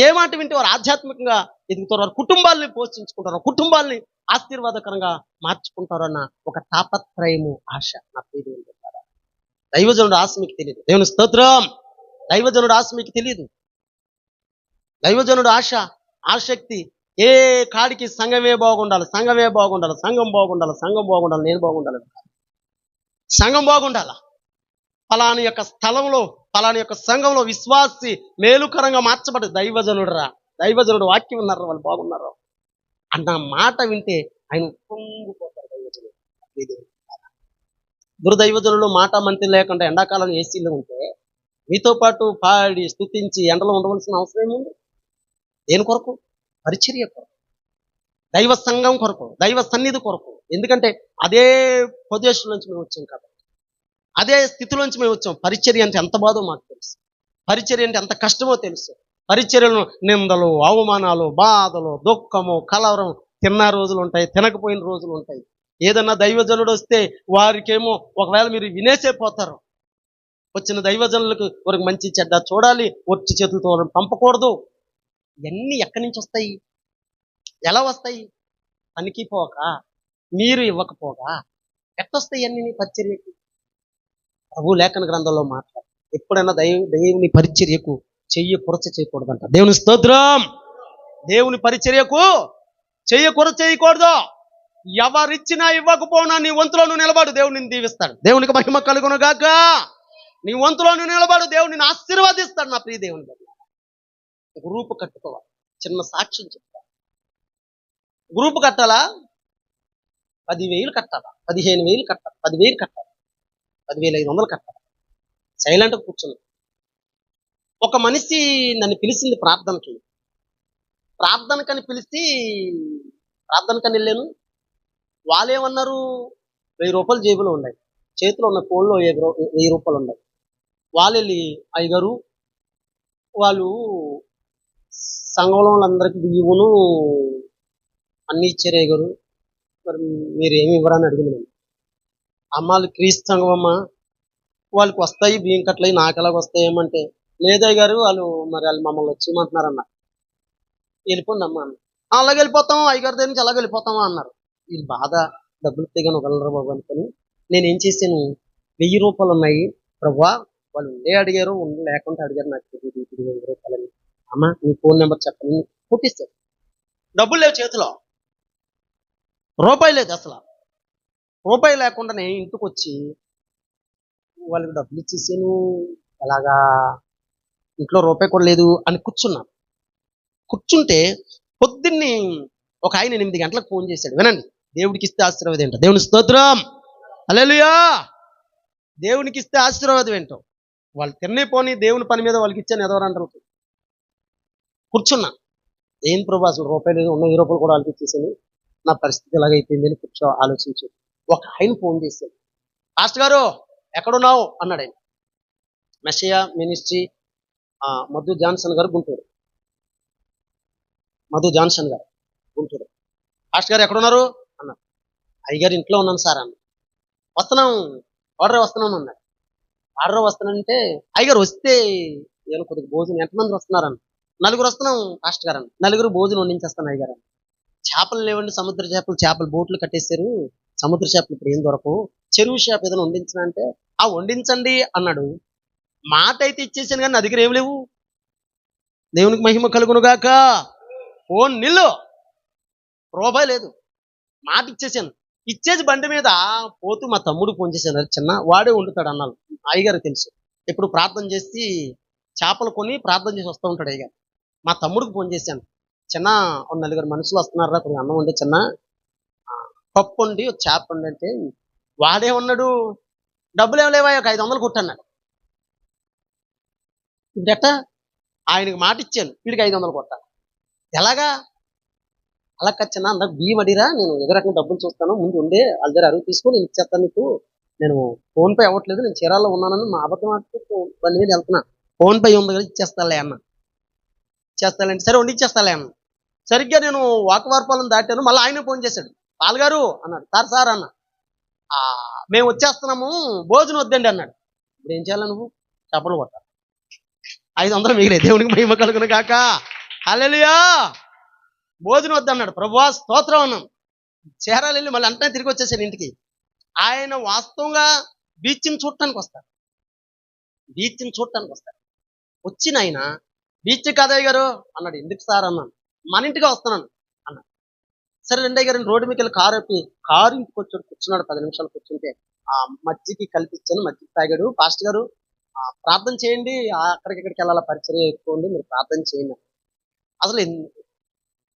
ఏ మాట వింటే వారు ఆధ్యాత్మికంగా ఎదుగుతారు, వారు కుటుంబాలని పోషించుకుంటారు, కుటుంబాలని ఆశీర్వాదకరంగా మార్చుకుంటారు అన్న ఒక తాపత్రయము, ఆశ నా ప్రియుడు. దైవజనుడు ఆశ మీకు తెలియదు. దేవుని స్తోత్రం. దైవజనుడు ఆశ మీకు తెలియదు. దైవజనుడు ఆసక్తి ఏ కాడికి సంఘమే బాగుండాలి, సంఘమే బాగుండాలి, సంఘం బాగుండాలి, సంఘం బాగుండాలి, నేను బాగుండాలి, సంఘం బాగుండాలా. ఫలాని యొక్క స్థలంలో, ఫలాని యొక్క సంఘంలో విశ్వాసి మేలుకరంగా మార్చబడి దైవజనుడు వాక్యం ఉన్నారు, వాళ్ళు బాగున్నారు అన్న మాట వింటే ఆయన పొంగిపోతారు. దైవజనుడు దుర్దైవజనులు మాట మంత్రి లేకుండా ఎండాకాలం ఏసీలో ఉంటే మీతో పాటు పాడి స్తుతించి ఎండలో ఉండవలసిన అవసరం ఏముంది? దేని కొరకు? పరిచర్య కొరకు, దైవ సంఘం కొరకు, దైవ సన్నిధి కొరకు. ఎందుకంటే అదే ప్రదేశం నుంచి మేము వచ్చాం కాబట్టి, అదే స్థితిలోంచి మేము వచ్చాం. పరిచర్య అంటే ఎంత బాధో మాకు తెలుసు. పరిచర్య అంటే ఎంత కష్టమో తెలుసు. పరిచర్యలో నిందలు, అవమానాలు, బాధలు, దుఃఖము, కలవరం, తిన్న రోజులు ఉంటాయి, తినకపోయిన రోజులు ఉంటాయి. ఏదన్నా దైవజనుడు వస్తే వారికేమో ఒకవేళ మీరు వినేసేపోతారు. వచ్చిన దైవజనులకు వారికి మంచి చెడ్డ చూడాలి, వచ్చి చేతులతో పంపకూడదు. ఇవన్నీ ఎక్కడి నుంచి వస్తాయి? ఎలా వస్తాయి? పనికి పోక, మీరు ఇవ్వకపోగా ఎట్టొస్తాయి అన్ని నీ పరిచర్యకు? ప్రభు లేఖన గ్రంథంలో మాట్లాడు. ఎప్పుడైనా దేవుని పరిచర్యకు చెయ్యి కొరచ చేయకూడదంట. దేవుని స్తోత్రం. దేవుని పరిచర్యకు చెయ్యి కొరచ చేయకూడదు. ఎవరిచ్చినా ఇవ్వకపోయినా నీ వంతులో నువ్వు నిలబడు, దేవుడు నిన్ను దీవిస్తాడు. దేవునికి మహిమ కలుగును గాక. నీ వంతులో నువ్వు నిలబడు, దేవుడు నిన్ను ఆశీర్వదిస్తాడు. నా ప్రియ దేవుని దగ్గర గ్రూపు కట్టుకోవాలి. చిన్న సాక్ష్యం చెప్తా. గ్రూపు కట్టాలా? 10,000 కట్టాలా? 15,000 కట్టాలి? 10,000 కట్టాలి? 10,500 కట్టాలి? సైలెంట్గా కూర్చున్నా. ఒక మనిషి నన్ను పిలిచింది ప్రార్థనకని పిలిచి ప్రార్థనకని వెళ్ళాను. వాళ్ళేమన్నారు? ₹1,000 జేబులో ఉన్నాయి, చేతిలో ఉన్న ఫోన్లో ₹1,000 ఉన్నాయి. వాళ్ళు వెళ్ళి, అయ్యగారు వాళ్ళు సంఘంలో వాళ్ళందరికీ బియ్యమును అన్ని ఇచ్చారు అయ్యగారు, మరి మీరు ఏమి ఇవ్వరని అడిగింది నేను. అమ్మాళ్ళు క్రీస్తు సంఘం అమ్మ, వాళ్ళకి వస్తాయి బియ్యం కట్టలవి, నాకు ఎలాగ వస్తాయి ఏమంటే, లేదయ్య గారు వాళ్ళు మమ్మల్ని వచ్చేయమంటున్నారన్న. వెళ్ళిపోండి అమ్మ అన్న. అలాగే వెళ్ళిపోతాం, అయ్యగారి దగ్గర నుంచి అలాగే వెళ్ళిపోతామా అన్నారు. వీళ్ళు బాధ, డబ్బులు తెగను వదలరా బాబు అనుకుని నేనేం చేశాను, ₹1,000 ఉన్నాయి ప్రభువా, వాళ్ళు ఉండే అడిగారు, లేకుండా అడిగారు, నాకు ₹1,000 అమ్మ నీ ఫోన్ నెంబర్ చెప్పండి కొట్టిస్తారు. డబ్బులు లేవు చేతిలో, రూపాయి లేదు అసలు. రూపాయి లేకుండా నేను ఇంటికి వచ్చి వాళ్ళకి డబ్బులు ఇచ్చేసాను. ఎలాగా ఇంట్లో రూపాయి కూడా లేదు అని కూర్చున్నాను. కూర్చుంటే పొద్దున్నే ఒక ఆయన 8 గంటలకు ఫోన్ చేశాడు. వినండి, దేవుడికి ఇస్తే ఆశీర్వాదం ఏంటో. దేవుని స్తోత్రం. హల్లెలూయా. దేవునికి ఇస్తే ఆశీర్వాదం ఏంటో. వాళ్ళు తిన్నే పోనీ దేవుని పని మీద వాళ్ళకి ఇచ్చాను ఎవరు అంటారు. కూర్చున్నా. ఏం ప్రభు అసలు రూపాయలు లేదు, ఉన్న 10 రూపాయలు కూడా ఆలోచించేసాను, నా పరిస్థితి ఇలాగైపోయింది అని ఆలోచించి ఒక ఆయన ఫోన్ చేశాను. పాస్టర్ గారు ఎక్కడున్నావు అన్నాడు ఆయన. మెషియా మినిస్ట్రీ మధు జాన్సన్ గారు గుంటూరు. మధు జాన్సన్ గారు గుంటూరు. పాస్టర్ గారు ఎక్కడున్నారు అన్నారు. అయ్యగారు ఇంట్లో ఉన్నాను సార్ అన్న. వస్తున్నాం, ఆర్డర్ వస్తున్నాం అన్నాడు. ఆర్డర్ వస్తానంటే అయ్యగారు వస్తే నేను కొద్దిగా భోజనం ఎంతమంది వస్తున్నారన్న. 4 వస్తున్నాం పాస్టర్ గారు అన్న. 4 భోజనం వండించేస్తాను అయ్యగారు అన్న. చేపలు లేవండి, సముద్ర చేపలు బోట్లు కట్టేశారు, సముద్ర చేపలు ఇప్పుడు ఏం దొరకవు, చెరువు చేప ఏదైనా వండించిన అంటే వండించండి అన్నాడు. మాట అయితే ఇచ్చేసాను కానీ నా దగ్గర ఏం లేవు. దేవునికి మహిమ కలుగును గాక. ఫోన్ నిల్లు, రూపాయి లేదు. మాట ఇచ్చేసాను. ఇచ్చేసి బండి మీద పోతూ మా తమ్ముడు ఫోన్ చేశాను. అది చిన్న వాడే వండుతాడు అన్నాడు, అయ్యగారు తెలుసు. ఇప్పుడు ప్రార్థన చేసి చేపలు కొని ప్రార్థన చేసి వస్తూ ఉంటాడు అయ్యగారు. మా తమ్ముడికి ఫోన్ చేశాను. చిన్న 4 మనుషులు వస్తున్నారా, కొంచెం అన్నం వండి చిన్న, పప్పు వండి చేప వండి అంటే వాడే ఉన్నాడు, డబ్బులు ఏం లేవా, ఒక 500 కొట్టన్నాడు. ఇదట ఆయనకి మాట ఇచ్చాను, వీడికి 500 కొట్టాలి. ఎలాగా? అలా ఖచ్చితంగా అందరికి బియ్యం అడిరా, నేను ఏదో రకంగా డబ్బులు చూస్తాను, ముందు ఉండే వాళ్ళ దగ్గర అరువు తీసుకొని నేను ఇచ్చేస్తాను నీకు, నేను ఫోన్ పే అవ్వట్లేదు, నేను చీరాల్లో ఉన్నానని మా అబద్ధం ఆడుతూ బండి మీద వెళ్తున్నా, ఫోన్ పే ఉంది కదా ఇచ్చేస్తాలే అన్న. ఇచ్చేస్తాలంటే సరే వండి ఇచ్చేస్తాలే అన్న. సరిగ్గా నేను వాకవారపాలెం దాటాను, మళ్ళీ ఆయన ఫోన్ చేశాడు. పాల్గారు అన్నాడు. సార్ అన్న, మేము వచ్చేస్తున్నాము, భోజనం వద్దండి అన్నాడు. ఇప్పుడు ఏం చేయాలి నువ్వు? చేపలు కొట్టాలి. 500 మిగిలే. దేవునికి మహిమ కలుగును గాక. హల్లెలూయా. భోజనం వద్దన్నాడు. ప్రభువా స్తోత్రం అన్నాం. చేరాలి వెళ్ళి మళ్ళీ అంటనే తిరిగి వచ్చేసాడు ఇంటికి. ఆయన వాస్తవంగా బీచ్ని చూడటానికి వస్తాడు. వచ్చిన ఆయన బీచ్ కాదయ్య గారు అన్నాడు. ఎందుకు సార్ అన్నాను. మన ఇంటిగా వస్తున్నాను అన్నాడు. సరే రెండయ్య గారు రోడ్డు మీకు వెళ్ళి కారు ఇంటికి వచ్చాడు. కూర్చున్నాడు. 10 నిమిషాలు కూర్చుంటే మజ్జికి కల్పించాను, మజ్జిగ తాగాడు. పాస్టర్ గారు ప్రార్థన చేయండి, అక్కడికి వెళ్ళాలా, పరిచర్య ఎక్కువండి, మీరు ప్రార్థన చేయండి.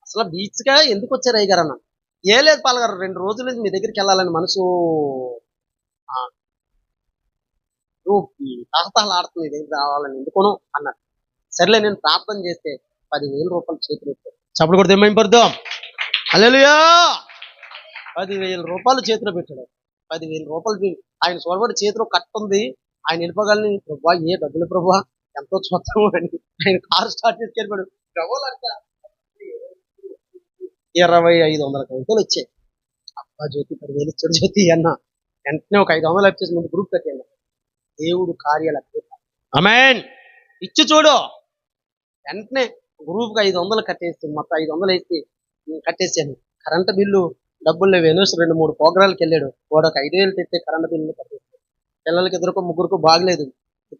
అసలు బీచ్గా ఎందుకు వచ్చారు అయ్య గారు అన్నాను. ఏ లేదు పాలగారు, 2 రోజులు మీ దగ్గరికి వెళ్ళాలని మనసు తాహతాహలాడుతుంది, దగ్గర రావాలని ఎందుకోను అన్నాడు. సరేలే నేను ప్రార్థన చేస్తే 10,000 రూపాయలు చేతులు పెట్టాడు. చప్పుడు కూడా తెమ్మైపడదాం. హల్లెలూయా. 10,000 రూపాయలు చేతిలో పెట్టాడు. 10,000 రూపాయలు ఆయన సోలబడి చేతిలో కట్టుంది. ఆయన వెళ్ళిపోగలని, ప్రభా ఏ డబ్బులు ప్రభా ఎంతో చూస్తాము అని ఆయన కారు స్టార్ట్ చేసి వెళ్ళిపోయాడు. ప్రభులంట 2,500 కవితలు వచ్చాయి. అబ్బా జ్యోతి 10,000 ఇచ్చాడు జ్యోతి అన్న. వెంటనే ఒక 500 వచ్చేసి ముందు గ్రూప్ కట్టేయండి. దేవుడు కార్యాలు ఆమేన్. ఇచ్చి చూడు. వెంటనే గ్రూప్కి 500 కట్టేసి మొత్తం 500 వేసి కట్టేసాను. కరెంటు బిల్లు డబ్బులు లేవు. 2-3 ప్రోగ్రాలకు వెళ్ళాడు. వాడు ఒక 5,000 తెస్తే కరెంటు బిల్లు కట్టేసి, పిల్లలకి 2-3 బాగలేదు.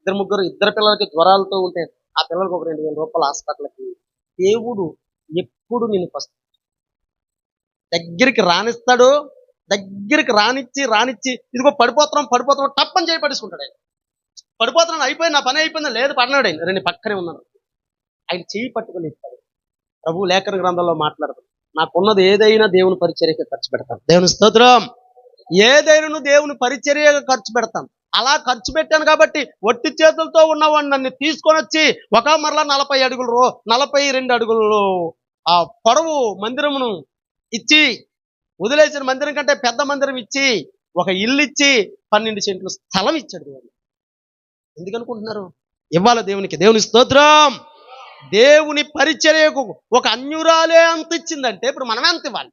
2 పిల్లలకి జ్వరాలతో ఉంటే ఆ పిల్లలకి ఒక 2,000 రూపాయలు హాస్పిటల్కి. దేవుడు ఎప్పుడు నేను ఫస్ట్ దగ్గరికి రానిస్తాడు. దగ్గరికి రానిచ్చి ఇదిగో పడిపోతున్నాం టప్పని చేయి పడుచుకుంటాడు. ఆయన పడిపోతున్నాను, అయిపోయింది, నా పని అయిపోయిందా, లేదు పడినాడు. ఆయన రెండు పక్కనే ఉన్నాను. ఆయన చేయి పట్టుకుని ఇస్తాడు. ప్రభు లేఖన గ్రంథంలో మాట్లాడతాడు, నాకున్నది ఏదైనా దేవుని పరిచర్యకి ఖర్చు పెడతాను. దేవుని స్తోత్రం. ఏదైనా దేవుని పరిచర్యగా ఖర్చు పెడతాను. అలా ఖర్చు పెట్టాను కాబట్టి ఒట్టి చేతులతో ఉన్నవాడిని నన్ను తీసుకొని వచ్చి మరలా 42 అడుగులు పొడవు మందిరమును ఇచ్చి, వదిలేసిన మందిరం కంటే పెద్ద మందిరం ఇచ్చి, ఒక ఇల్లు ఇచ్చి 12 సెంట్లు స్థలం ఇచ్చాడు దేవుడు. ఎందుకనుకుంటున్నారు? ఇవ్వాలి దేవునికి. దేవుని స్తోత్రం. దేవుని పరిచర్యకు ఒక అన్యురాలే అంత ఇచ్చిందంటే ఇప్పుడు మనమే అంత ఇవ్వాలి.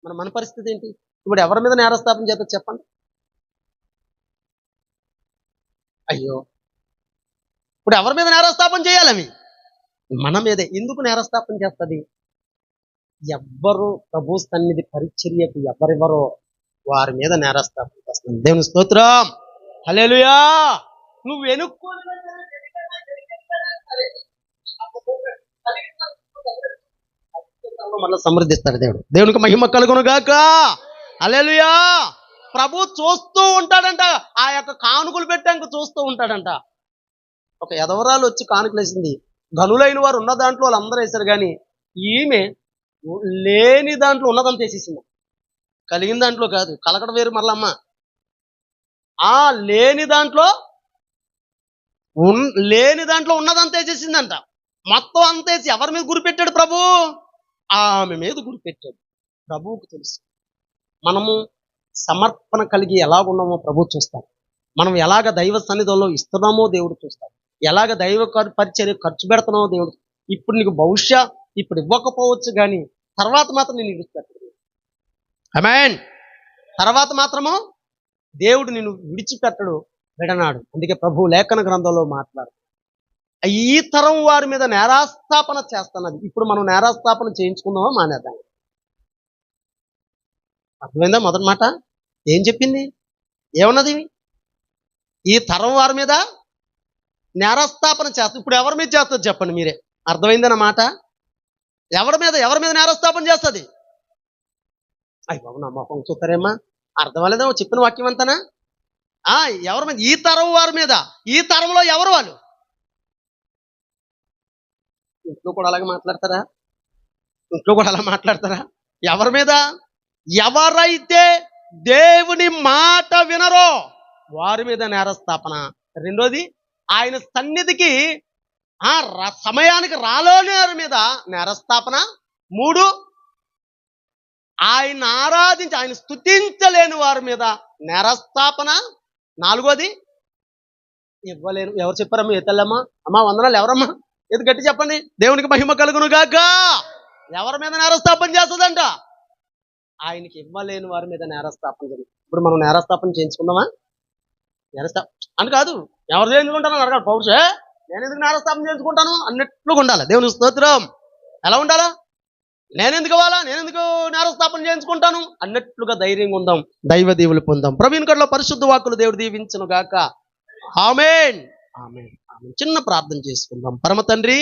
మన పరిస్థితి ఏంటి? ఇప్పుడు ఎవరి మీద నేరస్థాపన చేత చెప్పండి. అయ్యో, ఇప్పుడు ఎవరి మీద నేరస్థాపన చేయాలని? మన మీదే. ఎందుకు నేరస్థాపన చేస్తుంది? ఎవ్వరు ప్రభు సన్నిధి పరిచర్యకు ఎవరెవరో వారి మీద నేరస్థాపన చేస్తుంది. దేవుని స్తోత్రం. హల్లెలూయా. నువ్వు ఎనుక్కొని మళ్ళీ సమృద్ధిస్తాడు దేవుడు. దేవునికి మహిమ కలుగును గాక. హల్లెలూయా. ప్రభు చూస్తూ ఉంటాడంట. ఆ యొక్క కానుకలు పెట్టాక చూస్తూ ఉంటాడంట. ఒక ఎదవరాలు వచ్చి కానుకలు వేసింది. గనులైన వారు ఉన్న దాంట్లో వాళ్ళందరూ వేశారు, కానీ ఈమె లేని దాంట్లో ఉన్నదంతా వేసేసింది. కలిగిన దాంట్లో కాదు. కలకడ వేరు మరలమ్మ. లేని దాంట్లో ఉన్నదంతా వేసేసిందంట. మొత్తం అంతేసి ఎవరి మీద గురిపెట్టాడు ప్రభు? ఆమె మీద గురిపెట్టాడు. ప్రభువుకు తెలుసు మనము సమర్పణ కలిగి ఎలాగున్నామో ప్రభు చూస్తాడు. మనం ఎలాగ దైవ సన్నిధిలో ఇస్తున్నామో దేవుడు చూస్తాడు. ఎలాగ దైవ పరిచర్య ఖర్చు పెడుతున్నామో దేవుడు. ఇప్పుడు నీకు బహుశా ఇప్పుడు ఇవ్వకపోవచ్చు, కానీ తర్వాత మాత్రం నేను విడిచిపెట్టడు. ఆమేన్. తర్వాత మాత్రము దేవుడు నిన్ను విడిచిపెట్టడు, విడనాడు. అందుకే ప్రభు లేఖన గ్రంథంలో మాట్లాడు, ఈ తరం వారి మీద నేరాస్థాపన చేస్తున్నది. ఇప్పుడు మనం నేరాస్థాపన చేయించుకుందామా మానేద్దాం? అర్థమైందా? మొదటి మాట ఏం చెప్పింది? ఏమన్నది? ఈ తరం వారి మీద నేరస్థాపన చేస్తుంది. ఇప్పుడు ఎవరి మీద చేస్తుంది చెప్పండి మీరే. అర్థమైందన్న మాట? ఎవరి మీద నేరస్థాపన చేస్తుంది? అయ్యి బాబు, నా మొహం చూస్తారేమ్మా, అర్థం అవ్వలేదా చెప్పిన వాక్యం అంతానా? ఎవరి మీద? ఈ తరం వారి మీద. ఈ తరంలో ఎవరు వాళ్ళు? ఇంట్లో కూడా అలాగే మాట్లాడతారా? ఇంట్లో కూడా అలా మాట్లాడతారా? ఎవరి మీద? ఎవరైతే దేవుని మాట వినరో వారి మీద నేరస్థాపన. రెండోది, ఆయన సన్నిధికి సమయానికి రాలోని వారి మీద నేరస్థాపన. 3, ఆయన ఆరాధించి ఆయన స్తుతించలేని వారి మీద నేరస్థాపన. 4, ఇవ్వలేను. ఎవరు చెప్పారమ్మా? ఏ తల్లమ్మా? అమ్మా వందనాలు. ఎవరమ్మా? ఏది గట్టి చెప్పండి. దేవునికి మహిమ కలుగును గాక. ఎవరి మీద నేరస్థాపన చేస్తుందంట? ఆయనకి ఇవ్వలేని వారి మీద నేరస్థాపన జరిగింది. ఇప్పుడు మనం నేరస్థాపన చేయించుకుందామా? అని కాదు, ఎవరు చేయించుకుంటాను అడగాలి. పౌరుషే నేను ఎందుకు నేరస్థాపన చేయించుకుంటాను అన్నట్లుగా ఉండాలి. దేవుని స్తోత్రం. ఎలా ఉండాలా? నేను ఎందుకు ఇవ్వాలా, నేను ఎందుకు నేరస్థాపన చేయించుకుంటాను అన్నట్లుగా ధైర్యంగా ఉందాం, దైవ దీవులు పొందాం. ప్రవీణ్ కడలో పరిశుద్ధ వాక్కులు దేవుడు దీవించును గాక. ఆమేన్. ఆమేన్. ఆమేన్. చిన్న ప్రార్థన చేసుకుందాం. పరమ తండ్రి,